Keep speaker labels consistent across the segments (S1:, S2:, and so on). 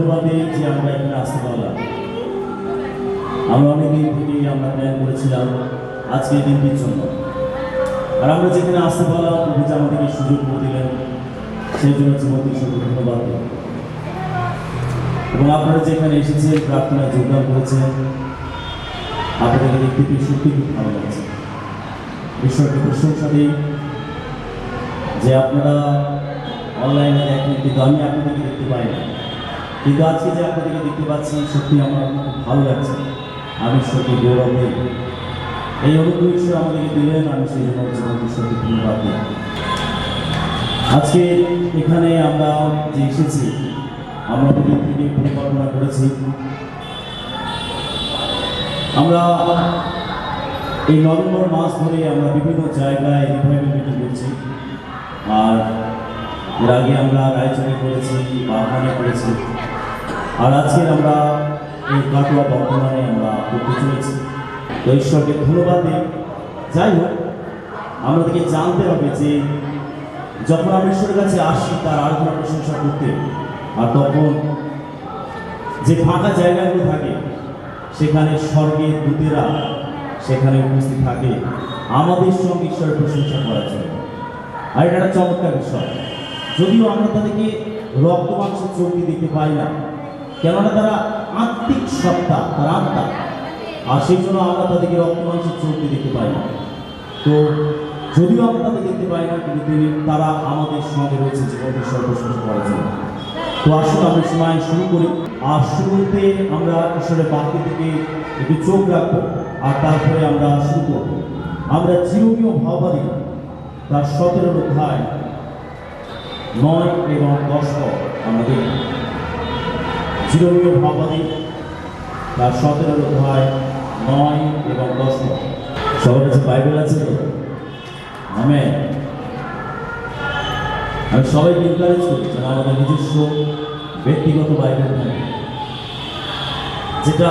S1: ধন্যবাদ দিই যে আমরা এখানে আসতে পারলাম। আমরা অনেকদিন থেকেই আমরা প্ল্যান করেছিলাম আজকে এই দিনটির জন্য, আর আমরা যেখানে আসতে পারলাম প্রভু যে আমাদেরকে সুযোগ করে দিলেন, সেই জন্য জীবনকে শুধু ধন্যবাদ দিই। এবং আপনারা যেখানে এসেছেন, প্রার্থনায় যোগদান করেছেন, আপনাদেরকে দেখতে পেয়ে সত্যি খুব ভালো লাগছে। ঈশ্বরকে প্রশংসা দিই যে আপনারা অনলাইনে দেখেন, কিন্তু আমি আপনাদেরকে দেখতে পাই না, কিন্তু আজকে যে আপনাদেরকে দেখতে পাচ্ছি সত্যি আমার খুব ভালো লাগছে। আমি সত্যি গৌরব দিই, এই অনুগ্রহ ঈশ্বর আমাদেরকে দিলেন, আমি সেই জন্য জীবনকে সত্যি ধন্যবাদ দিই। আজকে এখানে আমরা যে এসেছি, আমরা দুদিন থেকে পরিকল্পনা করেছি, আমরা এই নভেম্বর মাস ধরে আমরা বিভিন্ন জায়গায় রিভাইভাল মিটিং করছি। আর এর আগে আমরা রায়চুরি করেছি, বাগানে করেছি, আর আজকে আমরা এই কাটোয়া বর্তমানে আমরা করতে চলেছি। তো ঈশ্বরকে ধন্যবাদ দিই। যাই হোক, আমাদেরকে জানতে হবে যে যখন আমরা ঈশ্বরের কাছে আসি তার আরাধনা প্রশংসা করতে, আর তখন যে ফাঁকা জায়গাগুলো থাকে সেখানে স্বর্গের দূতেরা সেখানে উপস্থিত থাকে আমাদের সঙ্গে ঈশ্বরের প্রশংসা করার জন্য। আর এটা একটা চমৎকার বিষয়, যদিও আমরা তাদেরকে রক্ত মাংসের চোখ দিয়ে দেখতে পাই না, কেননা তারা আত্মিক সত্তা, তার আত্মা, আর সেই জন্য আমরা তাদেরকে রক্ত মাংসের চোখ দিয়ে দেখতে পাই না। তো যদিও আমরা তাদের দেখতে পাই না, কিন্তু তারা আমাদের সঙ্গে রয়েছে জীবন ঈশ্বর প্রশংসা করার জন্য। তো আসুন আমরা সময় শুরু করি। আর শুরুতে আমরা ঈশ্বরের বাক্য থেকে একটু চোখ রাখবো, আর তারপরে আমরা শুরু করবো। আমরা চিরনীয় ভাববাদী তার 17 অধ্যায় 9 এবং 10 পদ আমরা দেখব। চিরনীয় ভাববাদী তার 17 অধ্যায় 9 এবং 10 পদ। সবার কাছে বাইবেল আছে তো? আমেন। আমি সবাইকে এনকারেজ করি যেন আমাদের নিজস্ব ব্যক্তিগত বাইবেল থাকে, যেটা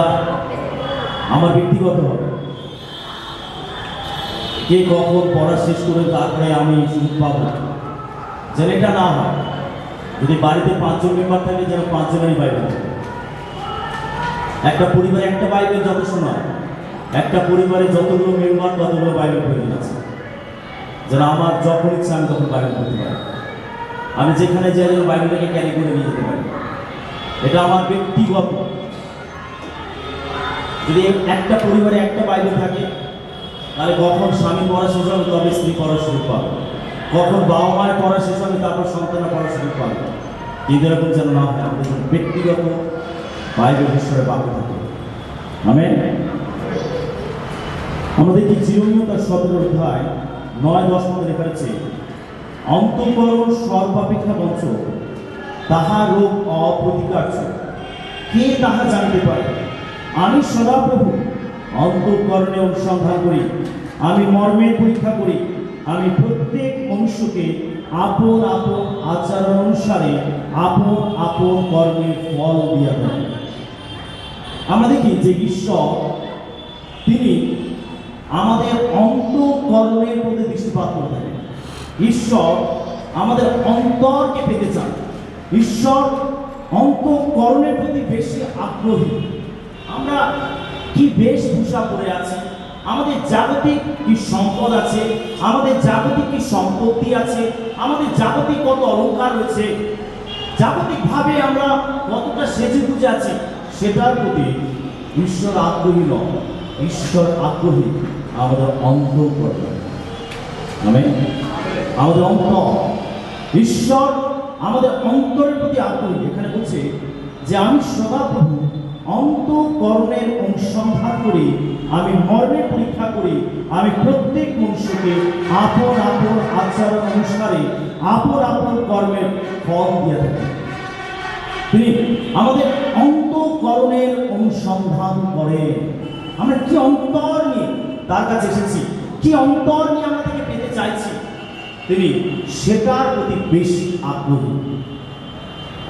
S1: আমার ব্যক্তিগত হবে। কে কখন পড়া শেষ করে তারপরে আমি সুযোগ পাবো, যেন এটা না হয়। যদি বাড়িতে 5 জন মেম্বার থাকে, যেন 5 জনেরই বাইবেল থাকে। একটা পরিবারে একটা বাইবেল যথেষ্ট নয়, একটা পরিবারে যতগুলো মেম্বার ততগুলো বাইবেল প্রয়োজন আছে, যেন আমার যখন ইচ্ছা আমি তখন বাইবেল পড়তে পারি। আমি যেখানে যাই যেন বাইবেলটাকে ক্যারি করে নিয়ে যেতে পারি। এটা আমার ব্যক্তিগত। যদি একটা পরিবারে একটা বাইবেল থাকে, তাহলে কখন স্বামী পড়া শেষ হবে তবে স্ত্রী পড়ার সুযোগ পাবে, কখন বাবা মায়ের পড়া শেষ হবে তারপর সন্তানরা পড়ার সুযোগ পাবে। কিন্তু এরকম যেন না হয়, আমাদের ব্যক্তিগত বাইবেল ঈশ্বরের বাক্য থাকে। আমেন। আমাদের কি চিরনীয় তার 17 অধ্যায় 9-10 পদে লেখা আছে, অন্তঃকরণ সর্বাপেক্ষা বঞ্চ, তাহার রোগ অপ্রতিকার্য, কে তাহা জানতে পারে? আমি সদাপ্রভু অন্তঃকরণে অনুসন্ধান করি, আমি মর্মের পরীক্ষা করি, আমি প্রত্যেক মনুষ্যকে আপন আপন আচরণ অনুসারে আপন আপন কর্মের ফল দিয়া দেন। আমরা দেখি যে ঈশ্বর তিনি আমাদের অন্তঃকরণের প্রতি দৃষ্টিপাত করে থাকেন। ঈশ্বর আমাদের অন্তরকে পেতে চান। ঈশ্বর অন্তঃকরণের প্রতি বেশি আগ্রহী। আমরা কি বেশভূষা পরে আছি, আমাদের জাগতিক কি সম্পদ আছে, আমাদের জাগতিক কি সম্পত্তি আছে, আমাদের জাগতিক কত অলংকার রয়েছে, জাগতিকভাবে আমরা কতটা সেজে গুজে আছি, সেটার প্রতি ঈশ্বর আগ্রহী নয়। ঈশ্বর আগ্রহী আমাদের অন্তঃকরণ। আমাদের অন্তর, ঈশ্বর আমাদের অন্তরের প্রতি আগ্রহী। এখানে বলছে যে আমি সদাপ্রভু অন্তঃকরণের অনুসন্ধান করি, আমি মর্মের পরীক্ষা করি, আমি প্রত্যেক মনুষ্যকে আপন আপন আচরণ অনুসারে আপন আপন কর্মের ফল দিয়ে থাকি। তিনি আমাদের অন্তঃকরণের অনুসন্ধান করে। আমরা কি অন্তর নিয়ে তার কাছে এসেছি, কি অন্তর নিয়ে আমরা তাকে পেতে চাইছি, তিনি সেটার প্রতি বেশি আগ্রহী।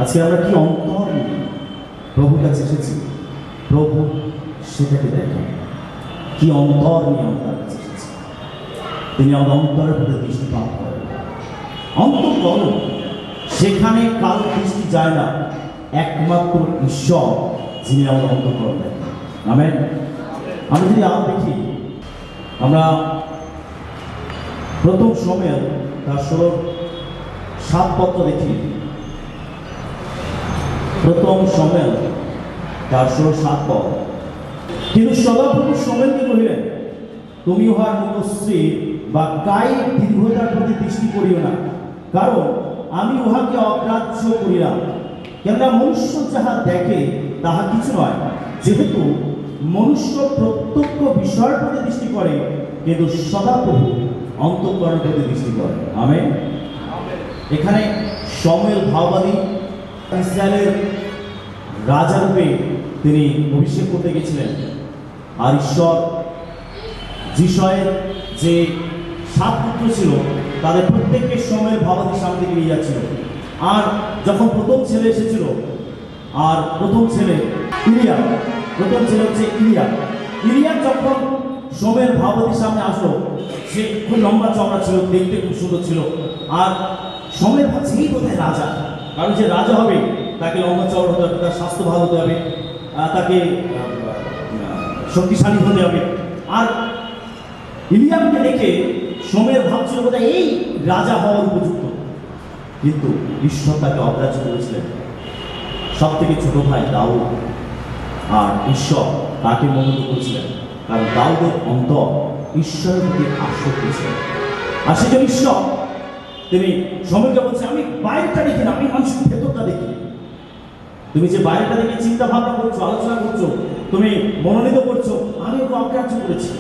S1: আজকে আমরা কি অন্তর নিয়ে প্রভুর কাছে এসেছি, প্রভু সেটাকে দেখেন। কি অন্তর নিয়ে আমরা তার কাছে এসেছি, তিনি আমাদের অন্তরের প্রতি দৃষ্টিপাত করেন। অন্তঃকরণ, সেখানে কারো দৃষ্টি যায় না, একমাত্র ঈশ্বর যিনি আমাদের অন্তঃকরণ দেখেন। আমেন। আমরা যদি আরো দেখি, আমরা প্রথম সময়ের তার 7 পত্র দেখি। প্রথম সময়ের তার 7 পদ। কিন্তু সদাপ্রভু সময়েলকে কহিলেন, তুমি উহার মুখশ্রী বা কায়িক দীর্ঘতার প্রতি দৃষ্টি করিও না, কারণ আমি উহাকে অগ্রাহ্য করিলাম। কেননা মনুষ্য যাহা দেখে তাহা কিছু নয়, যেহেতু মনুষ্য প্রত্যক্ষ বিষয়ের প্রতি দৃষ্টি করে, কিন্তু সদাপ্রভু অন্তঃকরণের প্রতি দৃষ্টি করে। আমেন। এখানে শমূয়েল ভাওবাদী ইসরায়েলের রাজা রূপে তিনি অভিষেক করতে গেছিলেন। আর ঈশ্বর যিশয়ের যে 7 পুত্র ছিল তাদের প্রত্যেককে শমূয়েল ভাওবাদীর সামনে থেকে নিয়ে যাচ্ছিল। আর যখন প্রথম ছেলে এসেছিল, আর প্রথম ছেলে ইলিয়া, প্রথম ছেলে হচ্ছে ইলিয়া যখন শমূয়েল ভাওবাদীর সামনে আসলো, সে খুব লম্বা চওড়া ছিল, দেখতে খুব সুন্দর ছিল। আর শমূয়েল ভাবছে এই বোধহয় রাজা, কারণ যে রাজা হবে তাকে লম্বা চওড়া হতে হবে, তার স্বাস্থ্য ভালো হতে হবে, তাকে শক্তিশালী হতে হবে। আর ইলিয়ামকে দেখে শমূয়েল ভাবছিল বোধহয় এই রাজা হওয়ার উপযুক্ত, কিন্তু ঈশ্বর তাকে অগ্রাহ্য করেছিলেন। সব থেকে ছোট ভাই দাউদ, আর ঈশ্বর তাকে মনোনীত করেছিলেন, কারণ দাউদের অন্তর ঈশ্বরের প্রতি আসক্তি ছিল। আর সেজন্য ঈশ্বর তিনি শমূয়েলকে বলছে, আমি বাইরেটা দেখি না, আমি মানুষের ভেতরটা দেখি। তুমি যে বাইরেটা দেখে চিন্তা ভাবনা করছো, আলোচনা করছো, তুমি মনোনীত করছো, আমি ওকে অগ্রাহ্য করেছি।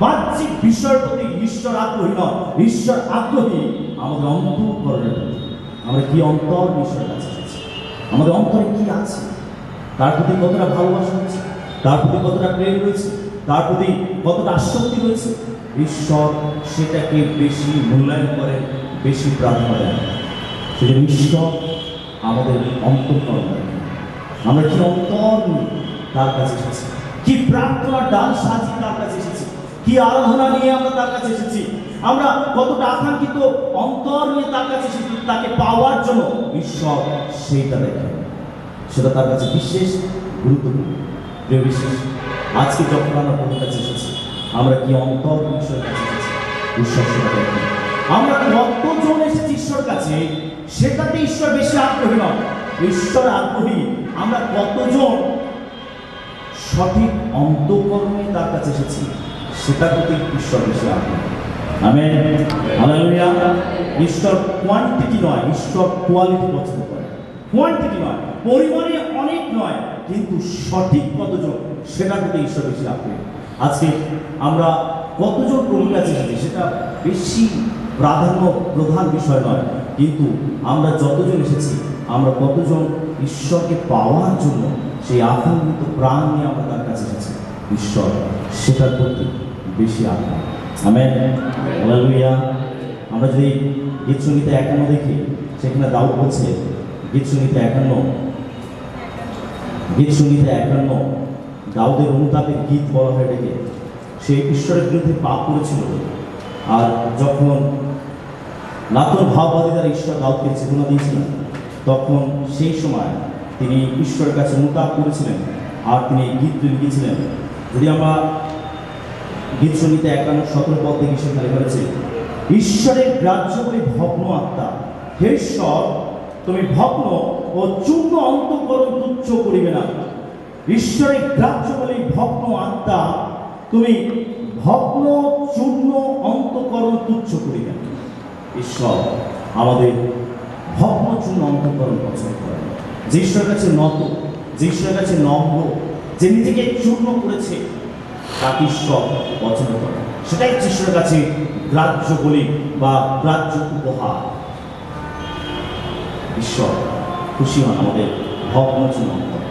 S1: বাহ্যিক বিষয়ের প্রতি ঈশ্বর আগ্রহী নয়, ঈশ্বর আগ্রহী আমাদের অন্তঃকরণের প্রতি। আমরা কি অন্তর ঈশ্বরের কাছে এসেছি, আমাদের অন্তরে কি আছে, তার প্রতি কতটা ভালোবাসা হচ্ছে, তার প্রতি কতটা প্রেম রয়েছে, তার প্রতি কতটা আসক্তি রয়েছে। ঈশ্বর সেটাকে বেশি মূল্যায়ন করে, বেশি প্রাধান্য দেন। সেজন্য ঈশ্বর আমাদের অন্তঃকরণ দেখেন। আমরা কি অন্তর নিয়ে তার কাছে এসেছি, কি প্রার্থনার ডাল সাজিয়ে তার কাছে এসেছি, কি আরাধনা নিয়ে আমরা তার কাছে এসেছি, আমরা কতটা আকাঙ্ক্ষিত অন্তর নিয়ে তার কাছে এসেছি তাকে পাওয়ার জন্য। ঈশ্বর সেইটা দেখেন, সেটা তার কাছে বিশেষ গুরুত্বপূর্ণ। প্রিয় বিশেষ, আজকে যখন আমরা প্রভুর কাছে এসেছি, আমরা কি অন্তর ঈশ্বরের কাছে এসেছি, ঈশ্বর সেটা দেখেন। আমরা কতজন এসেছি ঈশ্বর কাছে, সেটাতে ঈশ্বর বেশি আগ্রহী নয়, ঈশ্বর আগ্রহী আমরা কতজন সঠিক অন্তঃকরণে তার কাছে এসেছি, সেটার প্রতি ঈশ্বর বেশি আগ্রহী। Amen, hallelujah. ঈশ্বর কোয়ান্টিটি নয়, ঈশ্বর কোয়ালিটি পছন্দ করে। কোয়ান্টিটি নয়, পরিমাণে অনেক নয়, কিন্তু সঠিক কতজন সেটার প্রতি ঈশ্বর বেশি আগ্রহী। আজকে আমরা কতজন প্রভুর কাছে এসেছি সেটা বেশি প্রধান বিষয় নয়, কিন্তু আমরা যতজন এসেছি, আমরা কতজন ঈশ্বরকে পাওয়ার জন্য সেই আকাঙ্ক্ষিত প্রাণ নিয়ে আমরা তার কাছে এসেছি, ঈশ্বর সেটার প্রতি বেশি আগ্রহ। Amen, hallelujah. আমরা যদি গীতসংগীতে 51 দেখি, সেখানে দাউদ বলছে, গীতসংগীতে 51 দাউদের অনুতাপের গীত বলা হয় এটাকে। সে ঈশ্বরের বিরুদ্ধে পাপ করেছিল, আর যখন নাতন ভাওবাদী দ্বারা ঈশ্বর দাউদকে চেতনা দিয়েছিলেন, তখন সেই সময় তিনি ঈশ্বরের কাছে অনুতাপ করেছিলেন, আর তিনি এই গীত লিখেছিলেন। যদি আমরা গীতসংগীতে 51:17 পদ থেকে সেখানে বলেছে, ঈশ্বরের গ্রাহ্য বলে ভগ্ন আত্মা, হে ঈশ্বর তুমি ভগ্ন ও চূর্ণ অন্তঃকরণ তুচ্ছ করিবে না। ঈশ্বরের গ্রাহ্য বলে ভগ্ন আত্মা, তুমি ভগ্ন চূর্ণ অন্তঃকরণ তুচ্ছ করিবে না। ঈশ্বর আমাদের ভগ্ন চূর্ণ অন্তঃকরণ পছন্দ করেন। যে ঈশ্বরের কাছে নত, যে ঈশ্বরের কাছে নম্র, যে নিজেকে চূর্ণ করেছে, তাকে ঈশ্বর পছন্দ করেন। সেটাই ঈশ্বরের কাছে গ্রাহ্য বলি বা গ্রাহ্য উপহার। ঈশ্বর খুশি হন আমাদের ভগ্ন চূর্ণ অন্তর।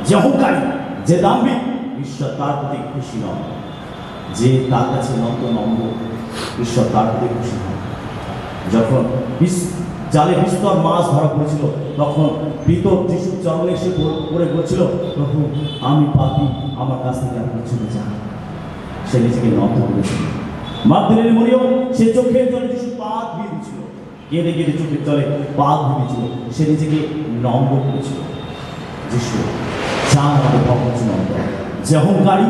S1: যে অহংকারী, যে দাম্ভিক, ঈশ্বর তার প্রতি খুশি নন। যে তার কাছে নত নম্র, ঈশ্বর তার প্রতি খুশি হন। যখন জালে বিস্তর মাছ ধরা পড়েছিল, তখন পিতর যিশুর চরণে এসে পড়ে বলছিল, প্রভু আমি পাপী, আমার কাছ থেকে আপনি চলে যান। সে নিজেকে নত করেছিল। মাগদলের মরিয়ম সে চোখের জলে যিশু পা ধুয়ে দিয়েছিল, কেঁদে কেঁদে চোখের জলে পা ধুয়ে দিয়েছিল। সে নিজেকে নম্র করেছিল। যিশু চান আমাদের ভক্ত নন্দ, যে অহংকারী,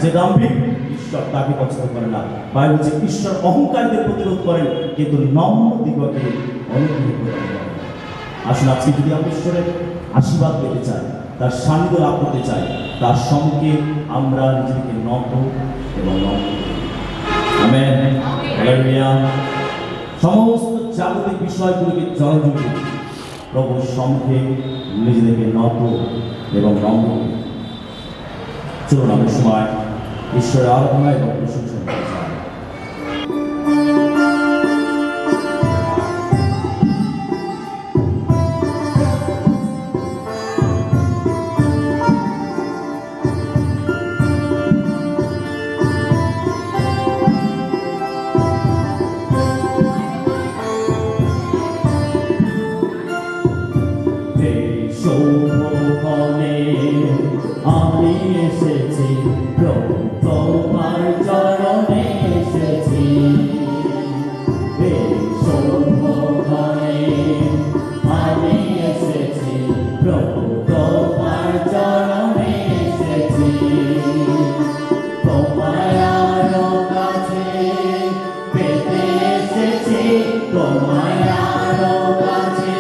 S1: যে দাম্ভিক, ঈশ্বর তাকে পছন্দ করে না। বাইবেল বলছে ঈশ্বর অহংকারীদের প্রতিরোধ করেন, কিন্তু নম্র দিগকে অনুগ্রহ প্রদান করেন। আসলে আজকে যদি আমরা ঈশ্বরের আশীর্বাদ পেতে চাই, তার সান্নিধ্য লাভ করতে চাই, তার সঙ্গে আমরা নিজেকে নম্র এবং নম্র করি। Amen, hallelujah. সমস্ত জাগতিক বিষয়গুলিকে জলযোগে প্রভুর সঙ্গে নিজেদেরকে নত এবং নম্র করি। চলুন আমরা সময় ঈশ্বরের আরাধনা এবং প্রশংসা করতে চাই।
S2: সৌভাগ্যে আমি এসেছি, প্রভু তোমার চরণে এসেছি। এই সৌভাগ্যে আমি এসেছি, প্রভু তোমার চরণে এসেছি। তোমার আরো কাছে পেতে এসেছি, তোমার আরো কাছে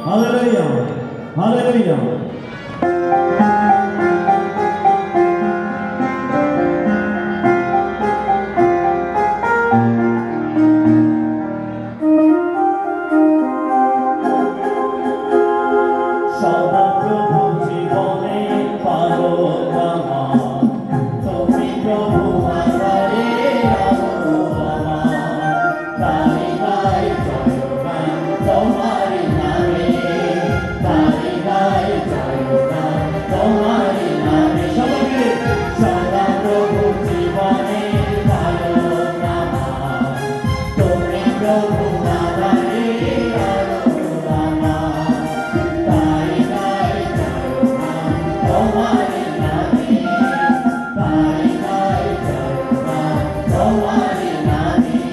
S1: হালেলুয়া হালেলুয়া।
S2: সদা প্রভু জীবনে পালো আমার, তুমি প্রভু আধারে আলো আমার, তাই গাই জয়গান তোমারি নামে, তাই গাই জয়গান তোমারি নামে। সবাইকে সদা প্রভু জীবনে পালো আমার, তুমি প্রভু আধারে আলো আমার, তাই গাই জয়গান তোমারি নামে, তাই গাই জয়গান তোমারি নামে।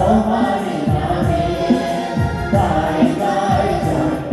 S2: তোমারি নামে, তাই গাই জয়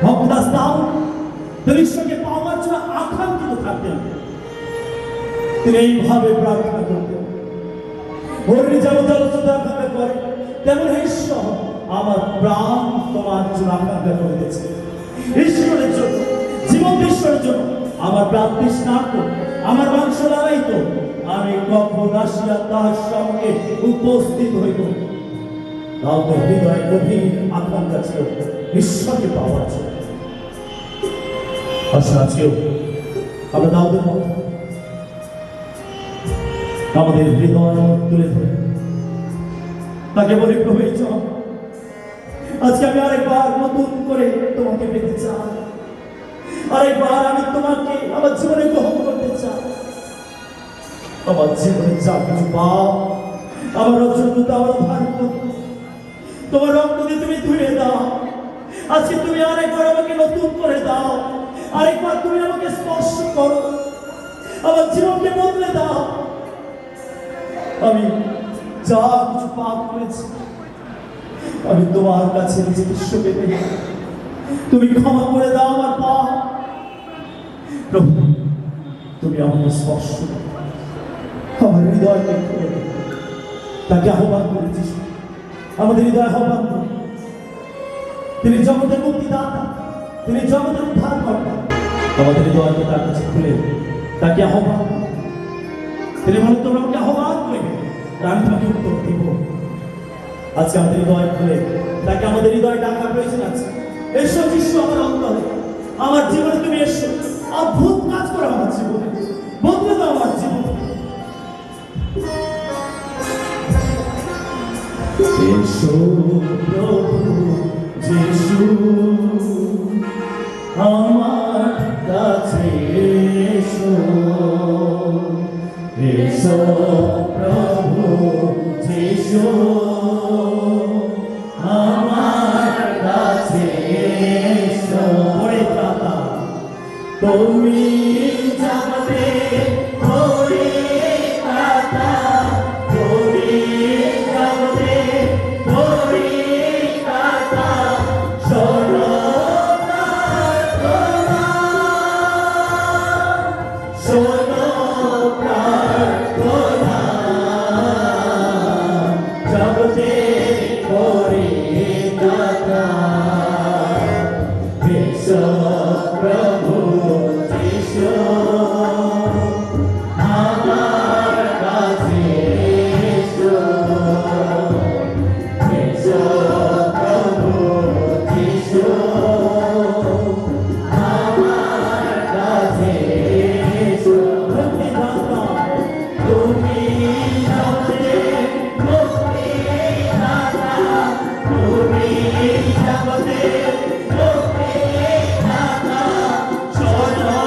S2: ভক্তদাস দাও তিনি ঈশ্বরকে পাওয়ার জন্য আকাঙ্ক্ষিত থাকতেন। তিনি এইভাবে প্রার্থনা করতেন, হরি যেমন জলচুতা আকাঙ্ক্ষা করে তেমন হে ঈশ্বর আমার প্রাণ তোমার জন্য আকাঙ্ক্ষা করিতেছে। ঈশ্বরের জন্য, জীবন ঈশ্বরের জন্য আমার প্রাণ তৃষ্ণার্ত, আমার মাংস লড়াইত, আমি কখন আসিয়া তাহার সঙ্গে উপস্থিত হইব। দাউদের হৃদয়ে গভীর আকাঙ্ক্ষা ছিল ঈশ্বরকে পাওয়ার জন্য। আসলে আজকেও আমরা দাউদের মতো আমাদের হৃদয় তুলে ধরে তাকে বলি, প্রভু আজকে আমি আরেকবার নতুন করে তোমাকে পেতে চাই, আরেকবার আমি তোমাকে আমার জীবনে গ্রহণ করতে চাই। আমার জীবনে যা কিছু পাপ আমার অযোগ্যতা আমার ভাগ্য তোমার রক্ত দিয়ে তুমি ধুয়ে দাও। আজকে তুমি আরেকবার আমাকে নতুন করে দাও, আরেকবার তুমি আমাকে স্পর্শ করো, আমার জীবনকে বদলে দাও। আমি যা কিছু পাপ করেছি আমি তোমার কাছে নিজেকে সঁপে দিই, তুমি ক্ষমা করে দাও আমার পাপ। প্রভু তুমি আমাকে স্পর্শ করো, আমার হৃদয়কে খুলে দাও। তাকে আহ্বান করেছিস, আমাদের হৃদয় আহ্বান করো। তিনি জগতের মুক্তিদাতা, তিনি জগতের উদ্ধারকর্তা। আমাদের হৃদয়কে তার কাছে খুলে তাকে আহ্বান করো। তিনি বলেন তোমরা আমাকে আহ্বান করবে, আমি তোমাকে উত্তর দিব। আজকে আমাদের হৃদয় খুলে তাকে আমাদের হৃদয় ডাকা প্রয়োজন আছে। এসো যিশু আমার অন্তরে, আমার জীবনে তুমি এসো, অদ্ভুত কাজ করো আমার জীবনে, বদলে দাও আমার জীবন। এসো প্রভু যিশু আমার কাছে এসো, এসো প্রভু যিশু আমার কাছে এসো। ওরে দাদা তুমি যাবে, ওরে দাদা তুমি যাবে, ওরে দাদা শোনো প্রার্থনা, শোনো প্রার্থনা, জগতে ওরে দাদা এসো প্রভু যিশু আমার কাছে এসো, এসো প্রভু যিশু আমার কাছে এসো। মুক্তিদাতা তুমি জগতে মুক্তিদাতা, তুমি জগতে মুক্তিদাতা, শোনো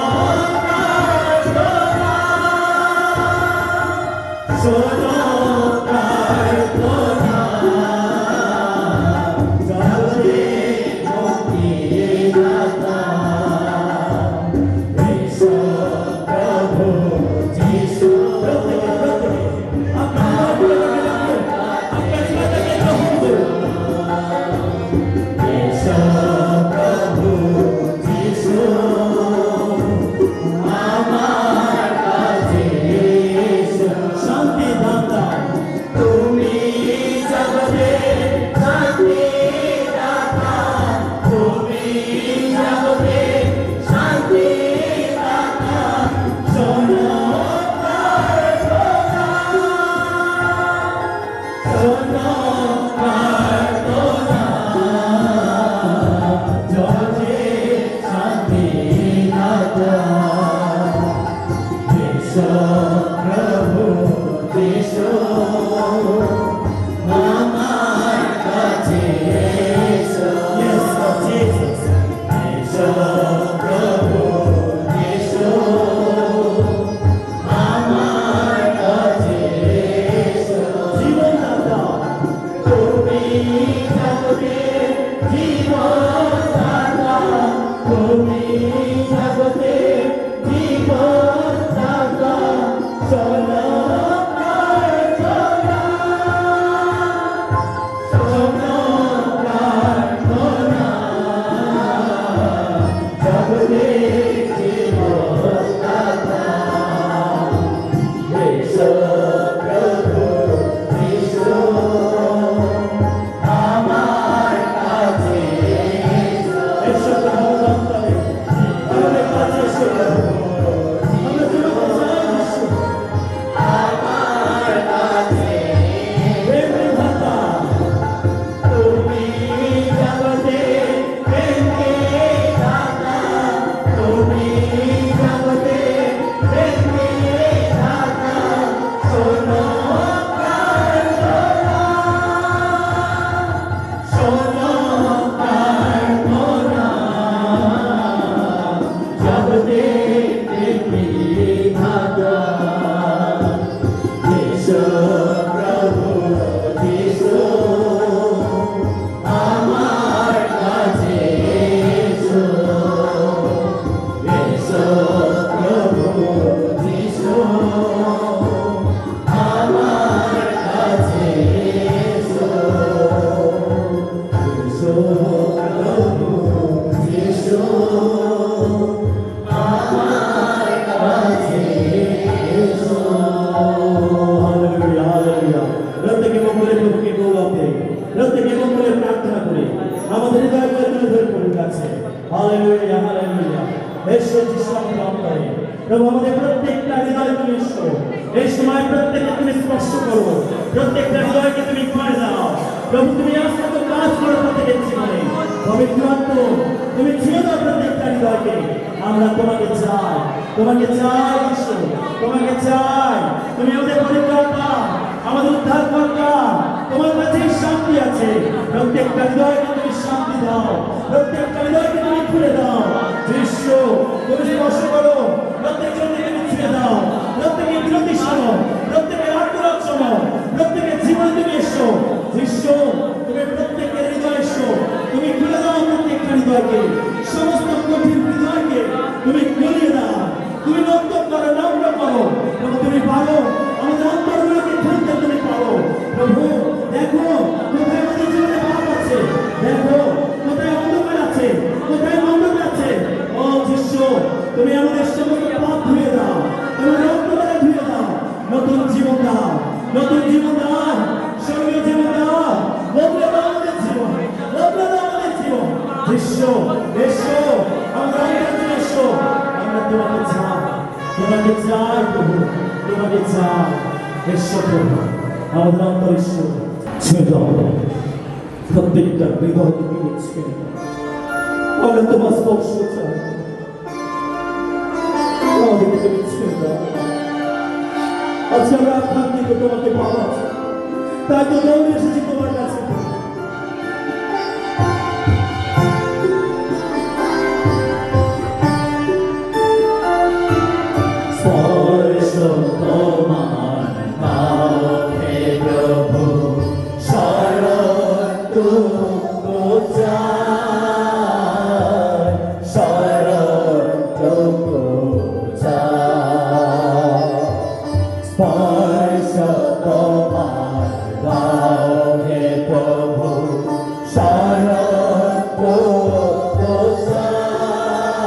S2: প্রার্থনা, শোনো প্রার্থনা, জগতে মুক্তিদাতা এসো প্রভু যিশু। এসো প্রভু যিশু আমার কাছে এসো। শান্তি দাতা তুমি জগতে শান্তি দাতা, তুমি জগতে শান্তি দাতা, শোনো প্রার্থনা, শোনো প্রার্থনা, জগতে শান্তি দাতা এসো প্রভু যিশু আমার কাছে এসো। Yes, Lord Jesus. এসো যিশু আমাদের অন্তরে প্রভু আমাদের প্রত্যেকটা হৃদয় তুমি এসো এই সময় প্রত্যেককে তুমি স্পর্শ করো প্রত্যেকটা হৃদয়কে তুমি করে দাও প্রভু তুমি আজকে তো কাজ করো প্রত্যেকের জীবনে পবিত্র আত্ম তুমি ছুঁয়ে দাও প্রত্যেকটা হৃদয়কে আমরা তোমাকে চাই যিশু তোমাকে চাই তুমি আমাদের পরিকর্তা আমাদের উদ্ধারকর্তা তোমার কাছে শান্তি আছে প্রত্যেকটা হৃদয়কে তুমি শান্তি দাও প্রত্যেকটা হৃদয়কে তুমি খুলে দাও যিশু তুমি স্পর্শ করো প্রত্যেকজনকে তুমি ছুঁয়ে দাও প্রত্যেকের বিরতি শোনো প্রত্যেকের আত্মরাত শোনো প্রত্যেকের জীবনে তুমি এসো যিশু তুমি প্রত্যেকের হৃদয় এসো তুমি খুলে দাও প্রত্যেকটা হৃদয়কে সমস্ত কঠিন হৃদয়কে তুমি গলিয়ে দাও তুমি নষ্ট করো নম্র করো প্রভু তুমি পারো আমাদের অন্তরগুলোকে খুলতে তুমি পারো প্রভু দেখো কোথায় আমাদের জীবনে পাপ আছে দেখো কোথায় অন্ধকার আছে কোথায় মন্ডল আছে ও যিশু তুমি আমাদের সমস্ত পাপ ধুয়ে দাও আমাদের অন্তরে ধুয়ে দাও নতুন জীবন দাও স্বর্গীয় জীবন দাও বদলে দাও আমাদের জীবন যিশু এসো আমরা অন্তরে এসো আমরা তোমাকে চাই প্রভু তোমাকে চাই এসো প্রভু আমাদের অন্তর এসো ছুঁয়ে দাও প্রত্যেকটা হৃদয় তুমি ছুঁয়ে দাও আমরা তোমার স্পর্শ চাই আমাদেরকে তুমি ছুঁয়ে দাও আজকে আমরা আকাঙ্ক্ষিত তোমাকে পাওয়া চাই তাই তো দৌড়ে এসেছি তোমার কাছে
S1: তোমার পাপে প্রভু শরণ টুকু চাই শরণ টুকু চাই স্পর্শ তোমার দাও হে প্রভু শরণ টুকু চাই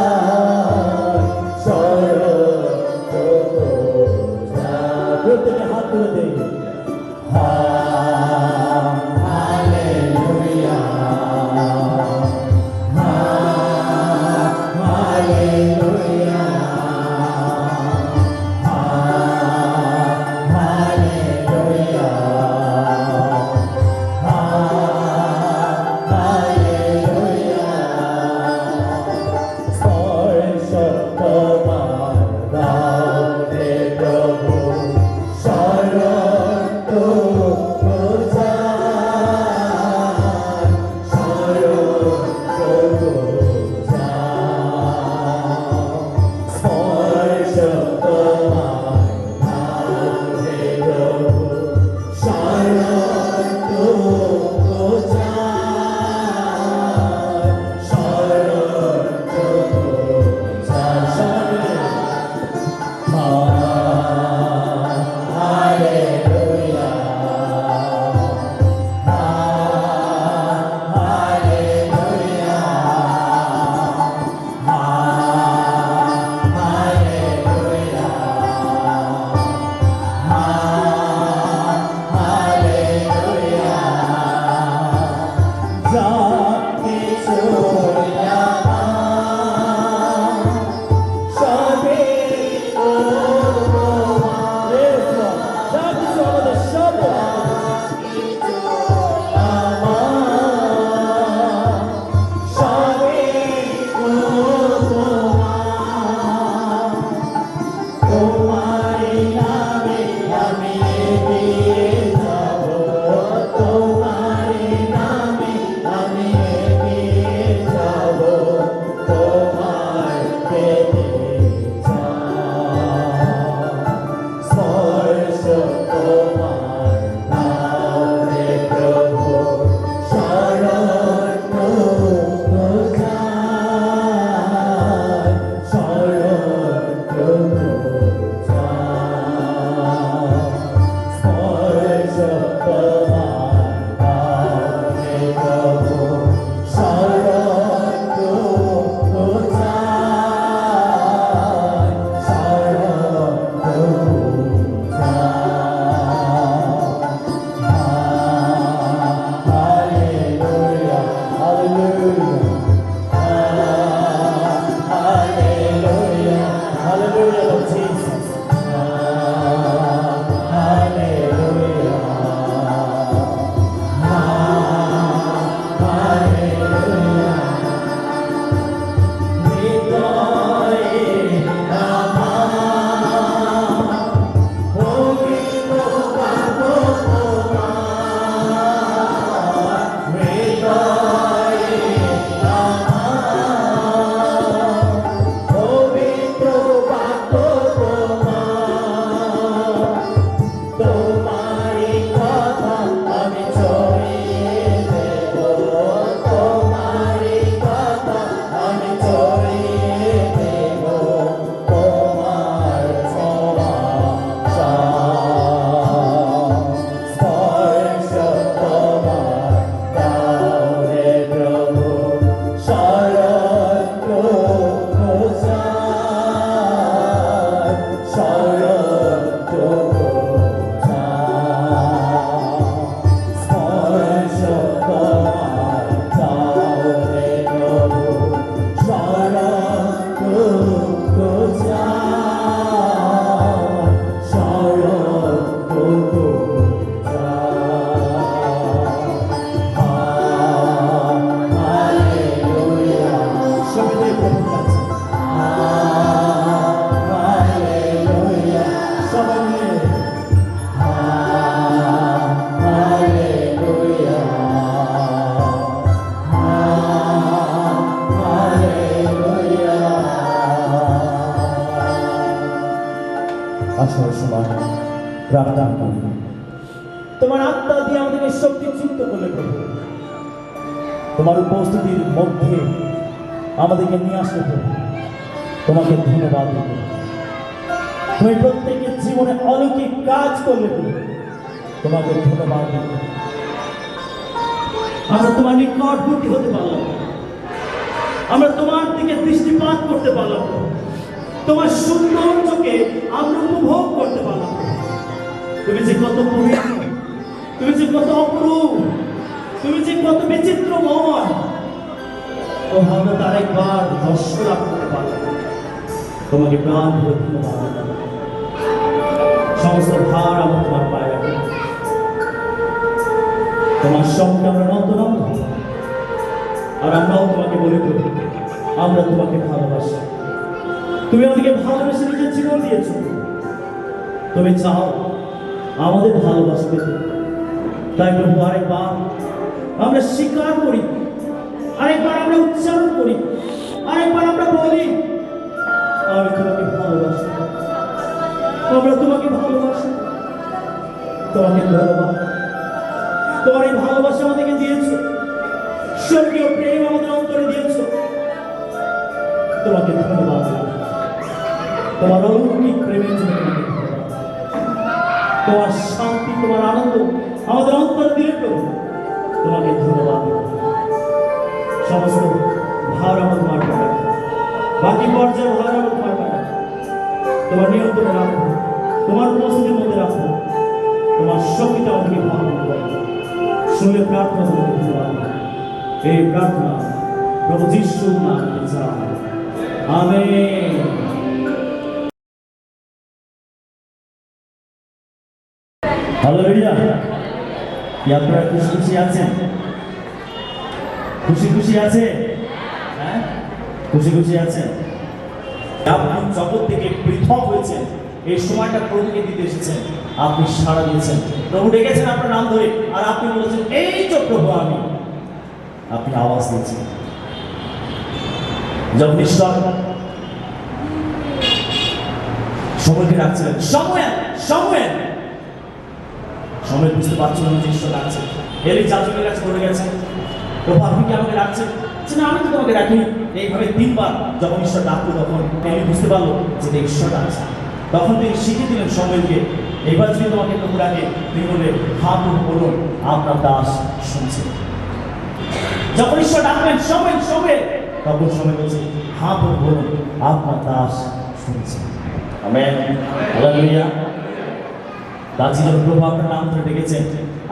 S1: শরণ টুকু
S2: প্রত্যেকে হাত তুলে দেয়
S1: Hallelujah. Hallelujah.
S2: আসার সময় প্রার্থনা করি। তোমার আত্মা দিয়ে আমাদেরকে শক্তিযুক্ত করলে প্রভু, তোমার উপস্থিতির মধ্যে আমাদেরকে নিয়ে আসলে প্রভু, তোমাকে ধন্যবাদ দেব। তুমি প্রত্যেকের জীবনে অলৌকিক কাজ করলে প্রভু, তোমাকে ধন্যবাদ দেব। আমরা তোমার নিকটবর্তী হতে পারলাম, আমরা তোমার দিকে দৃষ্টিপাত করতে পারলাম, তোমার সৌন্দর্যকে আমরা উপভোগ করতে পারলাম। তুমি যে কত পবিত্র, তুমি যে কত অপরূপ, তুমি যে কত বিচিত্রময়, ও আমরা তার একবার দর্শন লাভ করতে পারলাম। তোমাকে প্রাণ ভরে ধন্যবাদ। সমস্ত ভার আমরা তোমার পায়ে রাখি। তোমার সঙ্গে আমরা নত নামব, আর আমরাও তোমাকে বলে দেব, আমরা তোমাকে ভালোবাসি। তুমি আমাদেরকে ভালোবেসে নিজের জীবন দিয়েছ। তুমি চাও আমাদের ভালোবাসতে, তাই প্রভু আরেকবার আমরা স্বীকার করি, আরেকবার আমরা উচ্চারণ করি, আরেকবার আমরা বলি, আমি তোমাকে ভালোবাসি, আমরা তোমাকে ভালোবাসি। তোমাকে ধন্যবাদ, তোমার এই ভালোবাসা আমাদেরকে দিয়েছ, স্বর্গীয় প্রেম আমাদের অন্তরে দিয়েছ। তোমাকে ধন্যবাদ, তোমার অলৌকিক প্রেমের জন্য তোমাকে ধন্যবাদ। তোমার শান্তি, তোমার আনন্দ আমাদের অন্তরে দিলে প্রভু, তোমাকে ধন্যবাদ। সমস্ত ভার আমার তোমার পায়ে, বাকি পর্যায়ে ভার আমার তোমার পায়ে, তোমার নিয়ন্ত্রণে রাখো, তোমার উপস্থিতির মধ্যে রাখো, তোমার শক্তিটা আমাদেরকে ভালো করে শুনে প্রার্থনা তোমাকে ধন্যবাদ। এই প্রার্থনা প্রভু যিশুর নামে চাই, আমেন। হালেলুয়া। কি আপনারা খুশি খুশি আছেন? খুশি খুশি আছে? হ্যাঁ, খুশি খুশি আছেন? আপনি জগৎ থেকে পৃথক হয়েছেন, এই সময়টা প্রভুকে দিতে এসেছেন, আপনি সাড়া দিয়েছেন, প্রভু ডেকেছেন আপনার নাম ধরে, আর আপনি বলেছেন এই তো প্রভু আমি। আপনি আওয়াজ দিয়েছেন। যখন ঈশ্বর সময়কে রাখছিলেন, সময় সময় সময় বুঝতে পারছিল না যে ঈশ্বর রাখছেন। এলি যাজকের কাছে বলে গেছেন, প্রভু আপনি কি আমাকে রাখছেন? না, আমি তো তোমাকে রাখিনি। এইভাবে 3 বার যখন ঈশ্বর ডাকলো, তখন এলি বুঝতে পারলো যে ঈশ্বর ডাকছে। তখন তিনি শিখিয়ে দিলেন সময়কে, এবার যদি তোমাকে প্রভু রাখে, তিনি বলে হ্যাঁ প্রভু বলুন, আপনার দাস শুনছে। যখন ঈশ্বর ডাকবেন সময় সময়, তখন সময় বলছে হ্যাঁ প্রভু বলুন, আপনার দাস শুনছে। Amen, hallelujah. দাসী যখন প্রভু আপনার নাম ধরে ডেকেছেন,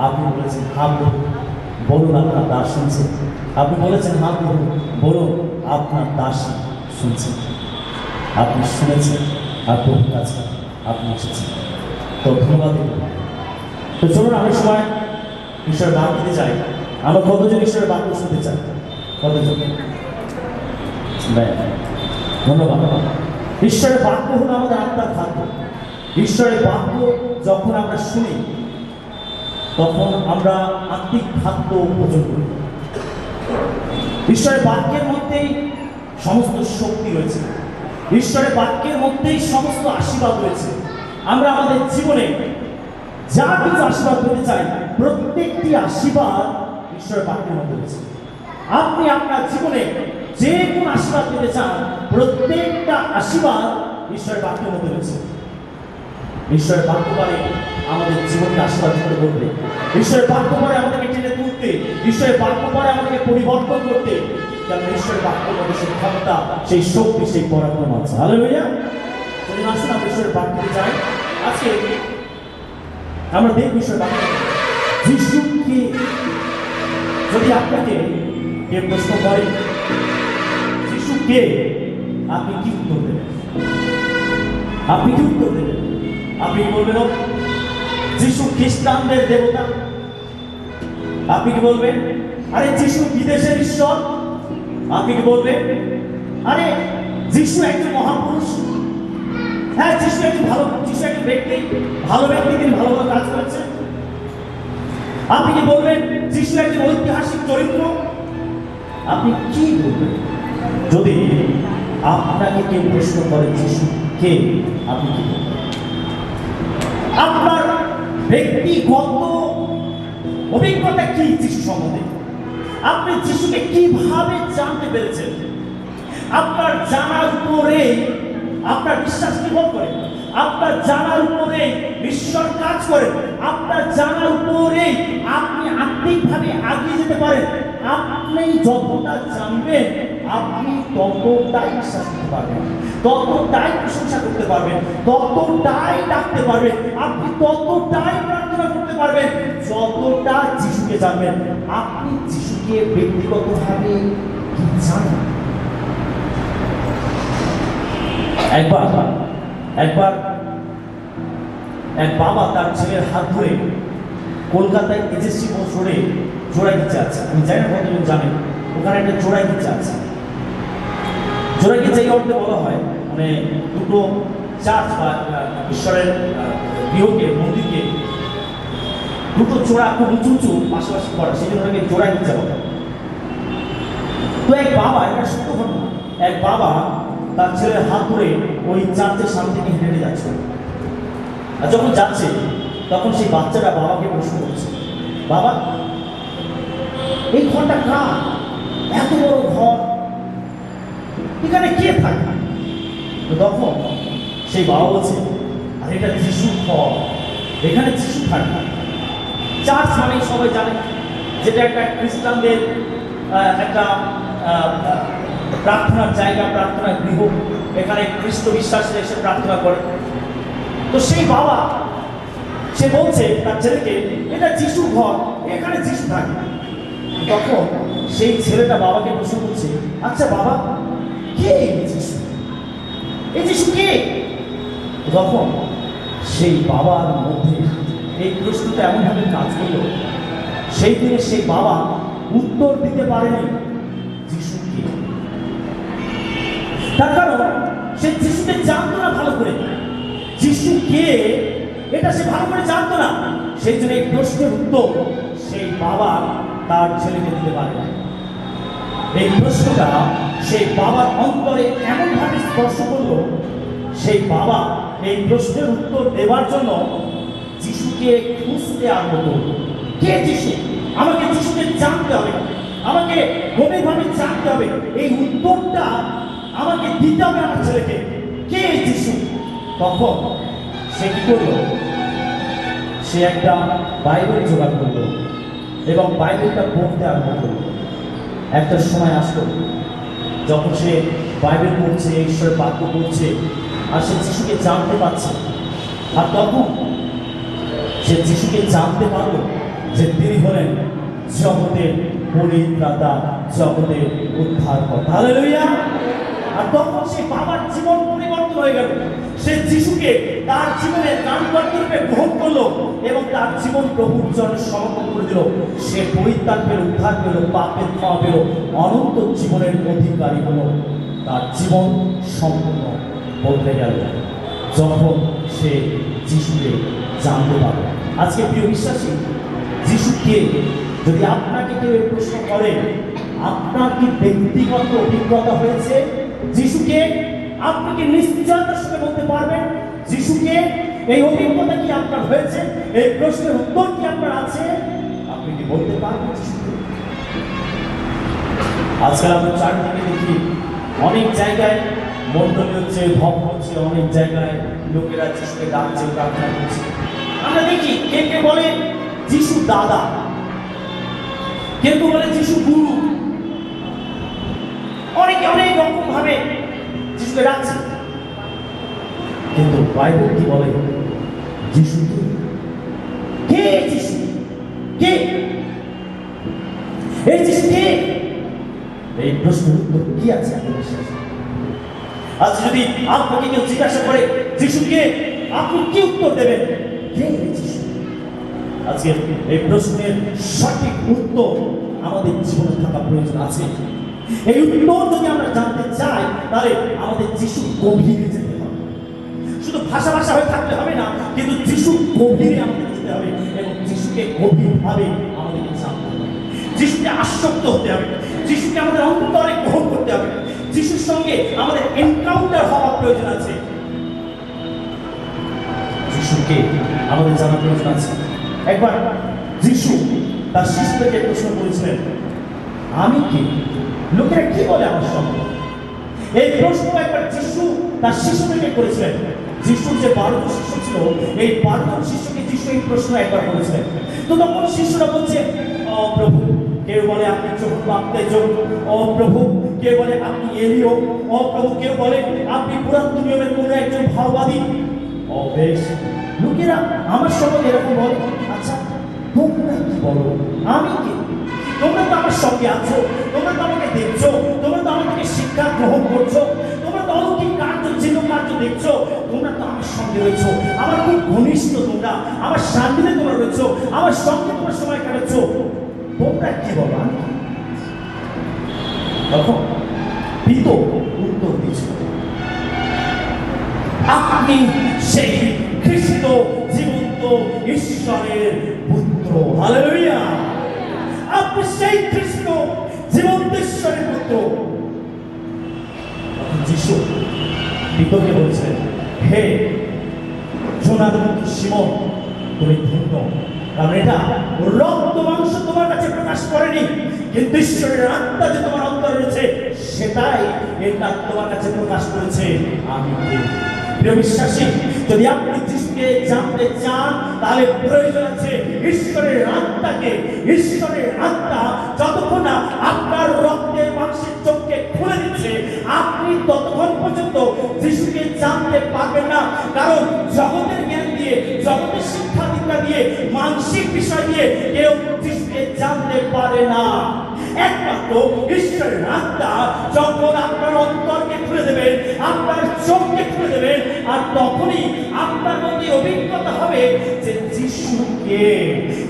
S2: আপনি বলেছেন হ্যাঁ প্রভু বলুন, আপনার দাস শুনছে। আপনি বলেছেন হ্যাঁ প্রভু বলুন, আপনার দাস শুনছে। আপনি শুনেছেন, আর প্রভুর কাছে আপনি এসেছেন। তো ধন্যবাদ। তো চলুন আমরা সবাই ঈশ্বরের বাক্য দিতে চাই। আমরা কতজন ঈশ্বরের বাক্য শুনতে চাই? কতজন? ধন্যবাদ। ঈশ্বরের বাক্য হলো আমাদের আত্মার খাদ্য। ঈশ্বরের বাক্য যখন আমরা শুনি, তখন আমরা আত্মিক খাদ্য ভোজন করি। ঈশ্বরের বাক্যের মধ্যেই সমস্ত শক্তি রয়েছে, ঈশ্বরের বাক্যের মধ্যেই সমস্ত আশীর্বাদ রয়েছে। আমরা আমাদের জীবনে যা কিছু আশীর্বাদ পেতে চাই, প্রত্যেকটি আশীর্বাদ ঈশ্বরের বাক্যের মধ্যে রয়েছে। আপনি আপনার জীবনে যে কোন আশীর্বাদ পেতে চান, প্রত্যেকটা আশীর্বাদ ঈশ্বরের বাক্যের মধ্যে রয়েছে। ঈশ্বরের বাক্য পারে আমাদের জীবনকে আশীর্বাদিত করতে, ঈশ্বরের বাক্য পারে আমাদেরকে টেনে তুলতে, ঈশ্বরের বাক্য পারে আমাদেরকে পরিবর্তন করতে। কারণ ঈশ্বরের বাক্যের মধ্যে সেই ক্ষমতা, সেই শক্তি, সেই পরাক্রম আছে। হালেলুয়া। যদি আসুন আমরা ঈশ্বরের বাক্যে যাই। আজকে আমরা দেখব ঈশ্বরের বাক্য যিশুকে। যদি আপনাকে কে প্রশ্ন করে যিশু কে, আপনি কি উত্তর দেবেন? আপনি কি উত্তর দেবেন? আপনি কি বলবেন যিশু খ্রিস্টানদের দেবতা? আপনি কি বলবেন আরে যিশু বিদেশের ঈশ্বর? আপনি কি বলবেন আরে যিশু একজন মহাপুরুষ? হ্যাঁ, যিশু একজন ভালো, যিশু একজন ব্যক্তি, ভালো ব্যক্তি, তিনি ভালো ভালো কাজ করেছেন। আপনি কি বলবেন যিশু একজন ঐতিহাসিক চরিত্র? আপনি কি বলবেন? যদি আপনাকে কেউ প্রশ্ন করে যিশু কে, আপনি কি বলবেন? আপনার ব্যক্তিগত অভিজ্ঞতা কি যিশু সম্বন্ধে? আপনি যিশুকে কিভাবে জানতে পেরেছেন? আপনার জানার উপরে আপনার বিশ্বাস নির্ভর করে, আপনার জানার উপরে ঈশ্বর কাজ করে, আপনার জানার উপরে আপনি আত্মিকভাবে এগিয়ে যেতে পারেন। আপনি যতটা জানবেন আপনি ততটাই বিশ্বাস করতে পারবেন, ততটাই প্রশংসা করতে পারবেন, ততটাই ডাকতে পারবেন, আপনি ততটাই প্রার্থনা করতে পারবেন যতটা যিশুকে জানবেন। আপনি যিশুকে ব্যক্তিগতভাবে কি জানেন? একবার এক বাবা তার ছেলের হাত ধরে কলকাতায় এজেসি মোড় রোডে জোড়াই গিচা আছে। আমি জানি না কতজন জানেন, ওখানে একটা জোড়াই গিচা আছে। জোড়াই গিচা এই অর্থে বলা হয় মানে দুটো চার্চ বা ঈশ্বরের গৃহকে, মন্দিরকে দুটো জোড়া খুব উঁচু উঁচু পাশাপাশি করা, সেই জন্য ওটাকে জোড়াই গিচা বলে। তো এক বাবা, এটা সত্য ঘটনা, এক বাবা তার ছেলের হাত ধরে ওই চার্চের সামনে থেকে হেঁটে যাচ্ছে। আর যখন যাচ্ছে তখন সেই বাচ্চাটা বাবাকে প্রশ্ন করছে, বাবা এই ঘরটা কার? এত বড় ঘর, এখানে কে থাকে? তখন সেই বাবা বলছে, আর এটা যিশুর ঘর, এখানে যিশু থাকে। চার্চ মানে সবাই জানে যেটা একটা খ্রিস্টানদের একটা প্রার্থনার জায়গা, প্রার্থনার গৃহ, এখানে খ্রিস্ট বিশ্বাসীরা এসে প্রার্থনা করে। তো সেই বাবা সে বলছে তার ছেলেকে, এটা যিশুর ঘর, এখানে যিশু থাকে। তখন সেই ছেলেটা বাবাকে প্রশ্ন করছে, আচ্ছা বাবা কে এই যিশু? এই যিশু কে? তখন সেই বাবার মধ্যে এই প্রশ্নটা এমনভাবে কাজ করলো, সেই দিনে সেই বাবা উত্তর দিতে পারেনি যিশু কে। তার কারণ সে যিশুকে জানতো না ভালো করে, যিশু কে এটা সে ভালো করে জানতো না। সেই জন্য এই প্রশ্নের উত্তর সেই বাবা তার ছেলেকে দিতে পারে না। এই প্রশ্নটা সেই বাবার অন্তরে এমনভাবে স্পর্শ করলো, সেই বাবা এই প্রশ্নের উত্তর দেওয়ার জন্য যিশুকে খুঁজতে আরম্ভ করল। কে যিশু? আমাকে যিশুকে জানতে হবে, আমাকে গভীরভাবে জানতে হবে, এই উত্তরটা আমাকে দিতে হবে আমার ছেলেকে। কে যিশু? তখন সে কি করলো? সে একটা বাইবেল জোগাড় করলো এবং বাইবেলটা পড়তে আরম্ভ করলো। একটা সময় আসলো যখন সে বাইবেল পড়ছে, ঈশ্বরের বাক্য পড়ছে, আর সে যিশুকে জানতে পারছে। আর তখন সে যিশুকে জানতে পারলো যে তিনি হলেন জগতের পরিত্রাতা, জগতের উদ্ধারকর্তা। হালেলুয়া! আর তখন সেই বাবার জীবন পরিবর্তন হয়ে গেল। সে যিশুকে তার জীবনে ত্রাণকর্তা রূপে গ্রহণ করলো এবং তার জীবন প্রভুর চরণে সমর্পণ করে দিল। সে পরিত্রাণ পেল, উদ্ধার পেল, পাপের ক্ষমা পেল, অনন্ত জীবনের অধিকারী হলো। তার জীবন সম্পূর্ণ বদলে গেল যখন সে যিশুকে জানতে পারল। আজকে প্রিয় বিশ্বাসী, যিশু কে? যদি আপনাকে কেউ এই প্রশ্ন করে, আপনার কি ব্যক্তিগত অভিজ্ঞতা হয়েছে যিশুকে? আপনি কি নিশ্চয়তার সঙ্গে বলতে পারবেন যিশুকে? এই অভিজ্ঞতা কি আপনার হয়েছে? এই প্রশ্নের উত্তর কি আপনার আছে? আপনি কি বলতে পারবেন যিশুকে? আজকাল আমরা চারদিকে দেখি অনেক জায়গায় মণ্ডলী হচ্ছে, ভক্ত হচ্ছে, অনেক জায়গায় লোকেরা যিশুকে ডাকছে, প্রার্থনা করছে। আমরা দেখি কে কে বলে যিশু দাদা, কেউ বলে যিশু গুরু, অনেকে অনেক রকম ভাবে যিশুকে ডাকছে। কিন্তু বাইবেল কি বলে? যিশু কে? যিশু কে? এই যিশু কে? এই প্রশ্নের উত্তর কি আছে আপনার বিশ্বাস? আজ যদি আপনাকে কেউ জিজ্ঞাসা করে যিশু কে, আপনি কি উত্তর দেবেন? কে যিশু? আজকে এই প্রশ্নের সঠিক উত্তর আমাদের জীবনে থাকা প্রয়োজন আছে। এই উত্তর যদি আমরা জানতে চাই তাহলে আমাদের যিশু গভীরে যেতে হবে। শুধু ভাষা ভাষা হয়ে থাকলে হবে না, কিন্তু যিশু গভীরে আমাদের যেতে হবে এবং যিশুকে গভীরভাবে আমাদেরকে জানতে হবে। যিশুকে আসক্ত হতে হবে, যিশুকে আমাদের অন্তরে গ্রহণ করতে হবে, যিশুর সঙ্গে আমাদের এনকাউন্টার হওয়ার প্রয়োজন আছে। যিশু যিশুকে আমাদের জানা প্রয়োজন আছে। একবার যিশু তার শিষ্যদেরকে প্রশ্ন করেছিলেন, আমি কে? লোকেরা কি বলে আমার সম্পর্কে? এই প্রশ্ন একবার যিশু তার শিষ্যদেরকে করেছিলেন। যিশুর যে 12 জন শিষ্য ছিল, এই 12 জন শিষ্যকে যিশু এই প্রশ্ন একবার করেছিলেন। তো তখন শিষ্যরা বলছে, ও প্রভু, কেউ বলে আপনি যোহন বাপ্তিজক, ও প্রভু কেউ বলে আপনি এলিও, ও প্রভু কেউ বলে আপনি পুরাতন নিয়মের কোন একজন ভাববাদী। ও বেশ, লোকেরা আমার সম্বন্ধে এরকম বলে। আচ্ছা, তোমরা কি বলো? আমি কে? তোমরা তো আমার সঙ্গে আছো, তোমরা তো আমাকে দেখছো, তোমরা তো আমার থেকে শিক্ষা গ্রহণ করছো, তোমরা তো অলৌকিক কার্য চিহ্ন কার্য দেখছো, তোমরা তো আমার সঙ্গে রয়েছো, আমার খুব ঘনিষ্ঠ, তোমরা আমার সান্নিধ্যে তোমরা রয়েছো, আমার সঙ্গে তোমরা সময় কাটাচ্ছ, তোমরা কি বলো? আমি কে? তখন পিত উত্তর দিয়েছিল, আপনি সেই খ্রিস্ট জীবন্ত ঈশ্বরের পুত্র। হালেলুয়া! আপনি সেই খ্রিস্ট জীবন্ত ঈশ্বরের পুত্র। যিশু পিতকে বলছেন, হে যোনার পুত্র শিমন, তুমি ধন্য, কারণ এটা রক্ত মাংস তোমার কাছে প্রকাশ করেনি, কিন্তু ঈশ্বরের আত্মা যে তোমার অন্তরে রয়েছে সেটাই এটা তোমার কাছে প্রকাশ করেছে। আমি কে? প্রিয় বিশ্বাসী, যদি আপনি যিশুকে জানতে চান তাহলে প্রয়োজন আছে ঈশ্বরের আত্মাকে। ঈশ্বরের আত্মা যতক্ষণ না আপনার রক্তের মাংসের চোখকে খুলে দিচ্ছে, আপনি ততক্ষণ পর্যন্ত যিশুকে জানতে পারবেন না। কারণ জগতের জ্ঞান দিয়ে, জগতের শিক্ষা দীক্ষা দিয়ে, মানসিক বিষয় দিয়ে কেউ যিশুকে জানতে পারে না। একমাত্র ঈশ্বরের আত্মা যখন আপনার অন্তরকে খুলে দেবেন, আপনার চোখকে খুলে দেবেন, আর তখনই আপনার মধ্যে অভিজ্ঞতা হবে যে যিশু কে।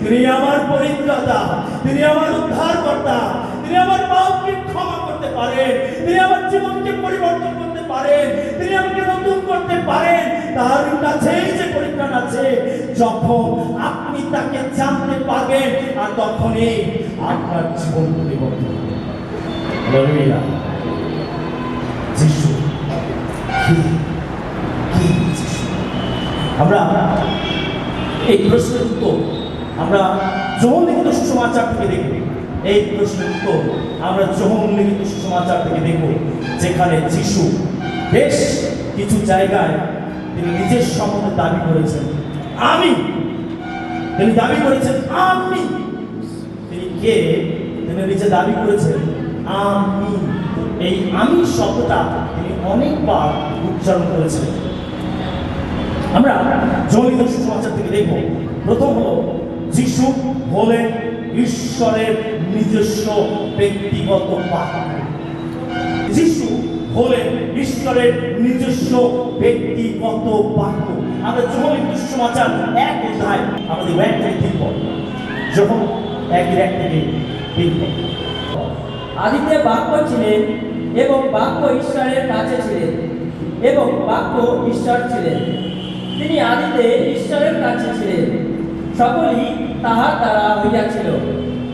S2: তিনি আমার পরিত্রাতা, তিনি আমার উদ্ধারকর্তা, তিনি আমার পাপকে ক্ষমা করতে পারেন, তিনি আমার জীবনকে পরিবর্তন করতে পারেন, তিনি আমাকে নতুন করতে পারেন। তার কাছেই যে পরিত্রাণ আছে। যখন আপনি তাকে জানতে পারবেন, আর তখনই আপনার জীবন পরিবর্তন হবে। হালেলুয়া! যিশু কি? কি যিশু? আমরা এই প্রশ্নের উত্তর আমরা যোহন লিখিত সুসমাচার থেকে দেখব। এই প্রশ্নের উত্তর আমরা যোহন লিখিত সুসমাচার থেকে দেখব, যেখানে যিশু বেশ কিছু জায়গায় তিনি নিজের সম্বন্ধে দাবি করেছেন, আমি। তিনি দাবি করেছেন আমি। তিনি কে? তিনি নিজে দাবি করেছেন আমি। এই আমি শব্দটা তিনি অনেকবার উচ্চারণ করেছেন। আমরা যোহন সুসমাচার থেকে দেখব, প্রথম হলো যিশু হলেন ঈশ্বরের নিজস্ব ব্যক্তিগত বাক্য। যিশু হলেন ঈশ্বরের নিজস্ব ব্যক্তিগত বাক্য। আমরা যোহন সুসমাচার 1 অধ্যায় আমাদের 1 থেকে 3 পদ, যখন 1 থেকে 3 পদ।
S3: আদিতে বাক্য ছিলেন, এবং বাক্য ঈশ্বরের কাছে ছিলেন, এবং বাক্য ঈশ্বর ছিলেন। তিনি আদিতে ঈশ্বরের কাছে ছিলেন। সকলই তাহার দ্বারা হইয়াছিল,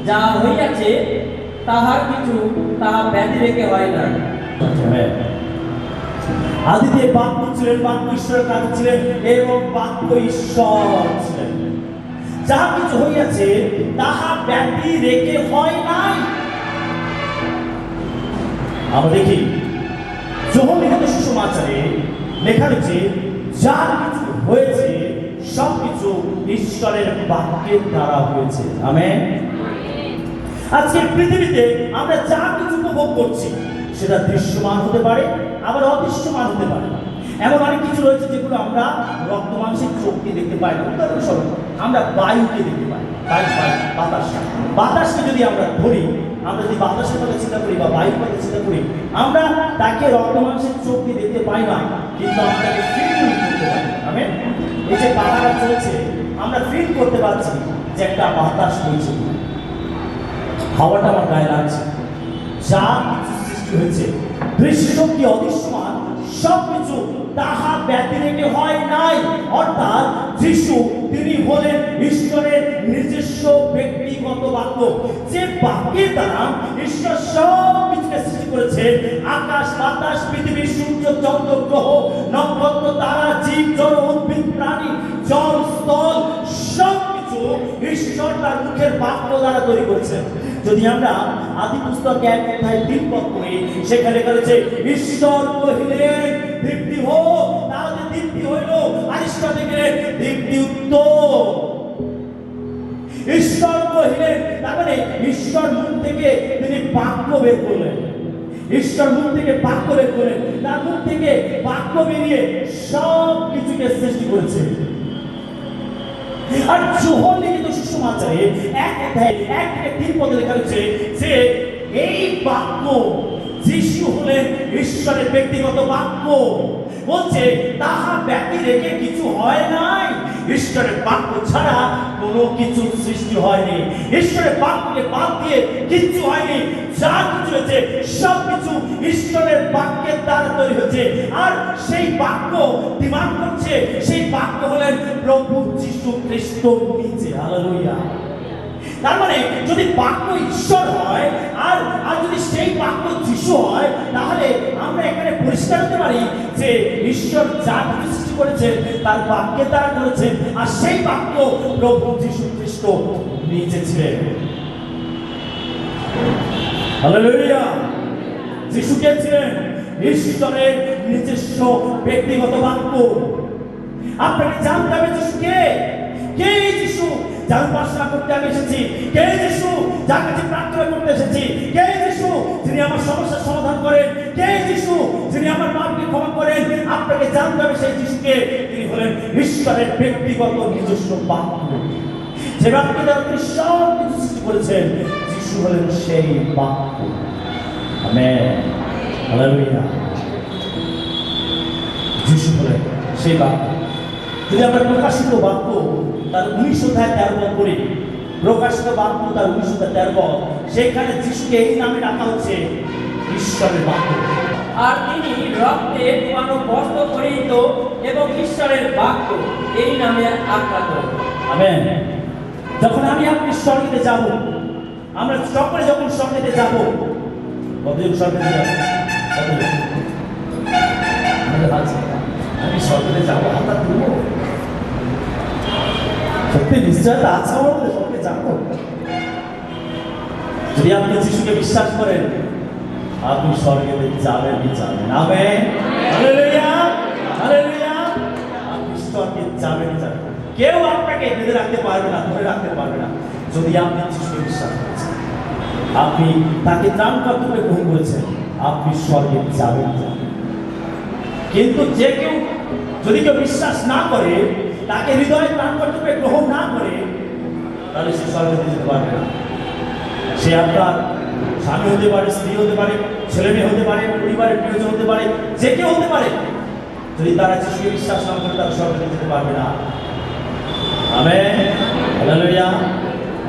S3: যা হইয়াছে তাহার কিছু তাহা ব্যতিরেকে হয় না।
S2: আদিতে বাক্য ছিলেন, বাক্য ঈশ্বরের কাছে ছিলেন, এবং বাক্য ঈশ্বর ছিলেন। যা কিছু হইয়াছে তাহা ব্যতিরেকে হয় নাই। আমরা দেখি যোহন লিখিত সুসমাচারে লেখা রয়েছে, যা কিছু হয়েছে সবকিছু ঈশ্বরের বাক্যের দ্বারা হয়েছে। আমেন। আজকের পৃথিবীতে আমরা যা কিছু উপভোগ করছি সেটা দৃশ্যমান হতে পারে, আবার অদৃশ্যমান হতে পারে। এমন অনেক কিছু রয়েছে যেগুলো আমরা রক্ত মাংসের চোখকে দেখতে পাই না। উদাহরণস্বরূপ আমরা বায়ুকে দেখতে পাই, বাতাসকে যদি আমরা ধরি, আমরা যদি বাতাসের কথা চিন্তা করি বা বায়ুর কথা চিন্তা করি, আমরা তাকে রক্ত মাংসের চোখ দিয়ে দেখতে পাই না, কিন্তু আমরা তাকে ফিল করতে পারি। আমেন। এই যে বাতাস চলছে, আমরা ফিল করতে পারছি যে একটা বাতাস বইছে, হাওয়াটা আমার গায়ে লাগছে। যা কিছু সৃষ্টি হয়েছে, দৃশ্য কি অদৃশ্যমান, সবকিছু তাহা ব্যতিরেকে হয় নাই। অর্থাৎ যিশু তিনি হলেন ঈশ্বরের নিজস্ব ব্যক্তিগত বাক্য, যে বাক্যের দ্বারা ঈশ্বর সব কিছুকে সৃষ্টি করেছে। আকাশ বাতাস, পৃথিবী, সূর্য, চন্দ্র, গ্রহ, নক্ষত্র, তারা, জীব, জড়, উদ্ভিদ, প্রাণী, জল, বাক্য দ্বারা তৈরি করেছেন। যদি আমরা আদি পুস্তক 1:3 পড়ি, সেখানে লেখা রয়েছে, ঈশ্বর কহিলেন দীপ্তি হোক, তাহলে দীপ্তি হইল। আর ঈশ্বর দেখলেন দীপ্তি উত্তর। ঈশ্বর কহিলেন, তার মানে ঈশ্বর মুখ থেকে তিনি বাক্য বের করলেন। ঈশ্বর মুখ থেকে বাক্য বের করলেন, তার মুখ থেকে বাক্য বেরিয়ে সব কিছুকে সৃষ্টি করেছে। আর যোহন লিখিত সুসমাচারে 1:1-3 লেখা রয়েছে যে এই বাক্য যিশু হলেন ঈশ্বরের ব্যক্তিগত বাক্য। বলছে তাহা ব্যক্তি রেখে কিছু হয় নাই, ঈশ্বরের বাক্য ছাড়া কোনো কিছু সৃষ্টি হয়নি। ঈশ্বরের বাক্যকে বাদ দিয়ে কিচ্ছু হয়নি। যা কিছু হয়েছে সব কিছু ঈশ্বরের বাক্যের দ্বারা তৈরি হয়েছে। আর সেই বাক্য ডিমান্ড করছে, সেই বাক্য হলেন প্রভু যীশু খ্রিস্ট নিজে। হালেলুয়া। তার মানে যদি বাক্য ঈশ্বর হয় আর যদি সেই বাক্য যিশু হয়, তাহলে আমরা এখানে পরিষ্কার হতে পারি যে ঈশ্বর যা কিছু সৃষ্টি করেছেন তার বাক্যের দ্বারা করেছেন, আর সেই বাক্য প্রভু যীশু খ্রিস্ট নিজে ছিলেন। হালেলুয়া। যিশু কে ছিলেন? ঈশ্বরের নিজস্ব ব্যক্তিগত বাক্য। আপনাকে জানতে হবে যিশু কে। কে যিশু? যার উপাসনা করতে আমি এসেছি। কে যিশু? যার কাছে প্রার্থনা করতে এসেছি। কে যিশু? যিনি আমার সমস্যার সমাধান করেন। কে যিশু? যিনি আমার পাপকে ক্ষমা করেন। আপনাকে জানতে হবে সেই যিশুকে। তিনি হলেন ঈশ্বরের ব্যক্তিগত নিজস্ব বাক্য, যে বাক্য দ্বারা তিনি সব কিছু সৃষ্টি করেছেন। যিশু হলেন সেই বাক্য। আমেন। হালেলুয়া। যিশু হলেন সেই বাক্য। যদি আমরা প্রকাশিত বাক্য তার 19:13 পড়ি, প্রকাশিত বাক্য তার 19:13, সেখানে যিশুকে এই নামে ডাকা হচ্ছে ঈশ্বরের বাক্য।
S3: আর তিনি রক্তে ডুবানো বস্ত্র পরিহিত এবং ঈশ্বরের বাক্য এই নামে আখ্যাত।
S2: আমেন। যখন আপনি স্বর্গেতে যাব, আমরা সকলে যখন স্বর্গেতে যাব, কতজন স্বর্গেতে যাবে? কতজন? আমি স্বর্গেতে যাবো, হাত তুলবো। সত্যি নিশ্চয়তা আছে আমার মধ্যে, স্বর্গে যাবো। যদি আপনি যিশুকে বিশ্বাস করেন, আপনি স্বর্গেতে যাবেনই যাবেন। আমেন। হালেলুয়া। হালেলুয়া। আপনি স্বর্গে যাবেনই যাবেন। কেউ আপনাকে বেঁধে রাখতে পারবে না, ধরে রাখতে পারবে না, যদি আপনি যিশুকে বিশ্বাস করেছেন, আপনি তাকে ত্রাণকর্তা রূপে গ্রহণ করেছেন, আপনি স্বর্গে যাবেনই যাবেন। কিন্তু যে কেউ যদি কেউ বিশ্বাস না করে, তাকে হৃদয়ে ত্রাণকর্তা রূপে গ্রহণ না করে, তাহলে সে স্বর্গে যেতে পারবে না। সে আপনার স্বামী হতে পারে, স্ত্রী হতে পারে, ছেলে মেয়ে হতে পারে, পরিবারের প্রিয়জন হতে পারে, যে কেউ হতে পারে। যদি তারা যিশুকে বিশ্বাস না করে, তারা স্বর্গে যেতে পারবে না। আমেন। হালেলুয়া।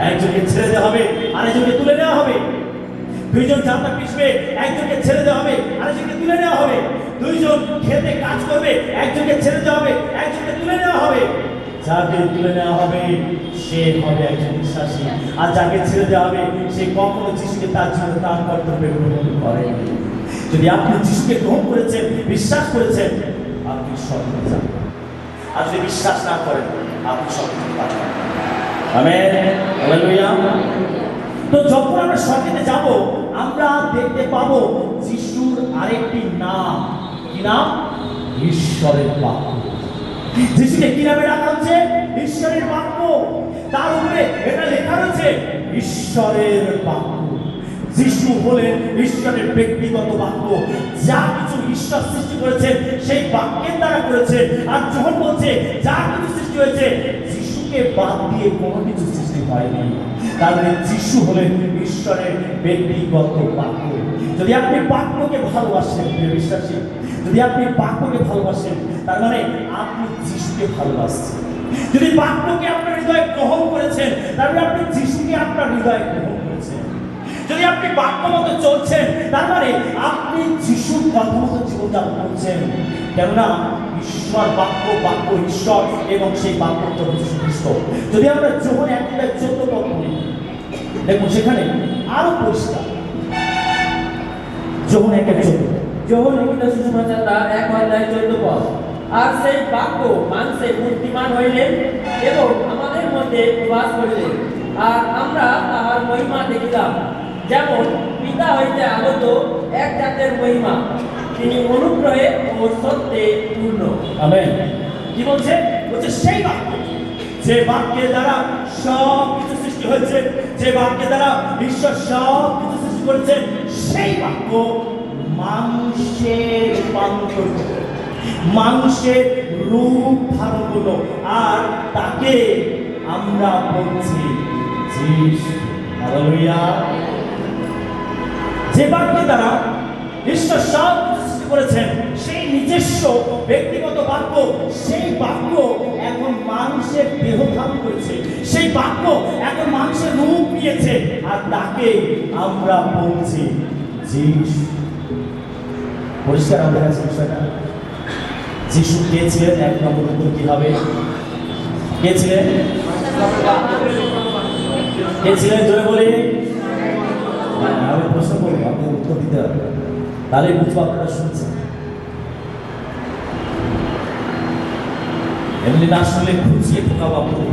S2: একজনকে ছেড়ে দেওয়া হবে, আরেকজনকে তুলে নেওয়া হবে। দুইজন যাত্রা পিছবে, একজনকে ছেড়ে দেওয়া হবে, আরেকজনকে তুলে নেওয়া হবে। দুইজন খেতে কাজ করবে, একজনকে ছেড়ে দেওয়া হবে, একজনকে তুলে নেওয়া হবে। যাকে তুলে নেওয়া হবে সে হবে একজন বিশ্বাসী, আর যাকে ছেড়ে দেওয়া হবে সে কখনো যিশুকে তার জীবনে তার কর্তব্যে গ্রহণ করে। যদি আপনি যিশুকে গ্রহণ করেছেন, বিশ্বাস করেছেন, আপনি স্বর্গে যাবেন। আর যদি বিশ্বাস না করেন, আপনি স্বর্গে যেতে পারবেন না। আমেন। হালেলুয়া। তো যখন আমরা স্বর্গেতে যাব, আমরা দেখতে পাবো যিশুর আরেকটি নাম। কি নাম? ঈশ্বরের বাক্য। যিশুকে কি নামে ডাকা হচ্ছে? ঈশ্বরের বাক্য। তার উপরে এটা লেখা রয়েছে ঈশ্বরের বাক্য। যিশু হলেন ঈশ্বরের ব্যক্তিগত বাক্য। যা কিছু ঈশ্বর সৃষ্টি করেছেন সেই বাক্যের দ্বারা করেছেন। আর যখন বলছে যা কিছু সৃষ্টি হয়েছে, যিশুকে বাদ দিয়ে কোনো কিছু সৃষ্টি হয়নি। তাহলে যিশু হলেন ঈশ্বরের ব্যক্তিগত বাক্য। যদি আপনি বাক্যকে ভালোবাসেন, প্রিয় বিশ্বাসী, যদি আপনি বাক্যকে ভালোবাসেন, তার মানে আপনি যিশুকে ভালোবাসছেন। যদি বাক্যকে আপনার হৃদয়ে গ্রহণ করেছেন, তাহলে আপনি যিশুকে আপনার হৃদয়ে গ্রহণ করেছেন। যদি আপনি বাক্য মতো চলছেন, তার মানে আপনি যিশুর কথা মতো জীবনযাপন করছেন। কেননা ঈশ্বর বাক্য, বাক্য ঈশ্বর, এবং সেই বাক্য প্রভু যীশু খ্রিস্ট। যদি আমরা যোহন 1:14 পড়ি, দেখুন সেখানে আরো পরিষ্কার। যোহন 1:14।
S3: যোহন লিখিত সুসমাচার তার 1:14। আর সেই বাক্য মাংসে মূর্তিমান হইলেন এবং আমাদের মধ্যে প্রবাস করিলেন, আর আমরা তাহার মহিমা দেখিলাম, যেমন পিতা হইতে আগত এক জাতের মহিমা, তিনি অনুগ্রহে ও সত্যে পূর্ণ।
S2: আমেন। কি বলছে? বলছে সেই বাক্য, যে বাক্যের দ্বারা সব কিছু সৃষ্টি হয়েছে, যে বাক্যের দ্বারা ঈশ্বর সব কিছু সৃষ্টি করেছে, সেই বাক্য মানুষের রূপান্তর হলো, মানুষের রূপ ধারণ করলো, আর তাকে আমরা বলছি যিশু। হালেলুয়া। যে বাক্যের দ্বারা ঈশ্বর সব কিছু সৃষ্টি করেছেন, সেই নিজস্ব ব্যক্তিগত বাক্য, সেই বাক্য এখন মানুষের দেহ ধারণ করেছে, সেই বাক্য এখন মানুষের রূপ নিয়েছে, আর তাকে আমরা বলছি যিশু। পরিষ্কার আমরা আছে বিষয়টা। যিশু কে ছিলেন? এক নম্বর উত্তর কি হবে? কে ছিলেন? কে ছিলেন? জোরে বলি। আমি প্রশ্ন করবো, আপনি উত্তর দিতে হবে, তাহলে বুঝবো আপনারা শুনছেন। এমনি না শুনলে খুঁজিয়ে ঢোকাবো আপনাদের,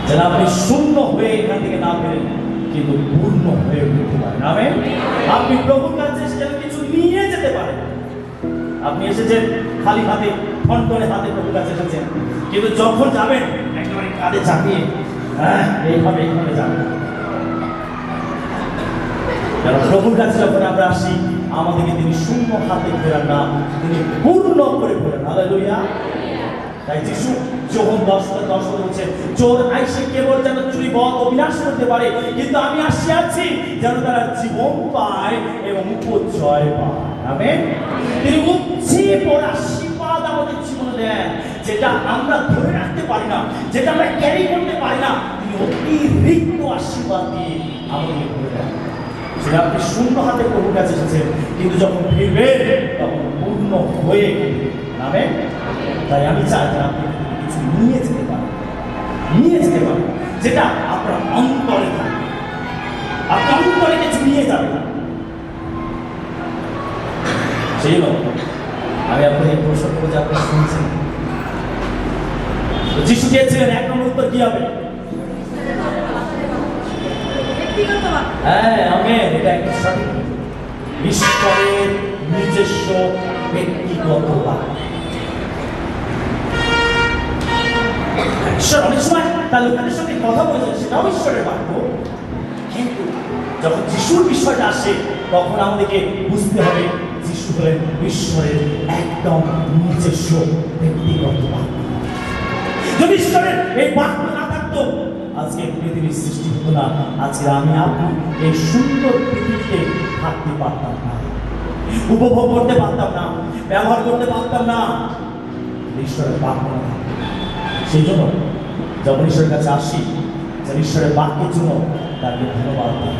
S2: যেন আপনি শূন্য হয়ে এখান থেকে না ফেরেন, কিন্তু পূর্ণ হয়ে উঠতে পারেন। আমেন। আপনি প্রভুর কাছে যেন কিছু নিয়ে যেতে পারেন। আপনি এসেছেন খালি হাতে, খন্ডনে হাতে প্রভুর কাছে এসেছেন, কিন্তু যখন যাবেন একেবারে কাঁধে চাপিয়ে এইভাবে এইভাবে যাবেন। কারণ প্রভুর কাছে যখন আমরা আসি, আমাদেরকে তিনি শূন্য হাতে ফেরান না, তিনি পূর্ণ করে ফেরান। হালেলুয়া। তাই যিশু যোহন 10:10 বলছে, চোর আইসে কেবল যেন চুরি বধ ও বিনাশ করতে পারে, কিন্তু আমি আসিয়াছি যেন তারা জীবন পায় এবং উপজয় পায়। আমেন। তিনি উচ্ছিষ্ট আশীর্বাদ আমাদের জীবনে দেন, যেটা আমরা ধরে রাখতে পারি না, যেটা আমরা ক্যারি করতে পারি না, তিনি অতিরিক্ত আশীর্বাদ দিয়ে আমাদের ধরে দেন। সেটা আপনি শূন্য হাতে প্রভুর কাছে এসেছেন, কিন্তু যখন ফিরবেন তখন পূর্ণ হয়ে নামে। তাই আমি চাই যে আপনি কিছু নিয়ে যেতে পারেন, নিয়ে যেতে পারেন, যেটা আপনার অন্তরে থাকে। আপনি অন্তরে কিছু নিয়ে যাবেন। সেই জন্য আমি আপনাকে প্রশ্ন করবো যে আপনারা শুনছেন যিশু কে ছিলেন? এক নম্বর উত্তর কি হবে? হ্যাঁ, আমেন। এটা একটা সঠিক। ঈশ্বরের নিজস্ব ব্যক্তিগত বাক্য। ঈশ্বর অনেক সময় তার লোকেদের সঙ্গে কথা বলেছেন, সেটাও ঈশ্বরের বাক্য, কিন্তু যখন যিশুর বিষয়টা আসে, তখন আমাদেরকে বুঝতে হবে যিশু হলেন ঈশ্বরের একদম নিজস্ব ব্যক্তিগত বাক্য। যদি ঈশ্বরের এই বাক্য না থাকতো, আজকে পৃথিবীর সৃষ্টি হতো না, আজকে আমি আপনি এই সুন্দর পৃথিবীতে থাকতে পারতাম না, উপভোগ করতে পারতাম না, ব্যবহার করতে পারতাম না, ঈশ্বরের বাক্য না। সেই জন্য যখন ঈশ্বরের কাছে আসি, যেন ঈশ্বরের বাক্যের জন্য তাকে ধন্যবাদ দিই।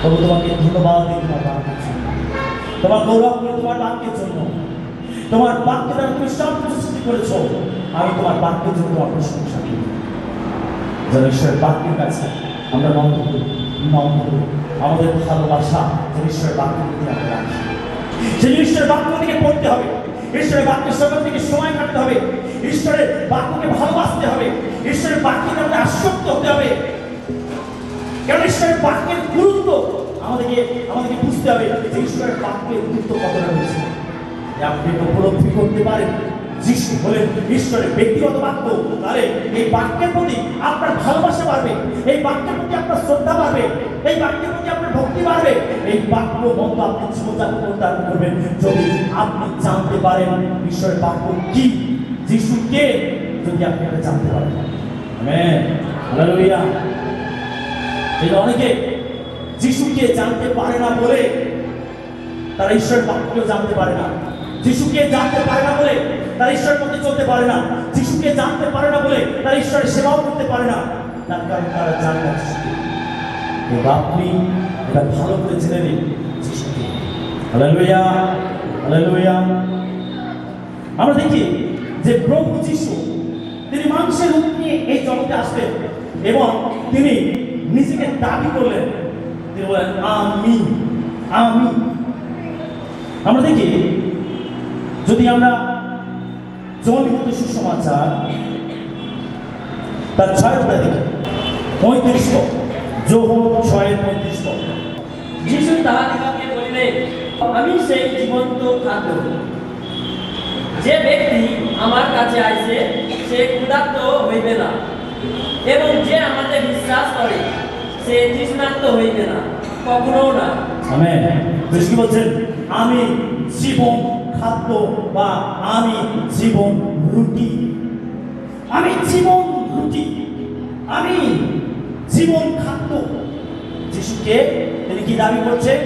S2: তবু তোমাকে ধন্যবাদ দিই তোমার বাক্যের জন্য, তোমার গৌরব করি তোমার বাক্যের জন্য। তোমার বাক্য দ্বারা তুমি সব কিছু সৃষ্টি করেছো, আমি তোমার বাক্যের জন্য তোমার প্রশংসা করি। যেন ঈশ্বরের বাক্যের কাছে আমরা নম্র করি, আমাদের ভালোবাসা যেন ঈশ্বরের বাক্যের প্রতি আমরা রাখি। সেই ঈশ্বরের বাক্য থেকে পড়তে হবে, ঈশ্বরের বাক্যের সঙ্গে থেকে সময় কাটতে হবে, ঈশ্বরের বাক্যকে ভালোবাসতে হবে, ঈশ্বরের বাক্যে আমাদের আসক্ত হতে হবে। কারণ ঈশ্বরের বাক্যের গুরুত্ব আমাদেরকে বুঝতে হবে যে ঈশ্বরের বাক্যের গুরুত্ব কতটা রয়েছে। আপনি উপলব্ধি করতে পারেন যিশু হলেন ঈশ্বরের ব্যক্তিগত বাক্য, তাহলে এই বাক্যের প্রতি আপনার ভালোবাসা বাড়বে, এই বাক্যের প্রতি আপনার শ্রদ্ধা বাড়বে, এই বাক্যের প্রতি আপনার ভক্তি বাড়বে। এই বাক্য মতো আপনি জীবনযাপন করতে আরম্ভ করবেন যদি আপনি জানতে পারেন ঈশ্বরের বাক্য কি, যিশু কে, যদি আপনি এটা জানতে পারেন। আমেন। হালেলুয়া। এই অনেকে যিশুকে জানতে পারে না বলে তারা ঈশ্বরের বাক্যকেও জানতে পারে না, যিশুকে জানতে পারে না বলে তারা ঈশ্বরের মধ্যে চলতে পারে না, যিশুকে জানতে পারে না বলে তারা ঈশ্বরের সেবাও করতে পারে না, তার কারণ তারা জানে না যিশুকে। আপনি এটা ভালো করে জেনে নিন যিশুকে। Hallelujah, hallelujah. আমরা দেখি যে প্রভু যিশু তিনি মানুষের রূপ নিয়ে এই জগতে আসলেন এবং তিনি নিজেকে দাবি করলেন, তিনি বলেন আমি আমি। আমরা দেখি যদি আমরা জন লিখিত সুসমাচার তার 6 উপরে দেখি 35 পদ, যোহন 6:35 পদ।
S3: যিশু তাহাদিগকে বলিলেন, আমি সেই জীবন্ত খাদ্য। যে ব্যক্তি আমার কাছে আইছে সে ক্ষুধার্ত হইবে না, এবং যে আমাকে বিশ্বাস করে সে তৃষ্ণার্ত হইবে না, কখনো না।
S2: আমেন। যিশু কি বলছেন? আমি জীবন খাদ্য বা আমি জীবন রুটি। আমি জীবন রুটি, আমি জীবন খাদ্য। যিশুকে তিনি কি দাবি করছেন?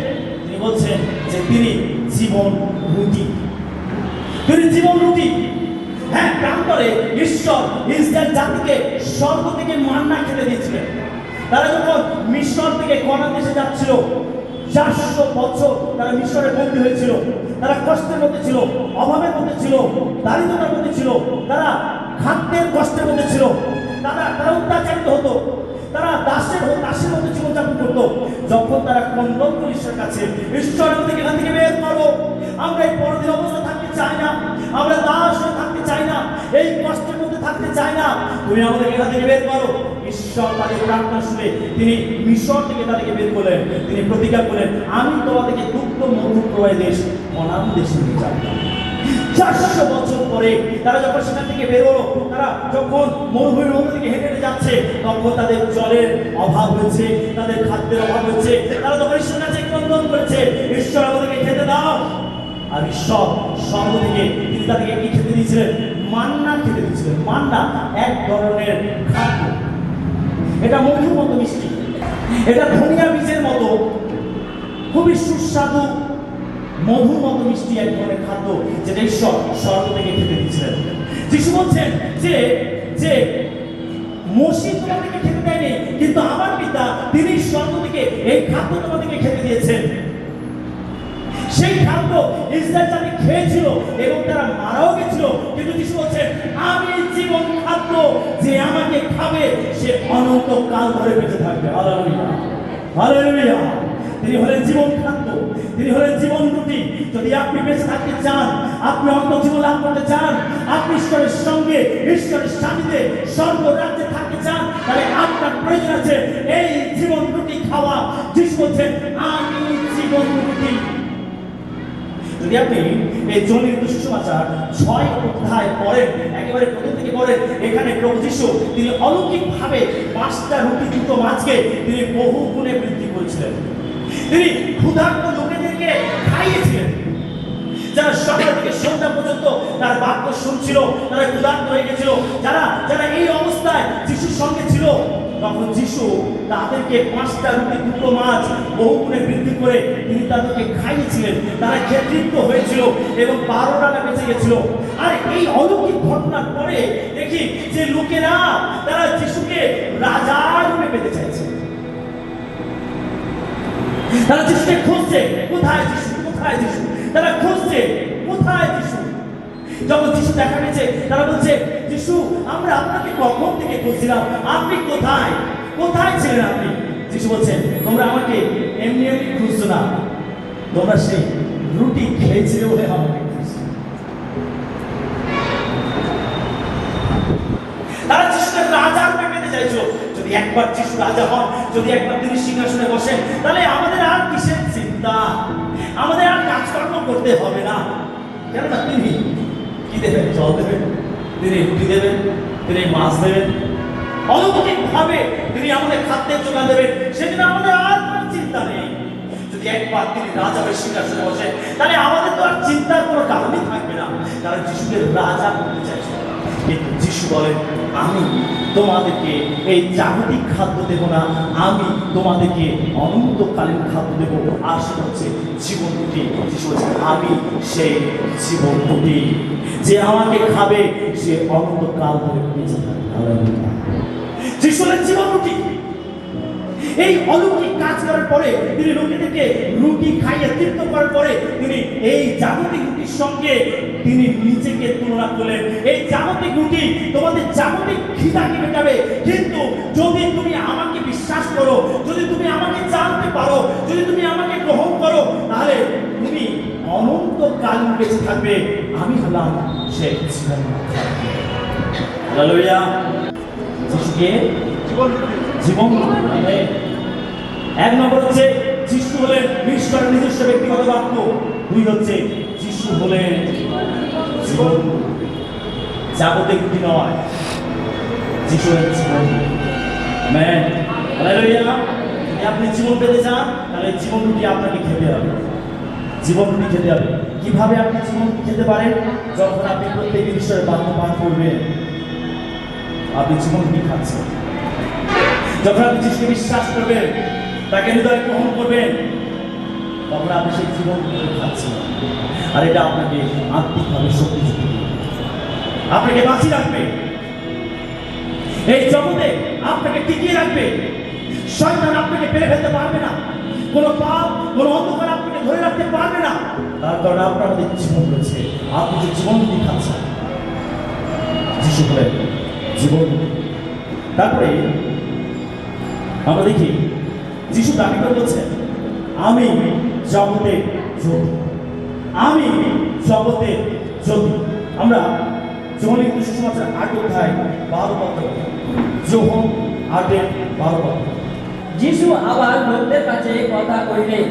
S2: তিনি বলছেন যে তিনি জীবন রুটি। তিনি জীবন রুটি। হ্যাঁ, প্রান্তরে ঈশ্বর ইসরায়েল জাতিকে স্বর্গ থেকে মান্না খেতে দিয়েছিলেন। তারা যখন মিশর থেকে কনান দেশে যাচ্ছিল, 400 বছর তারা মিশরে বন্দী হয়েছিল। তারা কষ্টের মধ্যে ছিল, অভাবের মধ্যে ছিল, দারিদ্রতার মধ্যে ছিল, তারা খাদ্যের কষ্টের মধ্যে ছিল, তারা অত্যাচারিত হতো, তারা দাসের মধ্যে জীবনযাপন করতো। যখন তারা কন্দন করে ঈশ্বরের কাছে, ঈশ্বর আমাদেরকে এখান থেকে বের করো, আমরা এই পরদিন অবস্থা থাকতে চাই না, আমরা দাস হয়ে থাকতে চাই না, এই কষ্টের মধ্যে থাকতে চাই না, তুমি আমাদের এখান থেকে বের করো। ঈশ্বর তাদের প্রার্থনা শুনে তিনি মিশর থেকে তাদেরকে বের করলেন। তিনি প্রতিজ্ঞা করলেন, আমি তোমাদেরকে দুগ্ধ মধু প্রবাহী দেশ অনাম দেশে নিয়ে যাব। 400 বছর পরে তারা যখন সেখান থেকে বের হলো, তারা যখন মরুভূমির মধ্যে থেকে হেঁটে হেঁটে যাচ্ছে, তখন তাদের জলের অভাব হয়েছে, তাদের খাদ্যের অভাব হয়েছে। তারা যখন ঈশ্বরের কাছে ক্রন্দন করেছে, ঈশ্বর আমাদেরকে খেতে দাও, আর ঈশ্বর স্বর্গ থেকে তিনি তাদেরকে কি খেতে দিয়েছিলেন? মান্না খেতে দিয়েছিলেন। মান্না এক ধরনের খাদ্য, এটা মধুর মতো মিষ্টি, এটা ধনিয়া বীজের মতো খুবই সুস্বাদু মধুর মতো মিষ্টি এক ধরনের খাদ্য, যেটা ঈশ্বর স্বর্গ থেকে খেতে দিয়েছিলেন। যিশু বলছেন যে যে মসিহ তোমাদেরকে খেতে দেয়নি, কিন্তু আমার পিতা তিনি স্বর্গ থেকে এই খাদ্য তোমাদেরকে খেতে দিয়েছেন। সেই খাদ্য ইসরায়েল জাতি খেয়েছিল এবং তারা মারাও গেছিল, কিন্তু যিশু বলছেন, আমি জীবন খাদ্য, যে আমাকে খাবে সে অনন্ত কাল ধরে বেঁচে থাকবে। Hallelujah, hallelujah. তিনি হলেন জীবন খাদ্য, তিনি হলেন জীবন রুটি। যদি আপনি বেঁচে থাকতে চান, আপনি অন্ত জীবন লাভ করতে চান, আপনি ঈশ্বরের সঙ্গে, ঈশ্বরের সাথে স্বর্গ রাজ্যে থাকতে চান, তাহলে আপনার প্রয়োজন আছে এই জীবন রুটি খাওয়া। যিশু বলছেন, আমি জীবন রুটি। যদি আপনি এই জনের সুসমাচার 6 অধ্যায় পড়েন, একেবারে প্রথম থেকে পড়েন, এখানে প্রভু যিশু তিনি অলৌকিকভাবে 5টা রুটি 2টো মাছকে তিনি বহু গুণে বৃদ্ধি করেছিলেন। তিনি ক্ষুধার্ত লোকেদেরকে খাইয়েছিলেন। যারা সকাল থেকে সন্ধ্যা পর্যন্ত তার বাক্য শুনছিল, তারা ক্ষুধার্ত হয়ে গেছিল। যারা যারা এই অবস্থায় যিশুর সঙ্গে ছিল, তখন যিশু তাদেরকে 5টা রুটি 2টো মাছ বহু গুণে বৃদ্ধি করে তিনি তাদেরকে খাইয়েছিলেন। তারা খেয়ে তৃপ্ত হয়েছিল এবং 12 টাকা বেঁচে গেছিল। আর এই অলৌকিক ঘটনার পরে দেখি যে লোকেরা তারা যিশুকে রাজা রূপে পেতে চাইছে। তারা যিশুকে খুঁজছে, কোথায় যিশু, কোথায় যিশু? তারা খুঁজছে, কোথায় যিশু? যখন যিশু দেখা গেছে, তারা বলছে, যিশু আমরা আপনাকে কখন থেকে খুঁজছিলাম, আপনি কোথায়, কোথায় ছিলেন আপনি? যিশু বলছেন, তোমরা আমাকে এমনি এমনি খুঁজছো না, তোমরা সেই রুটি খেয়েছিলে বলে আমাকে খুঁজছো। তারা যিশুকে রাজা রূপে পেতে চাইছো। যদি একবার যিশু রাজা হন, যদি একবার তিনি সিংহাসনে বসেন, তাহলে আমাদের আর কিসের চিন্তা, আমাদের আর কাজকর্ম করতে হবে না। কেননা তিনি কি দেবেন? জল দেবেন, তিনি রুটি দেবেন, তিনি মাছ দেবেন, অলৌকিক ভাবে তিনি আমাদের খাদ্যের যোগান দেবেন। সেদিন আমাদের আর কোনো চিন্তা নেই। যদি একবার তিনি রাজা হয়ে সিংহাসনে বসেন, তাহলে আমাদের তো আর চিন্তার কোনো কারণই থাকবে না। কারণ যিশুকে রাজা করতে চাইছে। কিন্তু যিশু বলেন, আমি তোমাদেরকে এই জাগতিক খাদ্য দেব না, আমি তোমাদেরকে অনন্তকালীন খাদ্য দেব, আর সেটা হচ্ছে জীবন রুটি। যিশু বলছেন, আমি সেই জীবন রুটি, যে আমাকে খাবে সে অনন্তকাল ধরে বেঁচে থাকবে। যিশু হলেন জীবন রুটি। এই অলৌকিক কাজ করার পরে তিনি লোকেদেরকে রুটি খাইয়ে তৃপ্ত করার পরে তিনি এই জাগতিক রুটির সঙ্গে তিনি নিজেকে তুলনা করলেন। এই জাগতিক রুটি তোমাদের জাগতিক খিদাকে মেটাবে, কিন্তু যদি তুমি আমাকে বিশ্বাস করো, যদি তুমি আমাকে জানতে পারো, যদি তুমি আমাকে গ্রহণ করো, তাহলে তুমি অনন্তকাল বেঁচে থাকবে। আমি হলাম সেই জীবন। হালেলুয়া।
S1: যিশুকে জীবন দিতে। এক নম্বর হচ্ছে যিশু হলেন ঈশ্বরের নিজস্ব ব্যক্তিগত বাক্য। দুই হচ্ছে যিশু হলেন জীবন, জাগতিক কি নয়, যিশু হলেন জীবন। Amen, hallelujah. যদি আপনি জীবন পেতে চান তাহলে জীবন রুটি আপনাকে খেতে হবে, জীবন রুটি খেতে হবে। কিভাবে আপনি জীবন রুটি খেতে পারেন? যখন আপনি প্রত্যেক ঈশ্বরের বাক্য পাঠ করবেন, আপনি জীবন রুটি খাচ্ছেন। যখন আপনি যিশুকে বিশ্বাস করবেন, তাকে হৃদয়ে গ্রহণ করবেন, তখন আপনি সেই জীবন রুটি খাচ্ছেন। আর এটা আপনাকে আত্মিকভাবে শক্তিযুক্ত করবে, আপনাকে বাঁচিয়ে রাখবে, এই জগতে আপনাকে টিকিয়ে রাখবে। শয়তান আপনাকে পেরে ফেলতে পারবে না, কোনো পাপ, কোনো অন্ধকার আপনাকে ধরে রাখতে পারবে না। তার কারণে আপনার মধ্যে জীবন রয়েছে। আপনি যে জীবন রুটি খাচ্ছেন, যিশু হলেন জীবন রুটি। তারপরে আমরা দেখি যিশু দাবি করে বলছেন, আমি জগতের জ্যোতি, আমি জগতের জ্যোতি। আমরা যোহন লিখিত সুসমাচার 8 অধ্যায় 12 পদ, যোহন 8:12 পদ।
S3: যিশু আবার লোকদের কাছে কথা কহিলেন,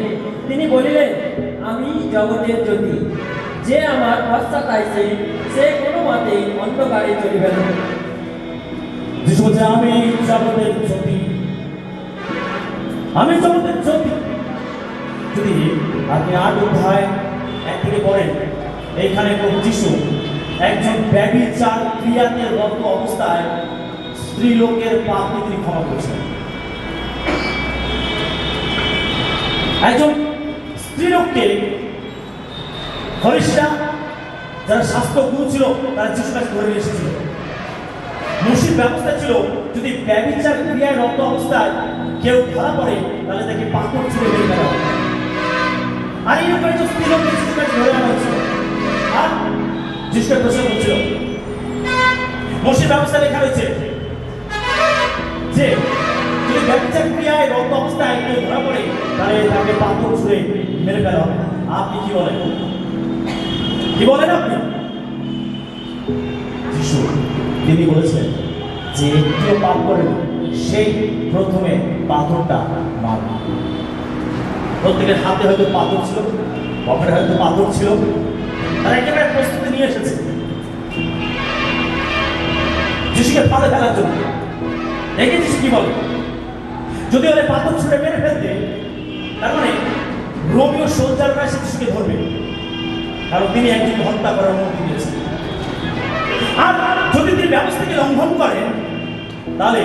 S3: তিনি বলিলেন, আমি জগতের জ্যোতি। যে আমার পশ্চাৎ আইছে সে কোনো মতে অন্ধকারে চলিবে না।
S1: যিশু বলছে, আমি জগতের জ্যোতি, আমি জগতের জ্যোতি। যদি আপনি 8 অধ্যায় 1 থেকে পড়েন, এইখানে প্রভু যিশু একজন ব্যভিচার ক্রিয়াতে রত অবস্থায় স্ত্রী লোকের পাপকে তিনি ক্ষমা করেছেন। একজন স্ত্রী লোককে ফরিসিরা, যারা শাস্ত্র গুরু ছিল, তারা যিশুর কাছে ধরে নিয়ে এসেছিল। মুশির ব্যবস্থা ছিল, যদি ব্যভিচার ক্রিয়ায় রত অবস্থায় কেউ ধরা পড়ে তাহলে তাকে পাথর ছুঁড়ে মেরে ফেলা হবে। আর এই ব্যাপারে স্ত্রী লোককে যিশুর কাছে ধরে আনা হয়েছিল, আর যিশুকে প্রশ্ন করছিল। মুশির ব্যবস্থা লেখা রয়েছে যে যদি ব্যভিচার ক্রিয়ায় রত অবস্থায় কেউ ধরা পড়ে তাহলে তাকে পাথর ছুঁড়ে মেরে ফেলা হবে। আপনি কি বলেন? কি বলেন আপনি? যিশু তিনি বলেছেন যে কেউ পাপ করে সেই প্রথমে পাথরটা মারবে। প্রত্যেকের হাতে হয়তো পাথর ছিল, পকেটে হয়তো পাথর ছিল, তারা একেবারে প্রস্তুতি নিয়ে এসেছে যিশুকে ফাঁদে ফেলার জন্য। দেখে যিশু কি বলে, যদি ওদের পাথর ছুঁড়ে মেরে ফেলতে, তার মানে রোমীয় সোলজাররা এসে যিশুকে ধরবে, কারণ তিনি একজনকে হত্যা করার অনুমতি দিয়েছেন। আর যদি তিনি ব্যবস্থাকে লঙ্ঘন করেন তাহলে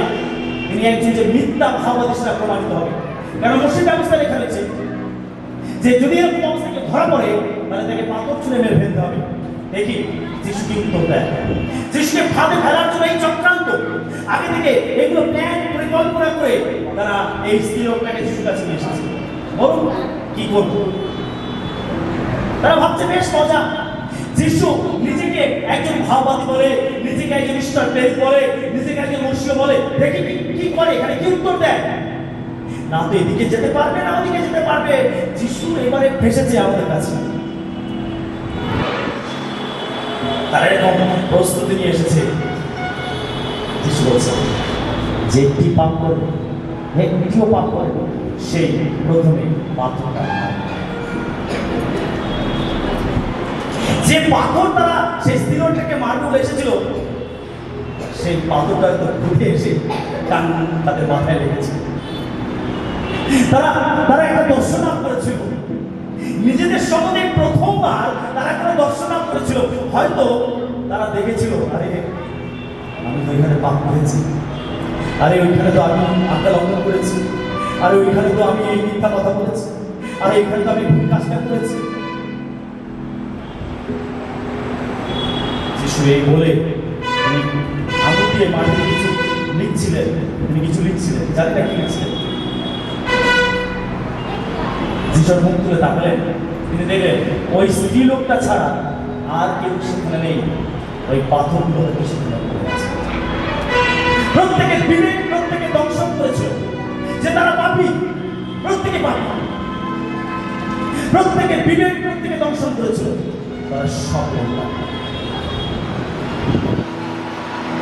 S1: তিনি একজন যে মিথ্যা ভাববাদী সেটা প্রমাণিত হবে। কারণ মুশরিক ব্যবস্থা লেখা রয়েছে যে যদি এরকম অবস্থাকে ধরা পড়ে তাহলে তাকে পাথর ছুঁড়ে মেরে ফেলতে হবে। দেখি যিশু কি উত্তর দেয়। যিশুকে ফাঁদে ফেলার জন্য এই চক্রান্ত আগে থেকে এগুলো প্ল্যান পরিকল্পনা করে তারা এই স্ত্রী লোকটাকে যিশুর কাছে নিয়ে এসেছে। বলুন কি করব? তারা ভাবছে বেশ মজা, যিশু নিজেকে একজন ভাববাদী বলে, নিজেকে একজন ঈশ্বর প্রেরিত বলে, নিজেকে একজন মসিহ বলে। দেখি কি করে, এখানে কি উত্তর দেয়। না তো এদিকে যেতে পারবে, না ওদিকে যেতে পারবে। যিশু এবারে ফেসেছে আমাদের কাছে। তারা এরকম প্রস্তুতি নিয়ে এসেছে। যিশু বলছে যে একটি পাপ করবে, একটিও পাপ করবে, সেই প্রথমে পাথরটা মারবে। যে পাথর তারা সেই স্ত্রীটাকে মারবে বলে এসেছিল, সেই পাথরটা তো ঘুরে এসে কান তাদের মাথায় লেগেছে। তারা একটা দর্শন লাভ করেছিল, নিজেদের সম্বন্ধে প্রথমবার তারা একটা দর্শন লাভ করেছিল। হয়তো তারা দেখেছিল, আরে আমি তো এখানে পাপ করেছি, আরে ওইখানে তো আমি আজ্ঞা লঙ্ঘন করেছি, আরে ওইখানে তো আমি এই মিথ্যা কথা বলেছি, আরে এখানে তো আমি ভুল কাজটা করেছি। যিশু এই বলে তিনি আঙুল দিয়ে মাটিতে কিছু লিখছিলেন। তিনি কিছু লিখছিলেন, জানি না কি লিখছিলেন। যিশুর মুখ তুলে তাকালেন, তিনি দেখলেন ওই স্ত্রী লোকটা ছাড়া আর কেউ সেখানে নেই। ওই পাথরগুলো সেখানে পড়ে আছে। প্রত্যেকের বিবেক প্রত্যেকে দংশন করেছিল যে তারা পাপী, প্রত্যেকে পাপী। প্রত্যেকের বিবেক প্রত্যেকে দংশন করেছিল তারা সব পাপী।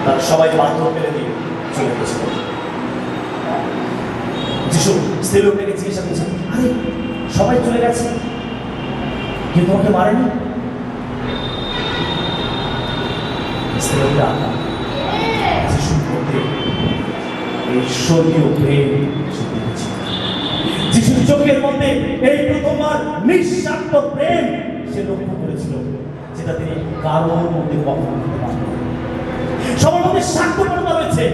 S1: তারা সবাই পাথর ফেলে দিয়ে
S2: চলে গেছিল। যিশু স্ত্রী লোকটাকে জিজ্ঞাসা করছে, আরে সবাই চলে গেছে, কেউ তোমাকে মারেনি? স্ত্রী লোকটা যিশুর মধ্যে এই স্বর্গীয় প্রেম সে দেখেছিল। যিশুর চোখের মধ্যে এই প্রথমবার নিঃস্বার্থ প্রেম সে লক্ষ্য করেছিল, যেটা তিনি কারোর মধ্যে কখনো করতে পারেন। সবার মধ্যে স্বার্থপরতা রয়েছে।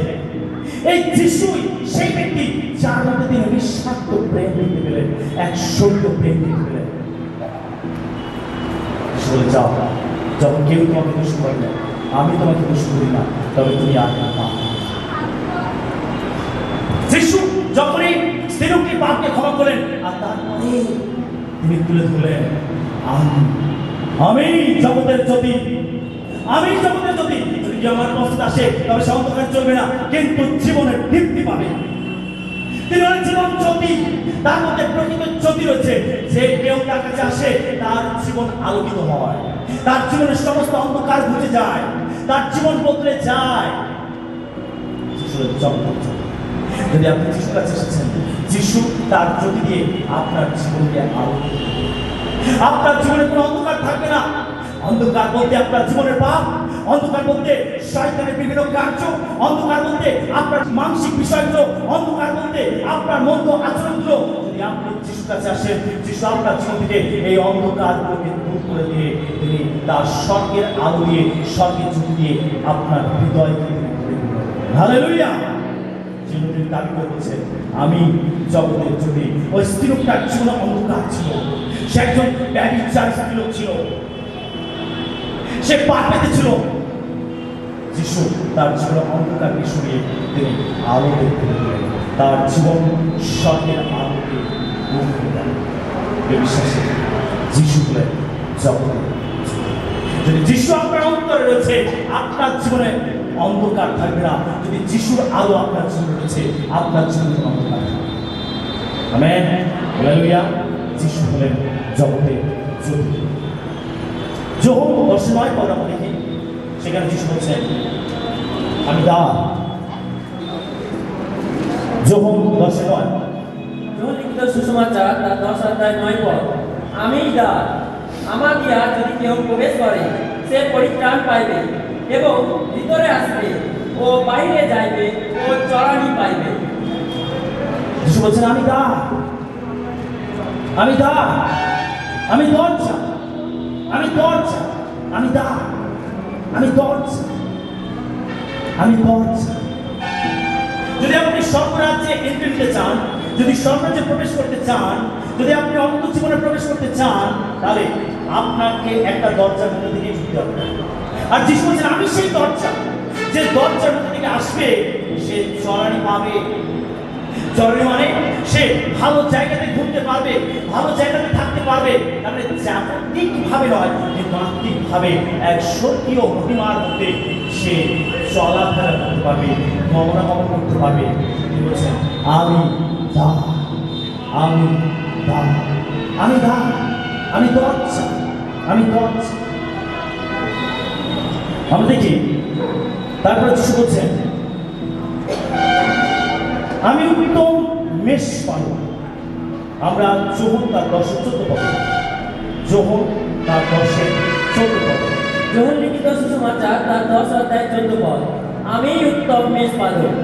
S2: এই যিশুই সেই ব্যক্তি যার মধ্যে তিনি নিঃস্বার্থ প্রেম দেখতে পেলেন, এক স্বর্গীয় প্রেম দেখতে পেলেন। যিশু বলে, যাও, যখন কেউ তোমাকে দোষ করে না, আমি তোমাকে দোষ করি না, তবে তুমি আর না পাও। যিশু যখনই স্ত্রীলোকটির পাপকে ক্ষমা করলেন, আর তারপরে তিনি তুলে ধরলেন, আমি জগতের জ্যোতি, আমি জগতের জ্যোতি। যদি কেউ আমার পথে আসে, তবে সে অন্ধকারে চলবে না, কিন্তু জীবনের তৃপ্তি পাবে। তিনি হলেন জীবন জ্যোতি, তার মধ্যে প্রকৃত জ্যোতি রয়েছে। যে কেউ তার কাছে আসে, তার জীবন আলোকিত হয়, তার জীবনের সমস্ত অন্ধকার ঘুচে যায়, তার জীবন বদলে যায়। যিশুর জগৎ জ্যোতি। যদি আপনি যিশুর কাছে এসেছেন, যিশু তার জ্যোতি দিয়ে আপনার জীবনকে আলোকিত করবে। আপনার জীবনে কোনো অন্ধকার থাকবে না। অন্ধকার বলতে আপনার জীবনের পাপ, অন্ধকার বলতে শয়তানের বিভিন্ন কার্য, অন্ধকার বলতে আপনার মানসিক বিষয়গুলো, অন্ধকার বলতে আপনার মন্দ আচরণগুলো। যদি আপনি যিশুর কাছে আসেন, যিশু আপনার জীবন থেকে এই অন্ধকারগুলোকে দূর করে দিয়ে তিনি তার স্বর্গের আলো দিয়ে, স্বর্গের জ্যোতি দিয়ে আপনার হৃদয়কে হালেলুয়া। যিনি দাবি করে বলছেন, আমি জগতের জ্যোতি। ওই স্ত্রীলোকটার জীবনে অন্ধকার ছিল, সে একজন ব্যভিচারী স্ত্রীলোক ছিল, সে পাপ পেতেছিল। যিশু তার জীবনে অন্ধকারকে সরিয়ে তিনি আলো দেখতে পেলেন, তার জীবন স্বর্গের আলোকে মুখ করে দেন। এই বিশ্বাসে যিশু হলেন জগতের জ্যোতি। যদি যিশু আপনার অন্তরে রয়েছে, আপনার জীবনে অন্ধকার থাকবে না। যদি যিশুর আলো আপনার জীবনে রয়েছে, আপনার জীবনে অন্ধকার থাকবে। Amen, hallelujah. যিশু হলেন জগতের জ্যোতি। যোহন 10:9 পদ আমরা দেখি, সেখানে যিশু বলছেন, আমি দ্বার। যোহন 10:9।
S3: যোহন লিখিত সুসমাচার তার 10:9 পদ, আমিই দ্বার, আমার দিয়া যদি কেউ প্রবেশ করে, সে পরিত্রাণ পাইবে এবং ভিতরে আসবে ও বাইরে যাইবে ও চরানি পাইবে।
S2: যিশু বলছেন, আমি দ্বার, আমি দ্বার, আমি দরজা, আমি দরজা, আমি দ্বার, আমি দরজা, আমি দরজা। যদি আপনি স্বর্গরাজ্যে এন্ট্রি নিতে চান, যদি স্বর্গরাজ্যে প্রবেশ করতে চান, যদি আপনি অনন্ত জীবনে প্রবেশ করতে চান, তাহলে আপনাকে একটা দরজার মধ্যে থেকে ঢুকতে হবে। আর যিশু বলছেন, আমি সেই দরজা, যে দরজার মধ্যে থেকে আসবে সে চরানি পাবে। চরানি মানে সে ভালো জায়গাতে ঘুরতে পারবে, ভালো জায়গাতে থাকতে পারবে। তাহলে জাগতিক ভাবে নয়, কিন্তু আত্মিক ভাবে এক স্বর্গীয় মহিমার মধ্যে সে চলাফেরা করতে পারবে, গমনাগমন করতে পারবে। তিনি বলছেন, আমি দ্বার, আমি দ্বার, আমি দ্বার, আমি দরজা, আমি দরজা। আমরা দেখি তারপরে যিশু বলছেন, আমি উত্তম মেষপালক। আমরা যোহন তার 10:14 পদ, যোহন তার 10:14 পদ।
S3: যোহন লিখিত সুসমাচার তার 10:14 পদ, আমি উত্তম মেষপালক,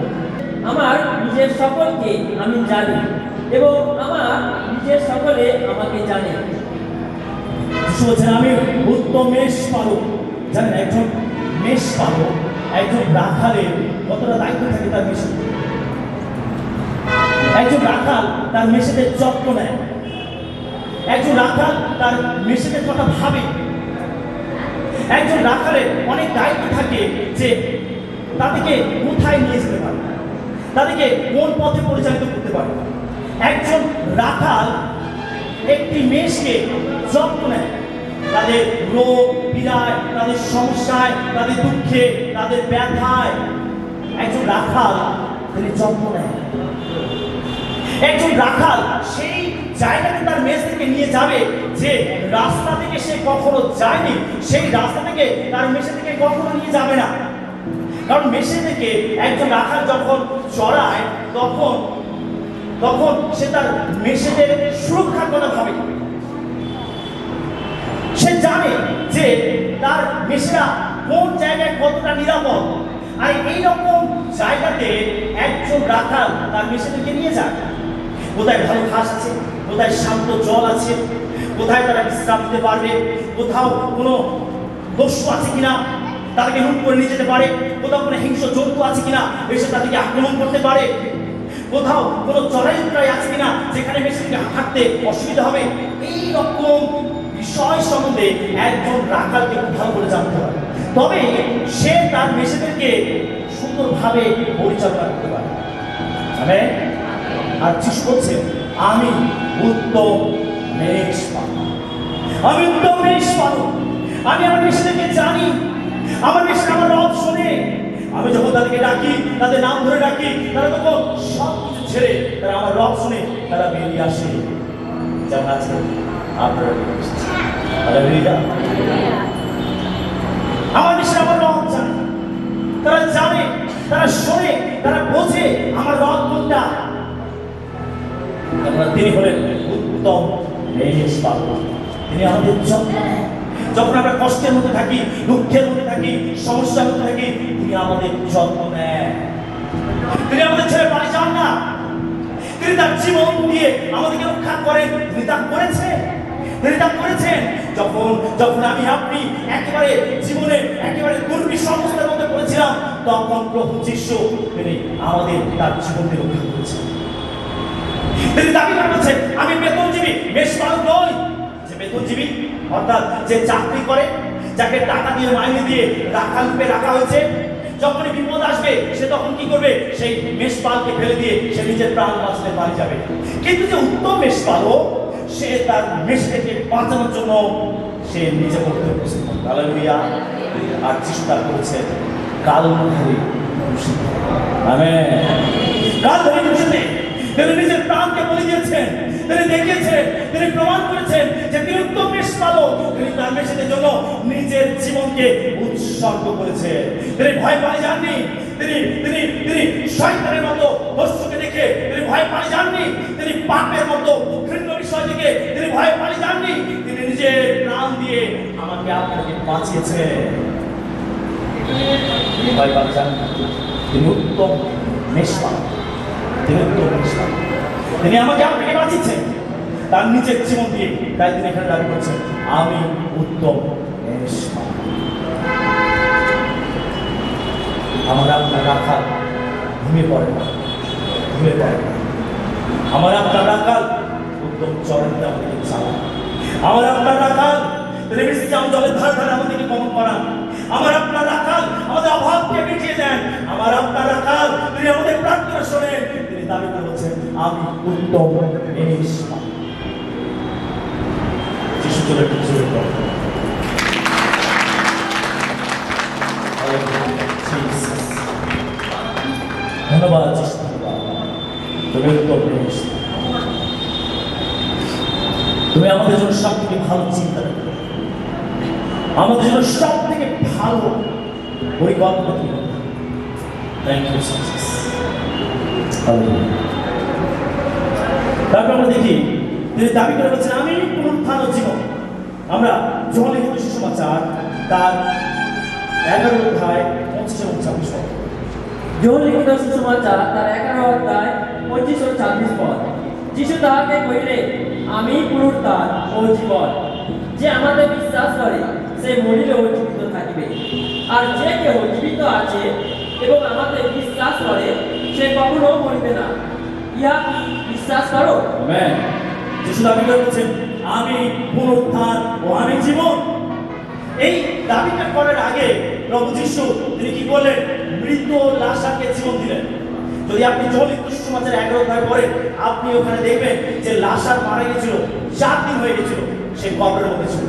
S3: আমার নিজের সকলকে আমি জানি এবং আমার নিজের সকলে আমাকে জানে।
S2: যিশু বলছেন, আমি উত্তম মেষপালক। জানেন, একজন মেষপালক, একজন রাখালের কতটা দায়িত্ব থাকে তার মেষের। একজন রাখাল তার মেষেদের যত্ন নেয়, একজন রাখাল তার মেষেদের কথা ভাবে। একজন রাখালের অনেক দায়িত্ব থাকে যে তাদেরকে কোথায় নিয়ে যেতে পারে, তাদেরকে কোন পথে পরিচালিত করতে পারে। একজন রাখাল একটি মেষকে যত্ন নেয়, তাদের রোগ পীড়ায়, তাদের সমস্যায়, তাদের দুঃখে, তাদের ব্যথায় একজন রাখাল তিনি যত্ন নেয়। একজন রাখাল সেই জায়গাতে তার মেষ থেকে নিয়ে যাবে যে রাস্তা থেকে সে কখনো যায়নি, সেই রাস্তা থেকে তার মেষে থেকে কখনো নিয়ে যাবে না। কারণ মেষে থেকে একজন রাখাল যখন চড়ায় তখন তখন সে তার মেষেদের সুরক্ষার কথা ভাবে। সে জানে যে তার মেষেরা কোন জায়গায় কতটা নিরাপদ, আর এইরকম জায়গাতে একজন রাখাল তার মেষেদেরকে নিয়ে যায়। কোথায় ভালো ঘাস আছে, কোথায় শান্ত জল আছে, কোথায় তারা বিশ্রাম নিতে পারবে, কোথাও কোনো দস্যু আছে কিনা তাদেরকে লুট করে নিয়ে যেতে পারে, কোথাও কোনো হিংস্র জন্তু আছে কিনা এসে তাদেরকে আক্রমণ করতে পারে, কোথাও কোনো চড়াই উতরাই আছে কিনা যেখানে মেষেদেরকে হাঁটতে অসুবিধা হবে। এই রকম বিষয় সম্বন্ধে একজন রাখালকে ভালো করে জানতে হবে, তবে সে তার মেষেদেরকে সুন্দরভাবে পরিচালনা করতে পারে। আর যিশু বলছে, আমি উত্তম মেষ পালক, আমি উত্তম মেষ পালক। আমি আমার মেষেদেরকে জানি, আমার মেষেরা আমার রব শোনে। আমি যখন তাদেরকে ডাকি, তাদের নাম ধরে ডাকি, তারা তখন সব কিছু ছেড়ে তারা আমার রব শুনে তারা বেরিয়ে আসে। যেমন আছে আপনারা আমার মেষেরা আমার রব জানে, তারা জানে, তারা শোনে, তারা বোঝে আমার রব কোনটা। তিনি হলেন উত্তম মেষ পালক। তিনি আমাদের যত্ন নেন। যখন আমরা কষ্টের মধ্যে থাকি, দুঃখের মধ্যে থাকি, সমস্যার মধ্যে থাকি, তিনি আমাদের যত্ন নেন। তিনি আমাদের ছেড়ে বাড়ি যান না। তিনি তার জীবন দিয়ে আমাদেরকে রক্ষা করেন। তিনি তা করেছেন, তিনি তা করেছেন। যখন আমি আপনি একেবারে জীবনে একেবারে দুর্বিষহ অবস্থার মধ্যে পড়েছিলাম, তখন প্রভু যিশু তিনি আমাদের তার জীবন দিয়ে রক্ষা করেছেন। তিনি দাবি করেছেন, আমি বেতনজীবী মেষ পালক নই। যে বেতনজীবী অর্থাৎ যে চাকরি করে, যাকে টাকা দিয়ে মাইনে দিয়ে রাখাল রূপে রাখা হয়েছে, যখনই বিপদ আসবে সে তখন কি করবে? সেই মেষ পালকে ফেলে দিয়ে সে নিজের প্রাণ বাঁচাতে পারে যাবে। কিন্তু যে উত্তম মেষ পালক, সে তার মেষকে বাঁচানোর জন্য সে নিজে করতে প্রস্তুত। হালেলুয়া। আর যিশু তার করেছেন কালভারি ক্রুশে। আমেন। কালভারি ক্রুশে তিনি নিজের প্রাণকে বলি দিয়েছেন। তিনি দেখিয়েছেন, তিনি প্রমাণ করেছেন যে তিনি উত্তম মেষ পালক। তিনি তার মেষেদের জন্য নিজের জীবনকে উৎসর্গ করেছেন। তিনি ভয় পালিয়ে যাননি। তিনি শয়তানের মতো দস্যুকে দেখে তিনি ভয় পালিয়ে যাননি। তিনি পাপের মতো ঘৃণ্য বিষয় থেকে তিনি ভয় পালিয়ে যাননি। তিনি নিজের প্রাণ দিয়ে আমাকে আপনাকে বাঁচিয়েছেন। তিনি ভয় পালিয়ে যাননি। তিনি উত্তম মেষ পালক। তিনি আমাকে আপনাকে বাঁচিয়েছেন তার নিজের জীবন দিয়ে। তাই তিনি এখানে দাবি করছেন, আমি উত্তম মেষ পালক। আমার আপনার রাখাল ঘুমিয়ে পড়ে না, ঘুমিয়ে পড়ে না। আমার আপনার রাখাল উত্তম চরণে আমাদেরকে চালান। আমার আপনার রাখাল তিনি বিশ্রাম জলের ধার ধারে আমাদেরকে গমন করান। আমার আপনার রাখাল আমাদের অভাবকে মিটিয়ে দেন। আমার আপনার রাখাল তিনি আমাদের প্রার্থনা শোনেন। তিনি দাবি করে বলছেন, আমি উত্তম মেষ পালক। যিশু চলে জোরে পড়ে। ধন্যবাদ যিশু, তুমি উত্তম মেষ। তুমি আমাদের জন্য সব থেকে ভালো চিন্তা করো, আমাদের জন্য সব থেকে ভালো পরিকল্পনা তুমি করো। Thank you Jesus. তারপর আমরা দেখি তিনি দাবি করে বলছেন, আমি পুনরুত্থান ও জীবন। আমরা যোহন লিখিত সুসমাচার তার 11 অধ্যায় 25 এবং 26 পদ।
S3: যোহন লিখিত সুসমাচার তার 11 অধ্যায় 25 ও 26 পদ। যিশু তাহাকে কহিলেন, আমি পুনরুত্থান ও জীবন। যে আমাদের বিশ্বাস করে সে মরিলেও জীবিত থাকিবে, আর যে কেউ জীবিত আছে এবং আমাদের বিশ্বাস করে সে কখনো মরিবে না। ইহা কি বিশ্বাস করো?
S2: আমেন। যিশু দাবি করে বলছেন, আমি পুনরুত্থান ও আমি জীবন। এই দাবিটা করার আগে প্রভু যিশু তিনি কি বললেন? মৃত লাশাকে জীবন দিলেন। যদি আপনি যোহন লিখিত সুসমাচার 11 অধ্যায় পড়েন, আপনি ওখানে দেখবেন যে লাশার মারা গেছিল, 4 দিন হয়ে গেছিল, সে কবরের মধ্যে ছিল।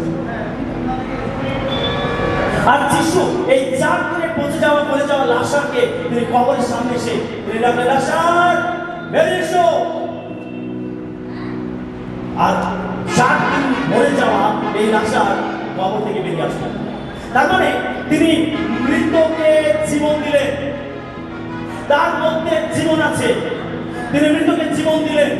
S2: আর যিশু এই 4 দিনে পচে যাওয়া মরে যাওয়া লাশারকে তিনি কবরের সামনে এসে তিনি ডাকলেন, লাশার বেরিয়ে এসো। আর 4 দিন মরে যাওয়া এই লাশার কবর থেকে বেরিয়ে আসলো। তার মানে তিনি মৃতকে জীবন দিলেন, তার মধ্যে জীবন আছে, তিনি মৃতকে জীবন দিলেন,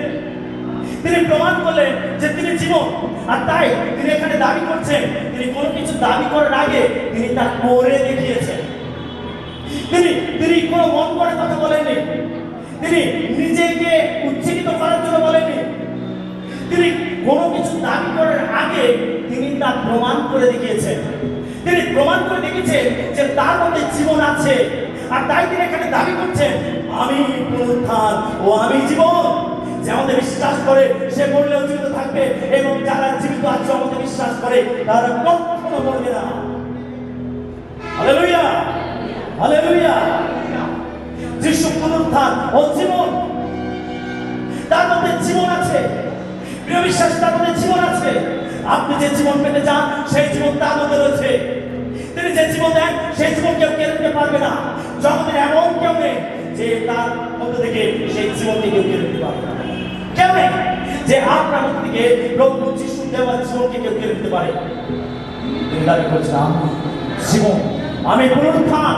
S2: তিনি প্রমাণ করলেন যে তিনি জীবন। আর তাই তিনি এখানে দাবি করছেন, তিনি কোনো কিছু দাবি করার আগে তিনি তা করে দেখিয়েছেন। তিনি কোনো মন করে কথা বলেননি, তিনি নিজেকে উজ্জীবিত করার জন্য বলেননি, তিনি কোনো কিছু দাবি করার আগে তিনি তা প্রমাণ করে দেখিয়েছেন। তিনি প্রমাণ করে দেখিয়েছেন যে তার মধ্যে জীবন আছে। আর তাই তিনি এখানে দাবি করছেন, আমি পুনরুত্থান ও আমি জীবন। যে আমাদের বিশ্বাস করে সে মরলেও জীবিত থাকবে, এবং যারা জীবিত আছে আমাদের বিশ্বাস করে তারা কখনো মরবে না। Hallelujah, hallelujah. যিশু পুনরুত্থান ও জীবন, তার মধ্যে জীবন আছে। প্রিয় বিশ্বাস, তার মধ্যে জীবন আছে। আপনি যে জীবন পেতে চান সেই জীবন তার মধ্যে রয়েছে। তিনি যে জীবন দেন সেই জীবন কেউ কেড়ে নিতে পারবে না। জগতের এমন কেউ নেই যে তার মধ্যে থেকে সেই জীবনকে কেউ কেড়ে নিতে পারবে না। কেউ নেই যে আপনার মধ্যে থেকে প্রভু যিশু দেওয়া জীবনকে কেউ কেড়ে নিতে পারে। তিনি দাবি করছেন, আমি জীবন, আমি পুনরুত্থান।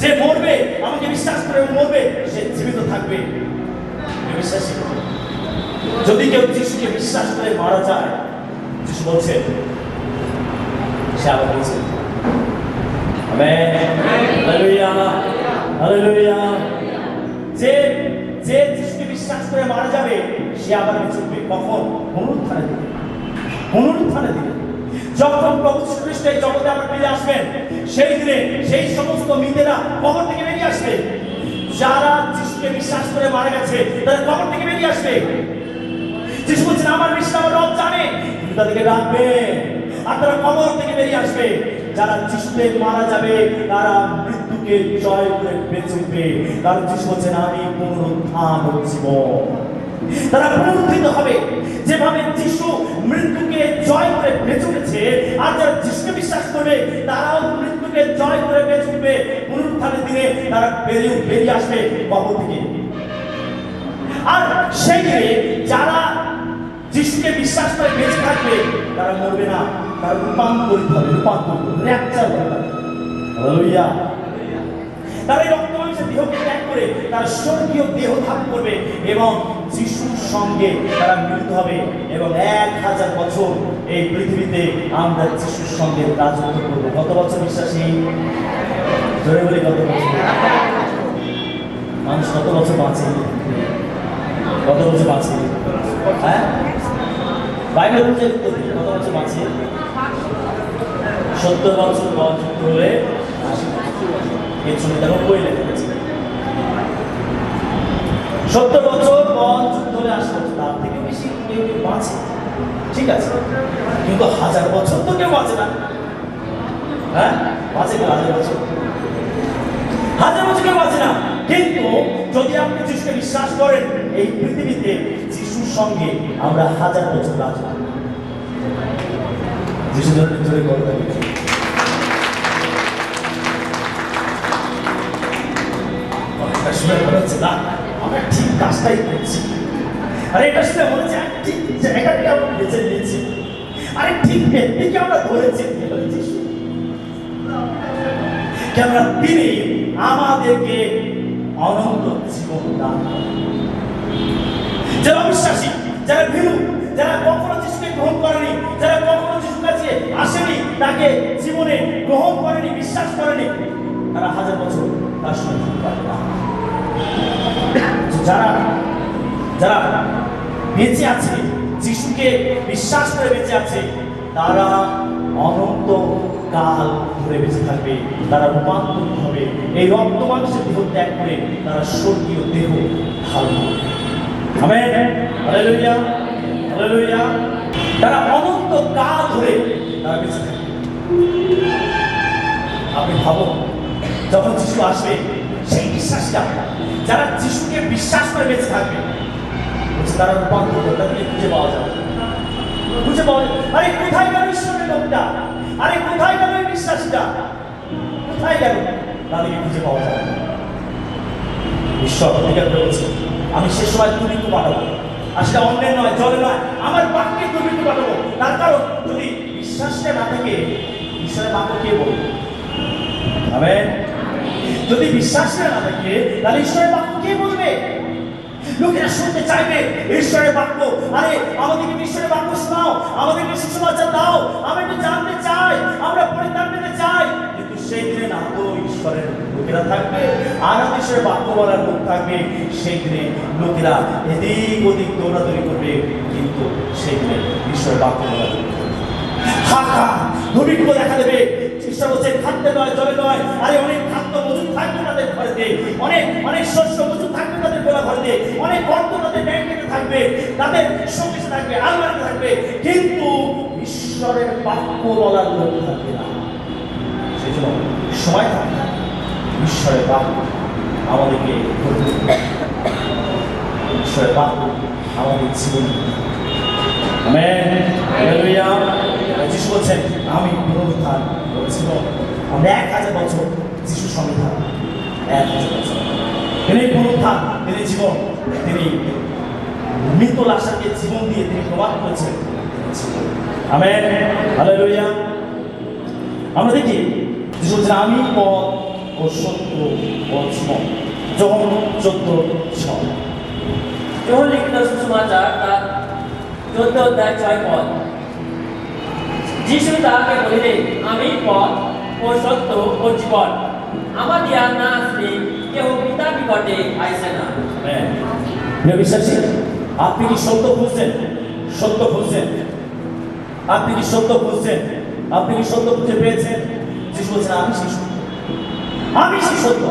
S2: যে মরবে, আমাকে বিশ্বাস করে মরবে, সে জীবিত থাকবে। বিশ্বাসী, যদি কেউ যিশুকে বিশ্বাস করে মারা যায়, যিশু বলছেন, সে আবার বলছেন, আমেন, হালেলুয়া, হালেলুয়া। যে যিশুকে বিশ্বাস করে মারা যাবে সে আবার বেঁচে উঠবে। কখন? পুনরুত্থানে দিবে, পুনরুত্থানে দিবে। যখন প্রভু যীশু খ্রিস্ট এই জগতে আবার ফিরে আসবেন, সেই দিনে সেই সমস্ত মৃতেরা কবর থেকে বেরিয়ে আসবে। যারা যিশুকে বিশ্বাস করে মারা গেছে তারা কবর থেকে বেরিয়ে আসবে। যিশু বলছেন, আমার বিশ্বাস আমার রব জানে, তুমি তাদেরকে রাখবে, আর তারা কবর থেকে বেরিয়ে আসবে। যারা যিশুতে মারা যাবে তারা মৃত্যুকে জয় করে বেঁচে উঠবে। কারণ যিশু বলছেন, আমি পুনরুত্থান ও জীবন। তারা পুনরুত্থিত হবে। যেভাবে যিশু মৃত্যুকে জয় করে বেঁচে উঠেছে, আর যারা যিশুকে বিশ্বাস করবে তারাও মৃত্যুকে জয় করে বেঁচে উঠবে। পুনরুত্থানের দিনে তারা বেরিয়ে আসবে কবর থেকে। আর সেই দিনে যারা যিশুকে বিশ্বাস করে বেঁচে থাকবে তারা মরবে না, তারা রূপান্তরিত হবে, র্যাপচার হবে। হালেলুয়া। তারা এই রক্ত মাংসের দেহকে ত্যাগ করে তারা স্বর্গীয় দেহ ধারণ করবে এবং যিশুর সঙ্গে তারা মিলিত হবে, এবং 1000 বছর এই পৃথিবীতে আমরা যিশুর সঙ্গে রাজত্ব করবো। কত বছর বিশ্বাসী? জোরে বলি, কত বছর? মানুষ কত বছর বাঁচে? কত বছর বাঁচে? হ্যাঁ, বাইবেল বলছে কত বছর বাঁচে? 70 বছর বয়সযুক্ত হলে 80 বছর। এই ছবিটা বই লেখা আছে, 70 বছর বয়সযুক্ত হলে 80 বছর। তার থেকে বেশি কেউ কেউ বাঁচে, ঠিক আছে, কিন্তু 1000 বছর তো কেউ বাঁচে না। হ্যাঁ, বাঁচে কেউ 1000 বছর? 1000 বছর কেউ বাঁচে না। কিন্তু যদি আপনি যিশুকে বিশ্বাস করেন, এই পৃথিবীতে যিশুর সঙ্গে আমরা 1000 বছর রাজ করব। যিশু জোরে বলতে হবে। শুনে মনে হচ্ছে না আমরা ঠিক কাজটাই করছি। আরে এটা শুনে মনে হচ্ছে ঠিক জায়গাটাকে আমরা বেছে নিয়েছি। আরে ঠিক ব্যক্তিকে আমরা ধরেছি। কেননা তিনি আমাদেরকে অনন্ত জীবন দান করেন। যারা বিশ্বাসী, যারা ভীরু, যারা কখনো যিশুকে গ্রহণ করেনি, যারা কখনো যিশুর কাছে আসেনি, তাকে জীবনে গ্রহণ করেনি, বিশ্বাস করেনি, তারা 1000 বছর তার সঙ্গে থাকতে পারবে না। যারা যারা বেঁচে আছে, যিশুকে বিশ্বাস করে বেঁচে আছে, তারা অনন্ত কাল ধরে বেঁচে থাকবে। তারা রূপান্তরিত হবে, এই রক্ত মাংসের দেহ ত্যাগ করে তারা স্বর্গীয় দেহ ধারণ করবে। Amen, hallelujah, hallelujah. তারা অনন্ত কাল ধরে তারা বেঁচে থাকবে। আপনি ভাবুন, যখন যিশু আসবে, সেই বিশ্বাসীরা যারা যিশুকে বিশ্বাস করে বেঁচে থাকবে, তারা রূপান্তরিত, তাদেরকে খুঁজে পাওয়া যাবে, খুঁজে পাওয়া যাবে। আরে কোথায় গেল ঈশ্বরের লোকটা? আরে কোথায় গেল এই বিশ্বাসীটা? কোথায় গেল? তাদেরকে খুঁজে পাওয়া যাবে। ঈশ্বর প্রতিজ্ঞা করে বলছে, আমি সে সময় দুর্ভিক্ষ পাঠাবো। আর সেটা অন্যের নয়, জলে নয়, আমার বাক্যে দুর্ভিক্ষ পাঠাবো। তার কারণ যদি বিশ্বাসটা না থাকে, ঈশ্বরের বাক্য কে বলবে? আমেন। যদি বিশ্বাস না থাকে তাহলে ঈশ্বরের বাক্য কে বলবে? লোকেরা শুনতে চাইবে ঈশ্বরের বাক্য। আরে আমাদেরকে ঈশ্বরের বাক্য শোনাও, আমাদেরকে সুসমাচার দাও, আমরা একটু জানতে চাই, আমরা পরিত্রাণ পেতে চাই। কিন্তু সেই দিনে না তো ঈশ্বরের লোকেরা থাকবে আর না ঈশ্বরের বাক্য বলার লোক থাকবে। সেই দিনে লোকেরা এদিক ওদিক দৌড়াদৌড়ি করবে, কিন্তু সেই দিনে ঈশ্বরের বাক্য বলার লোক হাহাকার দুর্ভিক্ষ দেখা দেবে। ঈশ্বর বলছে খাদ্যে নয়, জলে নয়। আরে অনেক খাদ্য মজুদ থাকবে তাদের ঘরেতে, অনেক শস্য মজুদ থাকবে তাদের গোলা ঘরেতে, অনেক অর্থ তাদের ব্যাংকেতে থাকবে, তাদের শোকেসে থাকবে, আলমারিতে থাকবে, কিন্তু ঈশ্বরের বাক্য বলার লোক থাকবে না। সেই জন্য সময় থাকবে ঈশ্বরের বাক্য আমাদেরকে ধরতে হবে। ঈশ্বরের বাক্য আমাদের জীবনে। আমেন। হালেলুয়া। যিশু বলছেন আমি পুনরুত্থান বলছিল। আমরা 1000 বছর যিশুর সঙ্গে থাকব, 1000 বছর। তিনি পুনরুত্থান, তিনি জীবন, তিনি মৃত লাশকে জীবন দিয়ে তিনি প্রমাণ করেছেন। আমেন। হালেলুয়া। আমরা দেখি যিশু বলছেন আমি পথ ও সত্য ও জীবন। যোহন 14:6।
S3: যোহন লিখিত সুসমাচার তার 14 অধ্যায় 6 পদ। যিশু তাহাকে বলিলেন আমি পথ ও সত্য ও জীবন, আমার দিয়া না আসলে কেউ পিতা নিকটে আইসে না।
S2: প্রিয় বিশ্বাসী, আপনি কি সত্য খুঁজছেন? সত্য খুঁজছেন? আপনি কি সত্য খুঁজছেন? আপনি কি সত্য খুঁজে পেয়েছেন? যিশু বলছেন আমি সেই সত্য, আমি সেই সত্য।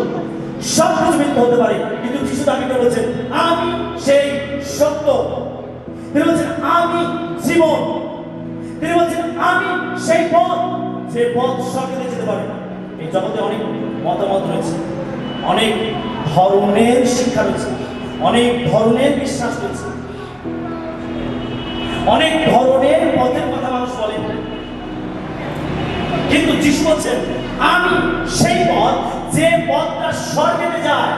S2: সব কিছু মিথ্যা হতে পারে, কিন্তু যিশু দাবিকে বলছেন আমি সেই সত্য। তিনি বলছেন আমি জীবন। তিনি বলছেন আমি সেই পথ, যে পথ স্বর্গে যেতে পারে। এই জগতে অনেক মতামত রয়েছে, অনেক ধরনের শিক্ষা রয়েছে, অনেক ধরনের বিশ্বাস রয়েছে, অনেক ধরনের পথের কথা মানুষ বলে, কিন্তু যিশু বলছেন আমি সেই পথ, যে পথটা স্বর্গে যায়।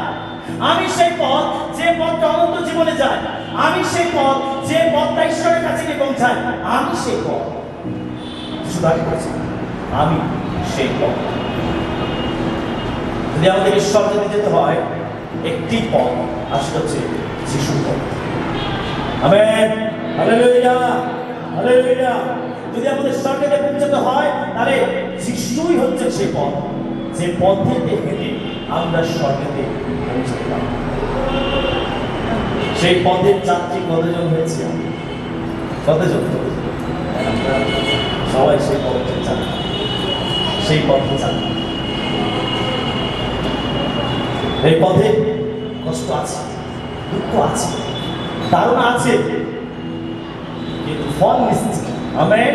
S2: আমি সেই পথ, যে পথটা অনন্ত জীবনে যায়। আমি সেই পথ, যে পথটা ঈশ্বরের কাছে গিয়ে পৌঁছায়। আমি সেই পথ। যিশু দাবি করেছেন আমি সেই পথ। যদি আমাদের স্বর্গে যেতে হয়, একটি পথ, আর সেটা হচ্ছে যিশুর পথ। আমেন। হালেলুয়া। হালেলুয়া। যদি আমাদের স্বর্গে পৌঁছাতে হয়, তাহলে যিশুই হচ্ছে সেই পথ, যে পথেতে হেঁটে আমরা স্বর্গেতে পৌঁছাতে পারব। সেই পথের যাত্রী কতজন হয়েছে? কতজন? আমরা সবাই সেই পথে চালাই, সেই পথে চালাই। এই পথে কষ্ট আছে, দুঃখ আছে, তাড়না আছে, কিন্তু ফল নিশ্চিত। আমেন।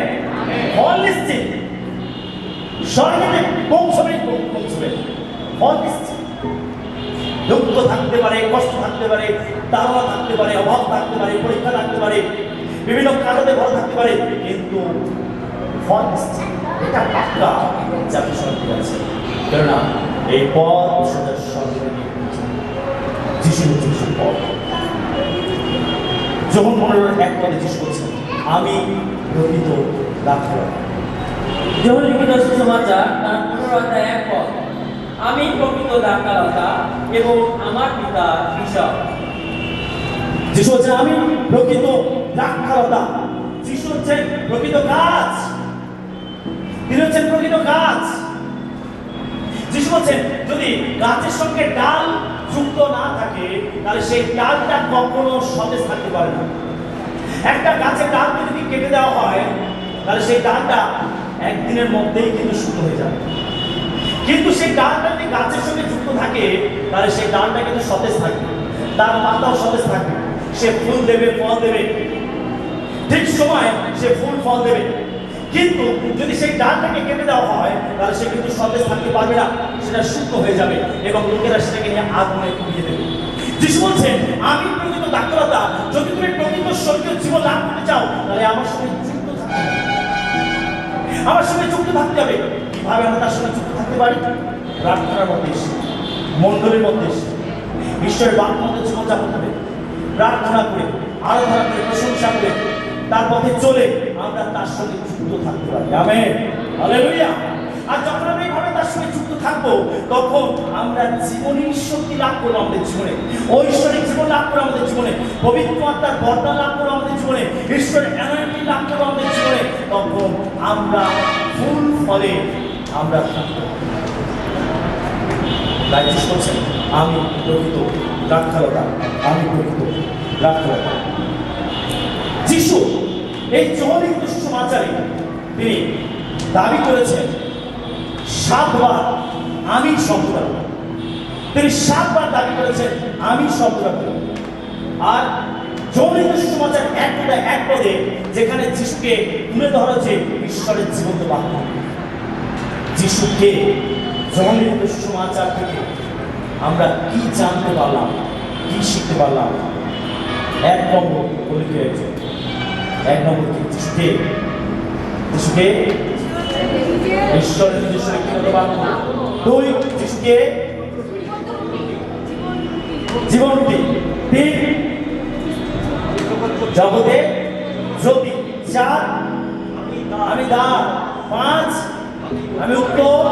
S2: ফল নিশ্চিত। স্বর্গেতে পৌঁছবে, ফল নিশ্চিত। দুঃখ থাকতে পারে, কষ্ট থাকতে পারে, তাড়না থাকতে পারে, অভাব থাকতে পারে, পরীক্ষা থাকতে পারে, বিভিন্ন কারণে ভরা থাকতে পারে, কিন্তু ফল নিশ্চিত। এটা পাক্কা যাকে স্বর্গে আছে। কেননা এই পথ সোজা স্বর্গে নিয়ে পৌঁছাবে। যিশু হচ্ছে সেই পথ। যখন 15:1 পদে যিশু বলছেন আমি প্রকৃত দ্রাক্ষালতা।
S3: যোহন লিখিত সুসমাচার তার 15 অধ্যায় 1 পদ। আমি প্রকৃত দ্রাক্ষালতা এবং আমার পিতা কৃষক।
S2: যিশু হচ্ছেন আমি প্রকৃত দ্রাক্ষালতা। যিশু হচ্ছেন প্রকৃত গাছ। তিনি হচ্ছেন প্রকৃত গাছ। যিশু বলছেন যদি গাছের সঙ্গে ডাল যুক্ত না থাকে, তাহলে সেই ডালটা কখনো সতেজ থাকতে পারে না। একটা গাছের ডাল যদি কেটে দেওয়া হয়, তাহলে সেই ডালটা একদিনের মধ্যেই কিন্তু শুকনো হয়ে যাবে। কিন্তু সেই ডালটা যদি গাছের সঙ্গে যুক্ত থাকে, তাহলে সেই ডালটা কিন্তু সতেজ থাকবে, তার পাতাও সতেজ থাকবে, সে ফুল দেবে, ফল দেবে, ঠিক সময় সে ফুল ফল দেবে। কিন্তু যদি সেই ডালটাকে কেটে দেওয়া হয়, তাহলে সে কিন্তু সতেজ থাকতে পারবে না, সেটা শুকনো হয়ে যাবে এবং লোকেরা সেটাকে নিয়ে আগুনে পুড়িয়ে দেবে। যিশু বলছেন আমি প্রকৃত দ্রাক্ষালতা। যদি তুমি প্রকৃত স্বর্গীয় জীবন লাভ করতে চাও, তাহলে আমার সঙ্গে যুক্ত থাকতে হবে। আমার সঙ্গে যুক্ত থাকতে হবে। কিভাবে আমরা তার সঙ্গে যুক্ত থাকতে পারি? প্রার্থনার মধ্যে এসে, মণ্ডলীর মধ্যে এসে, ঈশ্বরের বাক্য মধ্যে জীবনযাপন করে, প্রার্থনা করে, আরাধনা করে, প্রশংসা করে, তার পথে চলে আমরা তার সঙ্গে যুক্ত থাকতে পারি। আমেন। হালেলুয়া। আর যখন আমরা এইভাবে তার সঙ্গে যুক্ত থাকবো, তখন আমরা জীবনের শক্তি লাভ করবো আমাদের জীবনে, ঐশ্বরিক জীবন লাভ করবো আমাদের জীবনে, পবিত্র আত্মার বরদান লাভ করবো আমাদের জীবনে, ঈশ্বরের অ্যানয়েন্টিং লাভ করবো আমাদের জীবনে। তখন আমরা ফুল ফলে আমরা থাকবো। তাই যিশু বলছেন, আমি প্রকৃত দ্রাক্ষালতা, আমি প্রকৃত দ্রাক্ষালতা। যিশু এই জহলিখিত সুসমাচারে তিনি দাবি করেছেন 7 বার আমি শব্দটা বলি। তিনি 7 বার দাবি করেছেন আমি শব্দটা বলি। আর জহলিখিত সুসমাচার এক পদে যেখানে যিশুকে তুলে ধরা হচ্ছে ঈশ্বরের জীবন্ত বাক্য। যিশুকে জহলিখিত সুসমাচার থেকে আমরা কি জানতে পারলাম, কি শিখতে পারলাম? 1 নম্বর বলি হয়েছে, 1 নম্বর কি? যিশুকে ঈশ্বরের নিজস্ব ব্যক্তিগত বাক্য। 2, যিশুকে জীবন রূপী। 3, জগতে জ্যোতি। 4, আমি দ্বার। 5, আমি উত্তম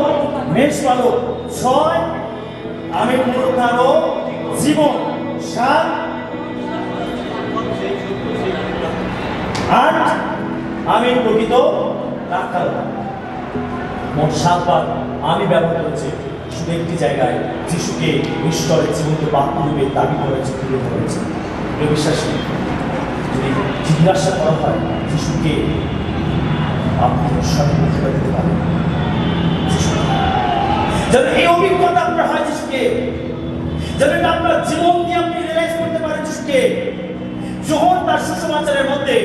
S2: মেষপালক। 6, আমি পুনরুত্থান ও জীবন। 7, 8, আমি প্রকৃত দ্রাক্ষালতা। মোট 7 বার আমি ব্যবহার করেছি শুধু একটি জায়গায় যিশুকে ঈশ্বরের জীবন্ত বাক্য রূপে দাবি করেছে, তুলে ধরেছে। বিশ্বাসী যদি জিজ্ঞাসা করা হয় যিশুকে, আপনি ঈশ্বরের মুখে দিতে পারেন। যেন এই অভিজ্ঞতা আপনার হয় যিশুকে, যেন আপনার জীবন দিয়ে আপনি রিয়েলাইজ করতে পারেন যিশুকে। যখন তার সুসমাচারের মধ্যে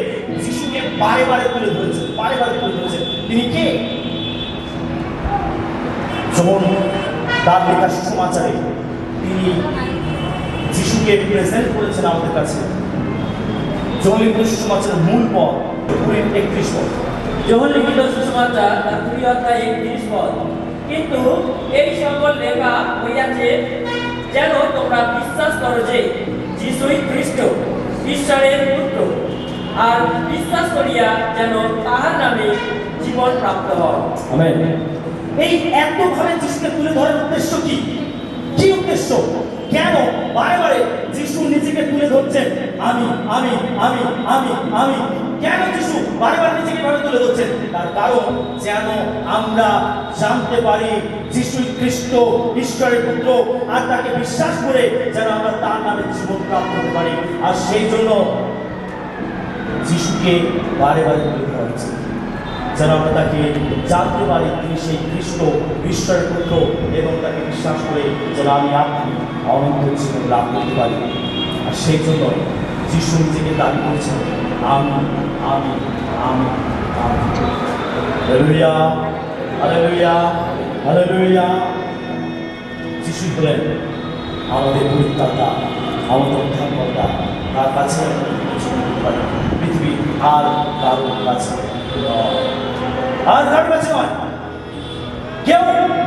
S2: যিশুকে বারে বারে তুলে ধরেছে, বারে বারে তুলে ধরেছে তিনি কে। যখন তার লেখা সুসমাচারে তিনি যিশুকে প্রেজেন্ট করেছেন আমাদের কাছে। জহলিখিত সুসমাচারের মূল পদ 31 পদ।
S3: জহলিখিত সুসমাচার তার 2 অধ্যায় 31 পদ। কিন্তু এই সকল লেখা হইয়াছে যেন তোমরা বিশ্বাস করো যে যিশুই খ্রিস্ট ঈশ্বরের পুত্র, আর বিশ্বাস করিয়া যেন তাহার নামে জীবন প্রাপ্ত হয়।
S2: আমেন। এই এতভাবে যিশুকে তুলে ধরার উদ্দেশ্য কি? কি উদ্দেশ্য? কেন বারে বারে যিশু নিজেকে তুলে ধরছেন আমি আমি আমি আমি আমি? কেন যিশু বারে বারে নিজেকে ভাবে তুলে ধরছেন? তার কারণ যেন আমরা জানতে পারি যিশুই খ্রিস্ট ঈশ্বরের পুত্র, আর তাকে বিশ্বাস করে যেন আমরা তার নামে জীবন প্রাপ্ত করতে পারি। আর সেই জন্য যিশুকে বারে বারে তুলে ধরা হচ্ছে, যেন আমরা তাকে জানতে পারি তিনি সেই খ্রিস্ট ঈশ্বরের পুত্র, এবং তাকে বিশ্বাস করে যেন আমি আপনি অনন্ত জীবন লাভ করতে পারি। আর সেই জন্য যিশু নিজেকে দাবি করেছেন আমি আমি আমি আমি। Hallelujah hallelujah hallelujah. যিশু হলেন আমাদের পরিত্রাতা, আমাদের উদ্ধারকর্তা। তার কাছে আমরা কিছু করতে পারি, পৃথিবী আর কারোর কাছে আর কারোর কাছে নয়। কেউ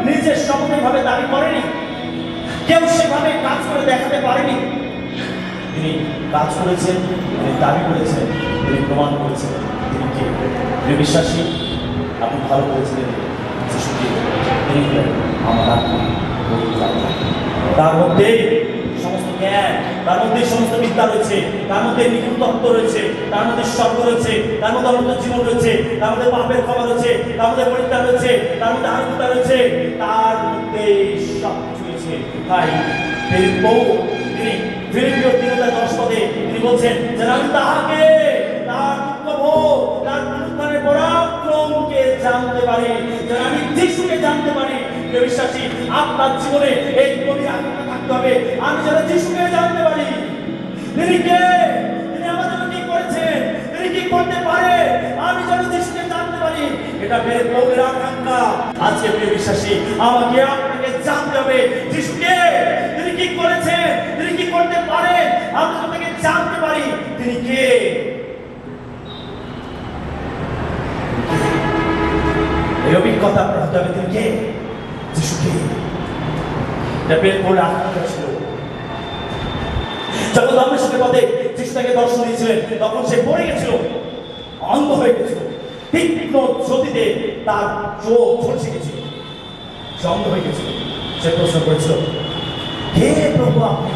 S2: নিজের সম্পূর্ণভাবে দাবি করেনি, কেউ সেভাবে কাজ করে দেখাতে পারেনি। তিনি কাজ করেছেন, তিনি দাবি করেছেন, তিনি প্রমাণ করেছেন তিনি কে। প্রিয় বিশ্বাসী, আপনি ভালো করেছিলেন যিশুকে, তিনি হলেন আমার আত্মা। তার মধ্যে সমস্ত জ্ঞান, তার মধ্যে সমস্ত বিদ্যা রয়েছে, তার মধ্যে নিখুঁত তত্ত্ব রয়েছে, তার মধ্যে শব্দ রয়েছে, তার মধ্যে অনন্ত জীবন রয়েছে, তার মধ্যে পাপের ক্ষমা রয়েছে, তার মধ্যে পরিত্রাণ রয়েছে, তার মধ্যে আনন্দতা রয়েছে, তার মধ্যে সব কিছু রয়েছে। তাই তিনি ফিলিপিও 3:10 পদে তিনি বলছেন যেন আমি তাহাকে, তার দুঃখ ভোগ, তার পুনরুত্থানের পরাক্রমকে জানতে পারি, যেন আমি যিশুকে জানতে পারি। প্রিয় বিশ্বাসী, আপনার জীবনে এই গভীর আগ্রহ থাকতে হবে, আমি যেন যিশুকে জানতে পারি। তিনি কে, তিনি আমার জন্য কি করেছেন, তিনি কি করতে পারে, আমি যেন যিশুকে জানতে পারি। এটা মেরে গভীর আকাঙ্ক্ষা। আজকে প্রিয় বিশ্বাসী, আমাকে আপনাকে জানতে হবে যিশুকে, তিনি কি করেছেন, তিনি কি করতে পারে, আমি যেন তাকে জানতে পারি তিনি কে। এই অভিজ্ঞতা আপনার হতে হবে তিনি কে, যিশুকে। এটা বের করে আকাঙ্ক্ষা ছিল। যখন দমেশকের পথে যিশু তাকে দর্শন দিয়েছিলেন, তখন সে পড়ে গেছিল, অন্ধ হয়ে গেছিল, তীক্ষ্ণ জ্যোতিতে তার চোখ ঝলসে গেছিল। সে অন্ধ হয়ে গেছিল। সে প্রশ্ন করেছিল, হে প্রভু আপনি?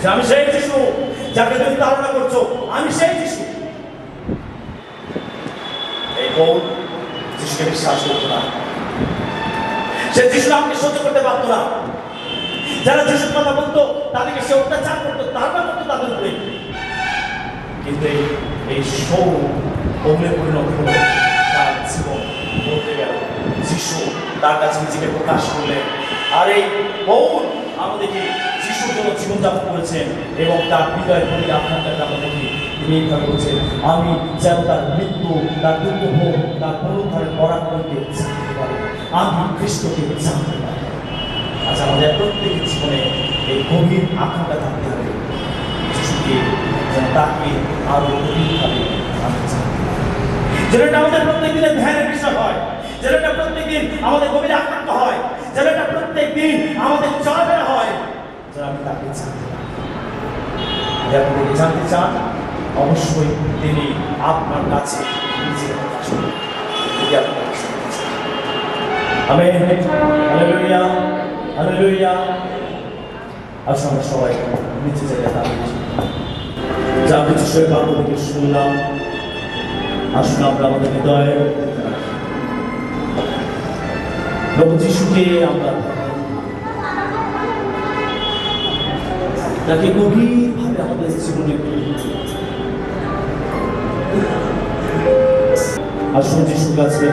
S2: যে আমি সেই যিশু যাকে তুমি তাড়না করছো, আমি সেই যিশু। এই বউ যিশুকে বিশ্বাস করতো না, সে যিশু আমাকে সহ্য করতে পারতো না। যারা যিশুর কথা বলতো তাদেরকে সে অত্যাচার করতো, তাড়না করতো তাদের উপরে। কিন্তু এই সৌ বউলে পরিণত হলো তার জীবন বলতে গেল। যিশু তার কাছে নিজেকে প্রকাশ করলেন, আর এই বউ আমাদেরকে যিশুর জন্য জীবনযাপন করেছেন এবং তার হৃদয়ের প্রতি আকাঙ্ক্ষাটা আমাদেরকে তিনি এইভাবে বলছেন, আমি যেন তার মৃত্যু, তার দুঃখ ভোগ, তার পুনরুদ্ধারের পরাক্রমকে জানতে পারি, আমি খ্রিস্টকে জানতে পারি। আচ্ছা, আমাদের প্রত্যেকের জীবনে এই গভীর আকাঙ্ক্ষা থাকতে হবে যিশুকে যেন তাকে আরো গভীরভাবে আমি জানতে পারি, যেন এটা আমাদের প্রত্যেক দিনের ধ্যানের বিষয় হয়, যেন এটা প্রত্যেক দিন আমাদের গভীর আকাঙ্ক্ষা হয়, যেন এটা প্রত্যেক দিন আমাদের চলাফেরা হয়, যেন আমি তাকে জানতে পারি। আপনি যদি জানতে চান, অবশ্যই তিনি আপনার কাছে নিজের প্রকাশ করবেন, যদি আপনি তাকে শুনতে চান। Amen, hallelujah, hallelujah. আসুন আমরা সবাই নিচে জায়গায় দাঁড়িয়ে যা কিছু সে বাক্য থেকে শুনলাম, আসুন আমরা আমাদের হৃদয়ে প্রভু যিশুকে আমরা তাকে গভীরভাবে আমাদের জীবনে আসুন যিশুর কাছে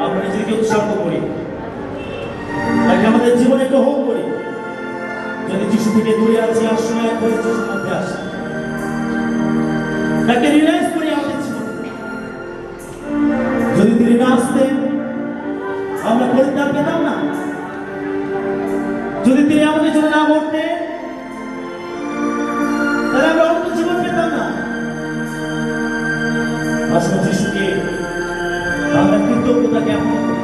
S2: আমরা নিজেকে উৎসর্গ করি, তাকে আমাদের জীবনে গ্রহণ করি। যদি যিশু থেকে দূরে আছি, আসুন একবার যিশুর মধ্যে আসি, তাকে রিয়েলাইজ করি আমাদের জীবনে। যদি তিনি না আসতেন আমরা পরিত্রাণ পেতাম না, যদি তিনি আমাদের জন্য না মরতেন তাহলে আমরা অনন্ত জীবন পেতাম না। আসুন যিশুকে আমরা কৃতজ্ঞতা জ্ঞাপন করি,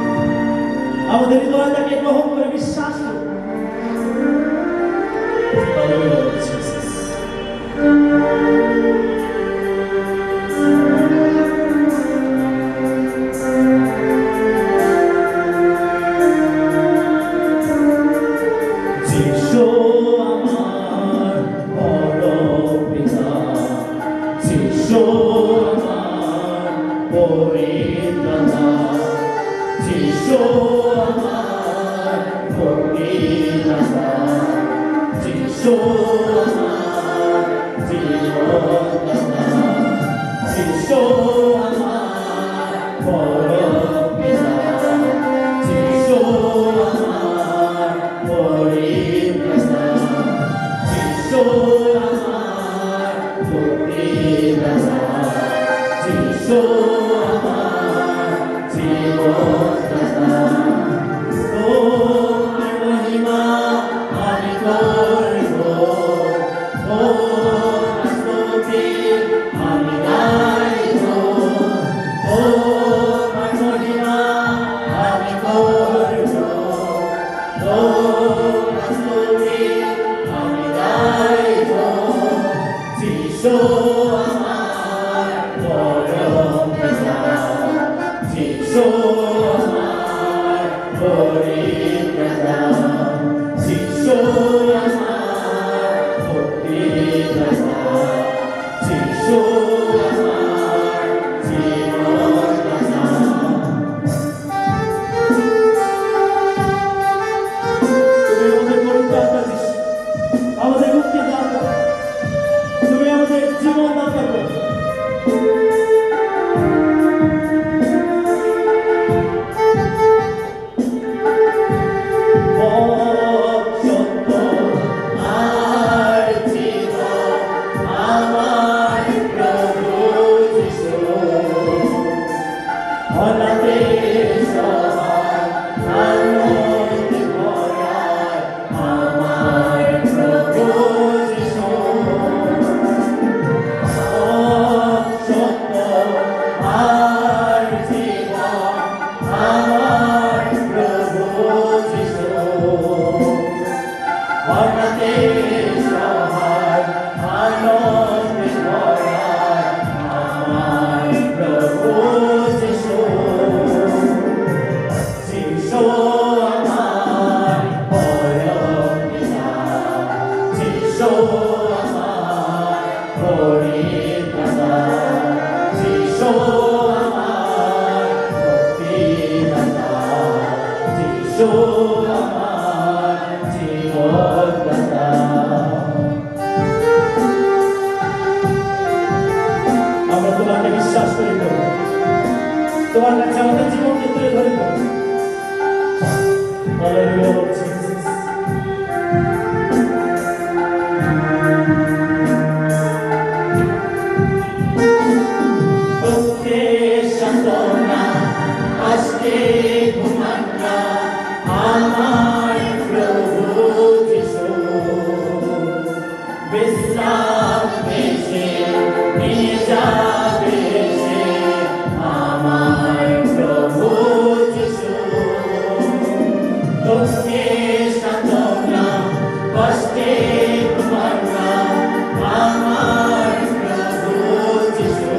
S2: আমাদের হৃদয়ে তাকে গ্রহণ করে বিশ্বাস করি। যিশু আমার পরম পিতা, যিশু আমার পরিত্রাতা, যিশু আমার পরিত্রাতা, যিশু আমার জীবনদাতা, যিশু আমার পরম পিতা, যিশু আমার পরিত্রাতা, যিশু আমার পরিত্রাতা, যিশু আমার জীবনদাতা। তোমার মহিমা আমি করব, তোমার স্তুতি আমি গাইব, যিশু আমার জীবনদাতা। আমরা তোমাকে বিশ্বাস করি তো, তোমার কাছে আমাদের জীবনকে তুলে ধরি তো। Hallelujah, Lord Jesus. দুঃখে সান্ত্বনা, কষ্টে ঘুমান্না, আমার প্রভু যিশু বিশ্রাম দেশে নিয়ে যাবে সে, আমার প্রভু যিশু। দুঃখে সান্ত্বনা, কষ্টে ঘুমান্না, আমার প্রভু যিশু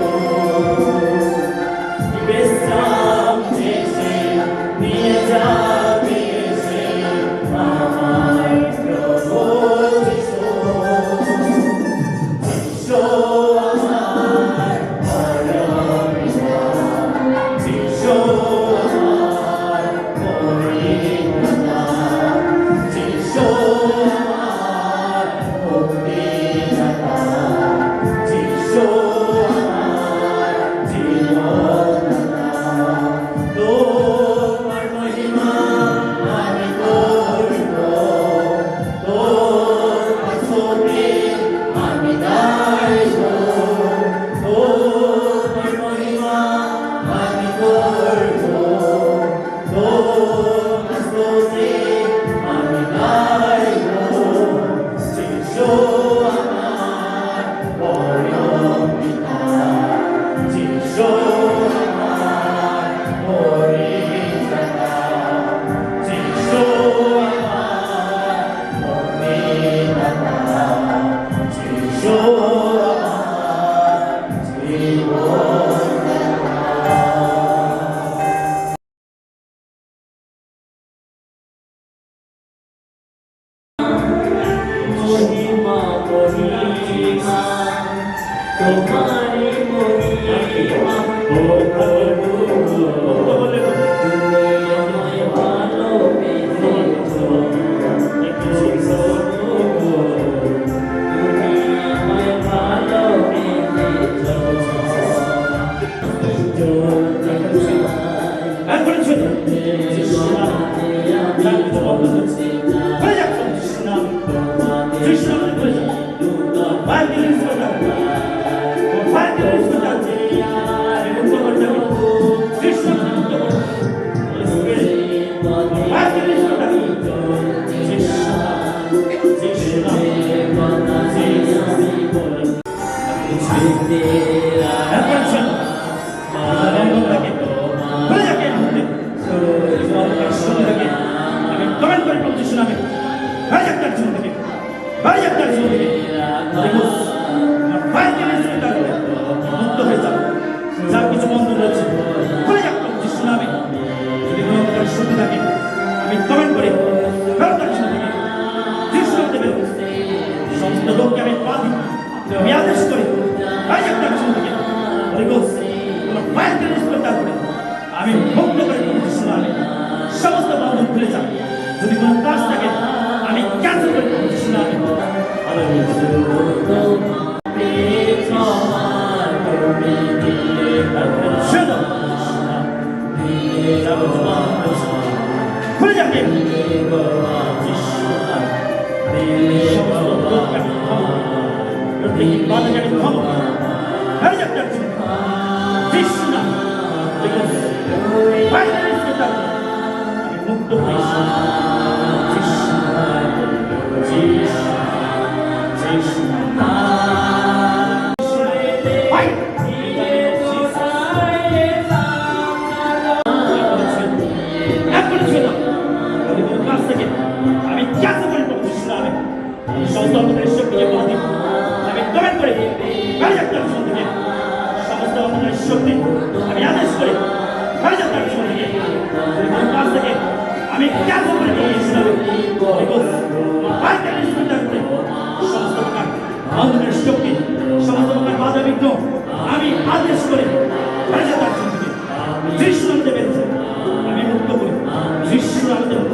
S2: বিশ্রাম দেশে নিয়ে যাবে সে, আমার প্রভু যিশু। যিশু আমার পরম পিতা, যিশু আমার পরিত্রাতা, যিশু আমার মুক্তিদাতা, যিশু আমার জীবনদাতা। তোমার মহিমা আমি করব, তোমার স্তোত্রে আমি গাইব, তোমার মহিমা আমি করব, তোমার স্তোত্রে আমি গাইব। যিশু আমার পরম পিতা, যিশু আমার পরিত্রাতা, যিশু আমার মুক্তিদাতা, যিশু আমার জীবনদাতা।
S3: মহিমা মহিমা তোমারই মহিমা, ও প্রভু তুমি আমায় ভালোবেসেছো, তুমি আমায় ভালোবেসেছো।
S2: একবার শুনে যিশু নাম, যার কিছু বন্ধ হচ্ছে হয়ে যাক সব যিশু নাম, যিশু নামে করে যাক। বাইরে রিলিজ করে দাও, বাইরে রিলিজ করে দাও। আমি মুক্ত করে যাবো, যিশু নামে মুক্ত করে দাও। Holy Spirit, বাইরে রিলিজ করে দাও। যিশু নাম, যিশু নাম, যিশু নাম। একবার শুনে বন্ধন থাকে হয়ে যাকে মুক্তি শুনে থাকে। আমি কমেন্ট করে প্রভু যিশু নামে হয়ে যাক তার জীবন থেকে, হয়ে যাক তার জীবন থেকে। মুক্ত হয়ে যাক, যার কিছু বন্ধন রয়েছে হয়ে যাক প্রভু যিশু নামে। যদি কোনো প্রকার শুনে থাকে আমি কমেন্ট করে ফেরত তার জীবন থেকে যিশু নামে বেরো। সমস্ত লোককে আমি পা দিই, আমি আদেশ করি হয়ে যাক তার জীবন থেকে। Holy Ghost, তোমার ফায়ার রিলিজ করে তারপরে আমি মুক্ত করে প্রভু যিশু নামে। সমস্ত বন্ধন খুলে যাক। যদি কোনো কাজ থাকে আমি ক্যান্সেল করে প্রভু যিশু নামে। খুলে যাকে মুক্ত হয়েছি। আমি ক্যান্সেল করে প্রভু যিশু নামে। সমস্ত অন্ধকারের শক্তিকে বাধি আমি কমেন্ট করে হয়ে যাক তার জীবন থেকে। সমস্ত অন্ধকারের শক্তি আমি আদেশ করে হয়ে যাক তার জীবন থেকে। যদি কোনো কাজ থেকে আমি ক্যান্সেল করে প্রভু যিশু নামে। সমস্ত প্রকার অন্ধকারের শক্তি, সমস্ত প্রকার বাধা বিঘ্ন আমি আদেশ করে হয়ে যাক তার জীবন থেকে। যিশু নামে বেরোছে আমি মুক্ত করি, যিশু নামে মুক্ত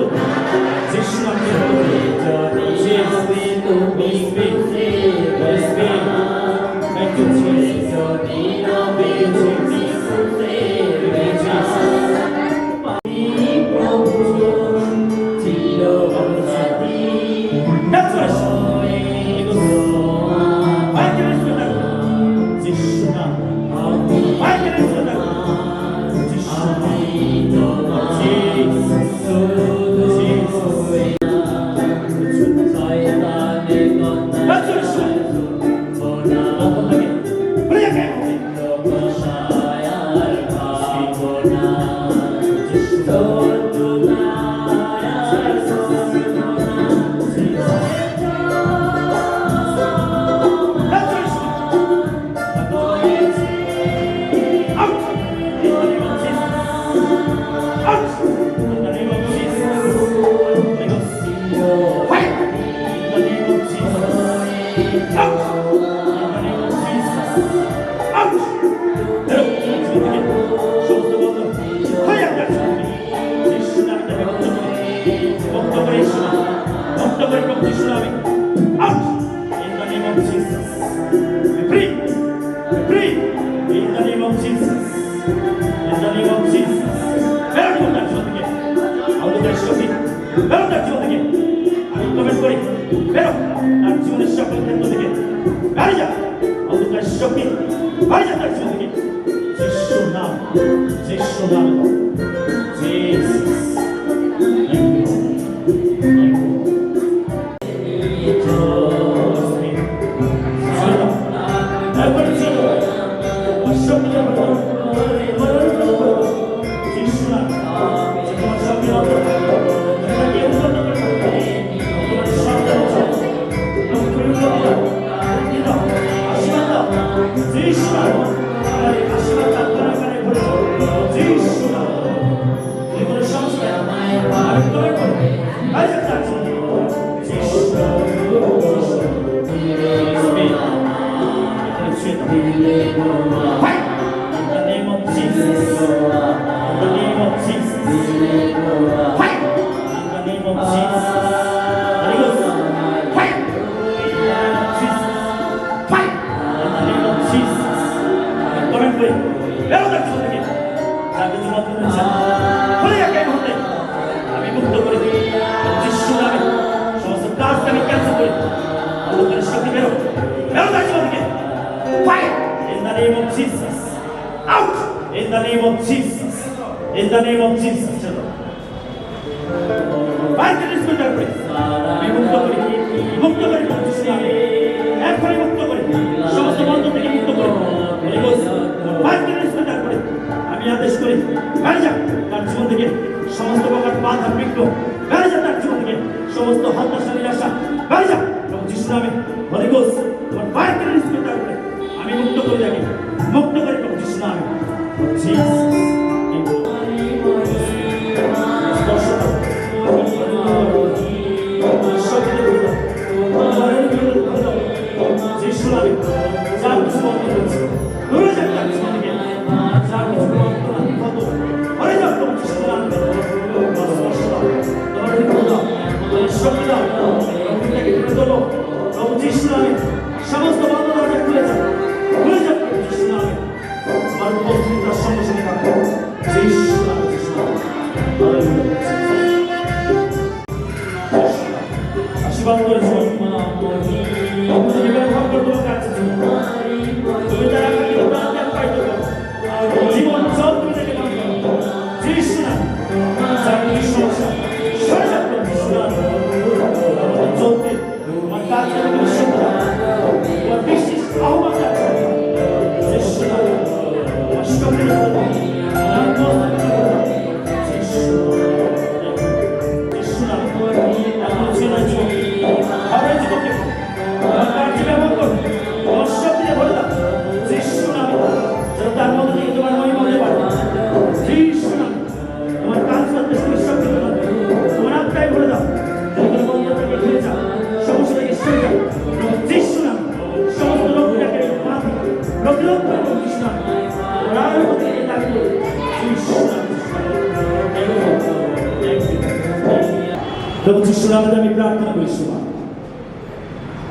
S2: প্রভু যিশুর নামে আমি প্রার্থনা করি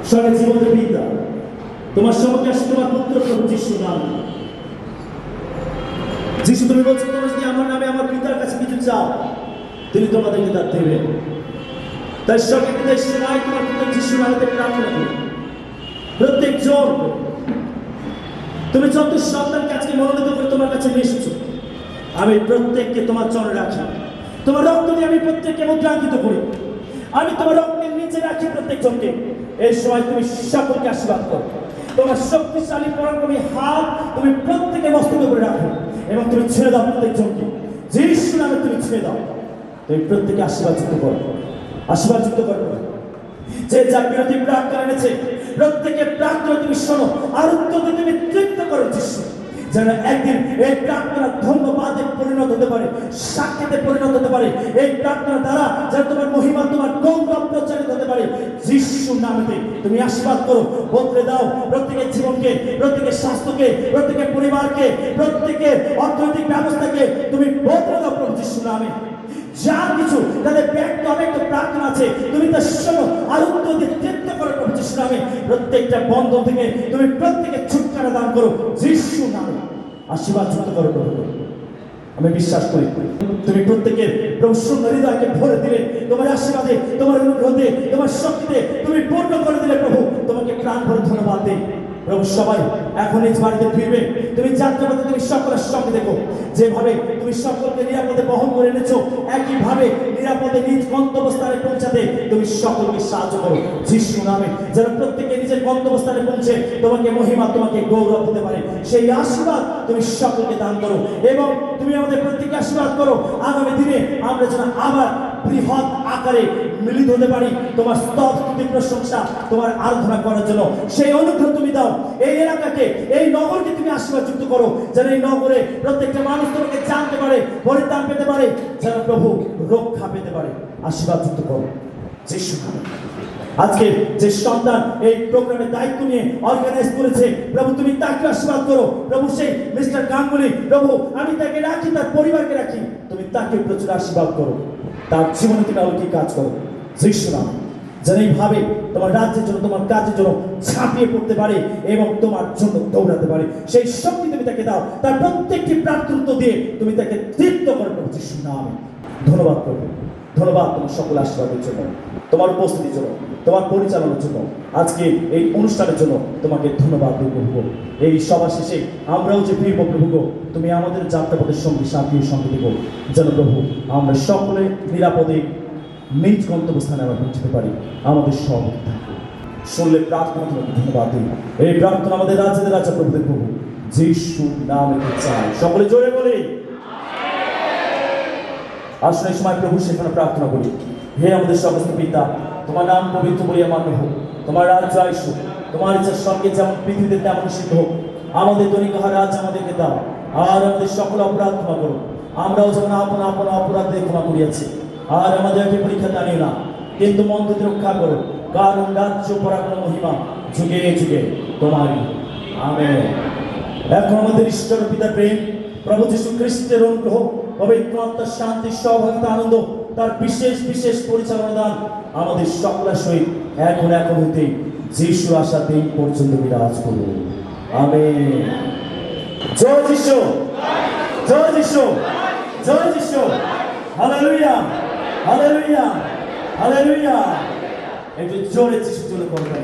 S2: স্বর্গের জীবনের পিতা তোমার সম্মুখে আসি তোমার পুত্র প্রভু যিশুর নামে। যিশু তুমি বলছো তোমরা যদি আমার নামে আমার পিতার কাছে কিছু চাও তিনি তোমাদেরকে তা দেবেন। তাই স্বর্গের পিতা ঈশ্বর নাই তোমার পুত্র যিশুর নামে প্রার্থনা করি প্রত্যেক জন তুমি যত সন্তানকে আজকে মনোনীত করে তোমার কাছে নিয়ে এসেছো আমি প্রত্যেককে তোমার চরণে রাখি। তোমার রক্ত দিয়ে আমি প্রত্যেককে মুদ্রাঙ্কিত করি। আমি তোমার রক্তের নিচে রাখি প্রত্যেকজনকে। এই সময় তুমি সকলকে আশীর্বাদ করো। তোমার শক্তিশালী পরাক্রমী হাত তুমি প্রত্যেকের মস্তকের উপরে রাখো এবং তুমি ছেড়ে দাও প্রত্যেকজনকে। যিশু নামে তুমি ছুঁয়ে দাও। তুমি প্রত্যেকে আশীর্বাদ যুক্ত করো, আশীর্বাদ যুক্ত করো। যে যা বিরোধী প্রার্থনা এনেছে প্রত্যেকে প্রার্থনা তুমি শোনো, আর উত্তরকে তুমি তৃপ্ত করো যিশু। যেন একদিন এই প্রার্থনা ধন্যবাদে পরিণত হতে পারে, সাক্ষাতে পরিণত হতে পারে। এই প্রার্থনা দ্বারা যেন তোমার মহিমা, তোমার গৌরব প্রচারিত হতে পারে। যিশুর নামেতে তুমি আশীর্বাদ করো, বদলে দাও প্রত্যেকের জীবনকে, প্রত্যেকের স্বাস্থ্যকে, প্রত্যেকের পরিবারকে, প্রত্যেকের অর্থনৈতিক ব্যবস্থাকে তুমি বদলে দাও প্রভু যিশুর নামে। যা কিছু তাদের ব্যক্ত অব্যক্ত প্রার্থনা আছে তুমি তা শোনো, আর উত্তর দিয়ে তৃপ্ত করো প্রভু যিশুর নামে। প্রত্যেকটা বন্ধন থেকে তুমি প্রত্যেকের ছুটকারা দান করো যিশুর নামে। আশীর্বাদ যুক্ত করো প্রভু। আমি বিশ্বাস করি তুমি প্রত্যেকের প্রভু সুন্দর হৃদয়কে ভরে দিলে, তোমার আশীর্বাদে, তোমার অনুগ্রহে, তোমার শক্তিতে তুমি পূর্ণ করে দিলে প্রভু। তোমাকে প্রাণ ভরে ধন্যবাদ দেই প্রভু। সবাই এখন নিজ বাড়িতে ফিরবে, তুমি যাত্রাপথে তুমি সকলের সঙ্গে দেখো। যেভাবে তুমি সকলকে নিরাপদে বহন করে এনেছো, একইভাবে নিরাপদে নিজ গন্তব্যস্থানে পৌঁছাতে তুমি সকলকে সাহায্য করো যিশু নামে। যেন প্রত্যেকে নিজের গন্তব্যস্থানে পৌঁছে তোমাকে মহিমা, তোমাকে গৌরব দিতে পারে। সেই আশীর্বাদ তুমি সকলকে দান করো, এবং তুমি আমাদের প্রত্যেককে আশীর্বাদ করো। আগামী দিনে আমরা যেন আবার বৃহৎ আকারে মিলিত হতে পারি তোমার স্তব, স্তুতি, প্রশংসা, তোমার আরাধনা করার জন্য। সেই অনুগ্রহ তুমি দাও। এই এলাকাকে, এই নগরকে তুমি আশীর্বাদ যুক্ত করো, যেন এই নগরে প্রত্যেকটা মানুষ তোমাকে জানতে পারে, পরিত্রাণ পেতে পারে, যেন প্রভু রক্ষা পেতে পারে। আশীর্বাদ যুক্ত করো যিশু নামে। আজকে যে সন্তান এই প্রোগ্রামের দায়িত্ব নিয়ে অর্গানাইজ করেছে প্রভু, তুমি তাকে আশীর্বাদ করো প্রভু। সেই মিস্টার গাঙ্গুলি প্রভু, আমি তাকে রাখি, তার পরিবারকে রাখি, তুমি তাকে প্রচুর আশীর্বাদ করো, তার জীবনে তুমি অলৌকিক কাজ করো যিশু নামে। যেন এইভাবে তোমার রাজ্যের জন্য, তোমার কাজের জন্য ঝাঁপিয়ে পড়তে পারে এবং তোমার জন্য দৌড়াতে পারে। সেই শক্তি তুমি তাকে দাও। তার প্রত্যেকটি প্রার্থনা দিয়ে তুমি তাকে তৃপ্ত করে প্রভু যিশু নামে। ধন্যবাদ করবে, ধন্যবাদ তোমার সকল আশীর্বাদের জন্য, তোমার উপস্থিতির জন্য, তোমার পরিচালনার জন্য, আজকে এই অনুষ্ঠানের জন্য তোমাকে ধন্যবাদ দেব প্রভু। এই সভা শেষে আমরাও যে ফিরবো প্রভু, তুমি আমাদের যাত্রাপথের সঙ্গে শান্তির সঙ্গে দেবো, যেন প্রভু আমরা সকলে নিরাপদে নিজ গন্তব্যস্থানে আমরা পৌঁছতে পারি। আমাদের সব শুনলে প্রার্থনা তোমাকে ধন্যবাদ দিই। এই প্রার্থনা আমাদের রাজ্যের রাজা প্রভুদের প্রভু যিশু নামে চাই, সকলে জোরে বলি। আসলে এই সময় প্রভু সেখানে প্রার্থনা করি, হে আমাদের সমস্ত পিতা, তোমার নাম পবিত্র বলিয়া মান্য হোক, তোমার রাজ্য আইসুক, তোমার ইচ্ছা স্বর্গে যেমন পৃথিবীতে তেমন সিদ্ধ হোক। আমাদের দৈনিক আহার আজ আমাদেরকে দাও, আর আমাদের সকল অপরাধ ক্ষমা করো, আমরাও যেমন আপন আপন অপরাধে ক্ষমা করিয়াছি। আর আমাদেরকে পরীক্ষা জানিও না, কিন্তু মন থেকে রক্ষা করো, কারণ রাজ্য, পরাক্রম, মহিমা যুগে যুগে তোমারই। আমেন। এখন আমাদের ঈশ্বর পিতার প্রেম, প্রভু যীশু খ্রিস্টের অনুগ্রহ, পবিত্র আত্মার শান্তি, সৌভাগ্য, আনন্দ, তার বিশেষ বিশেষ পরিচালনা দান আমাদের সকলের সহিত এখন হইতে যিশুর আশা দিন পর্যন্ত বিরাজ করুন। আমেন। জয় যিশু, জয় যিশু, জয় যিশু। Hallelujah, hallelujah, hallelujah. একটু জোরে যিশুর জন্য করবেন।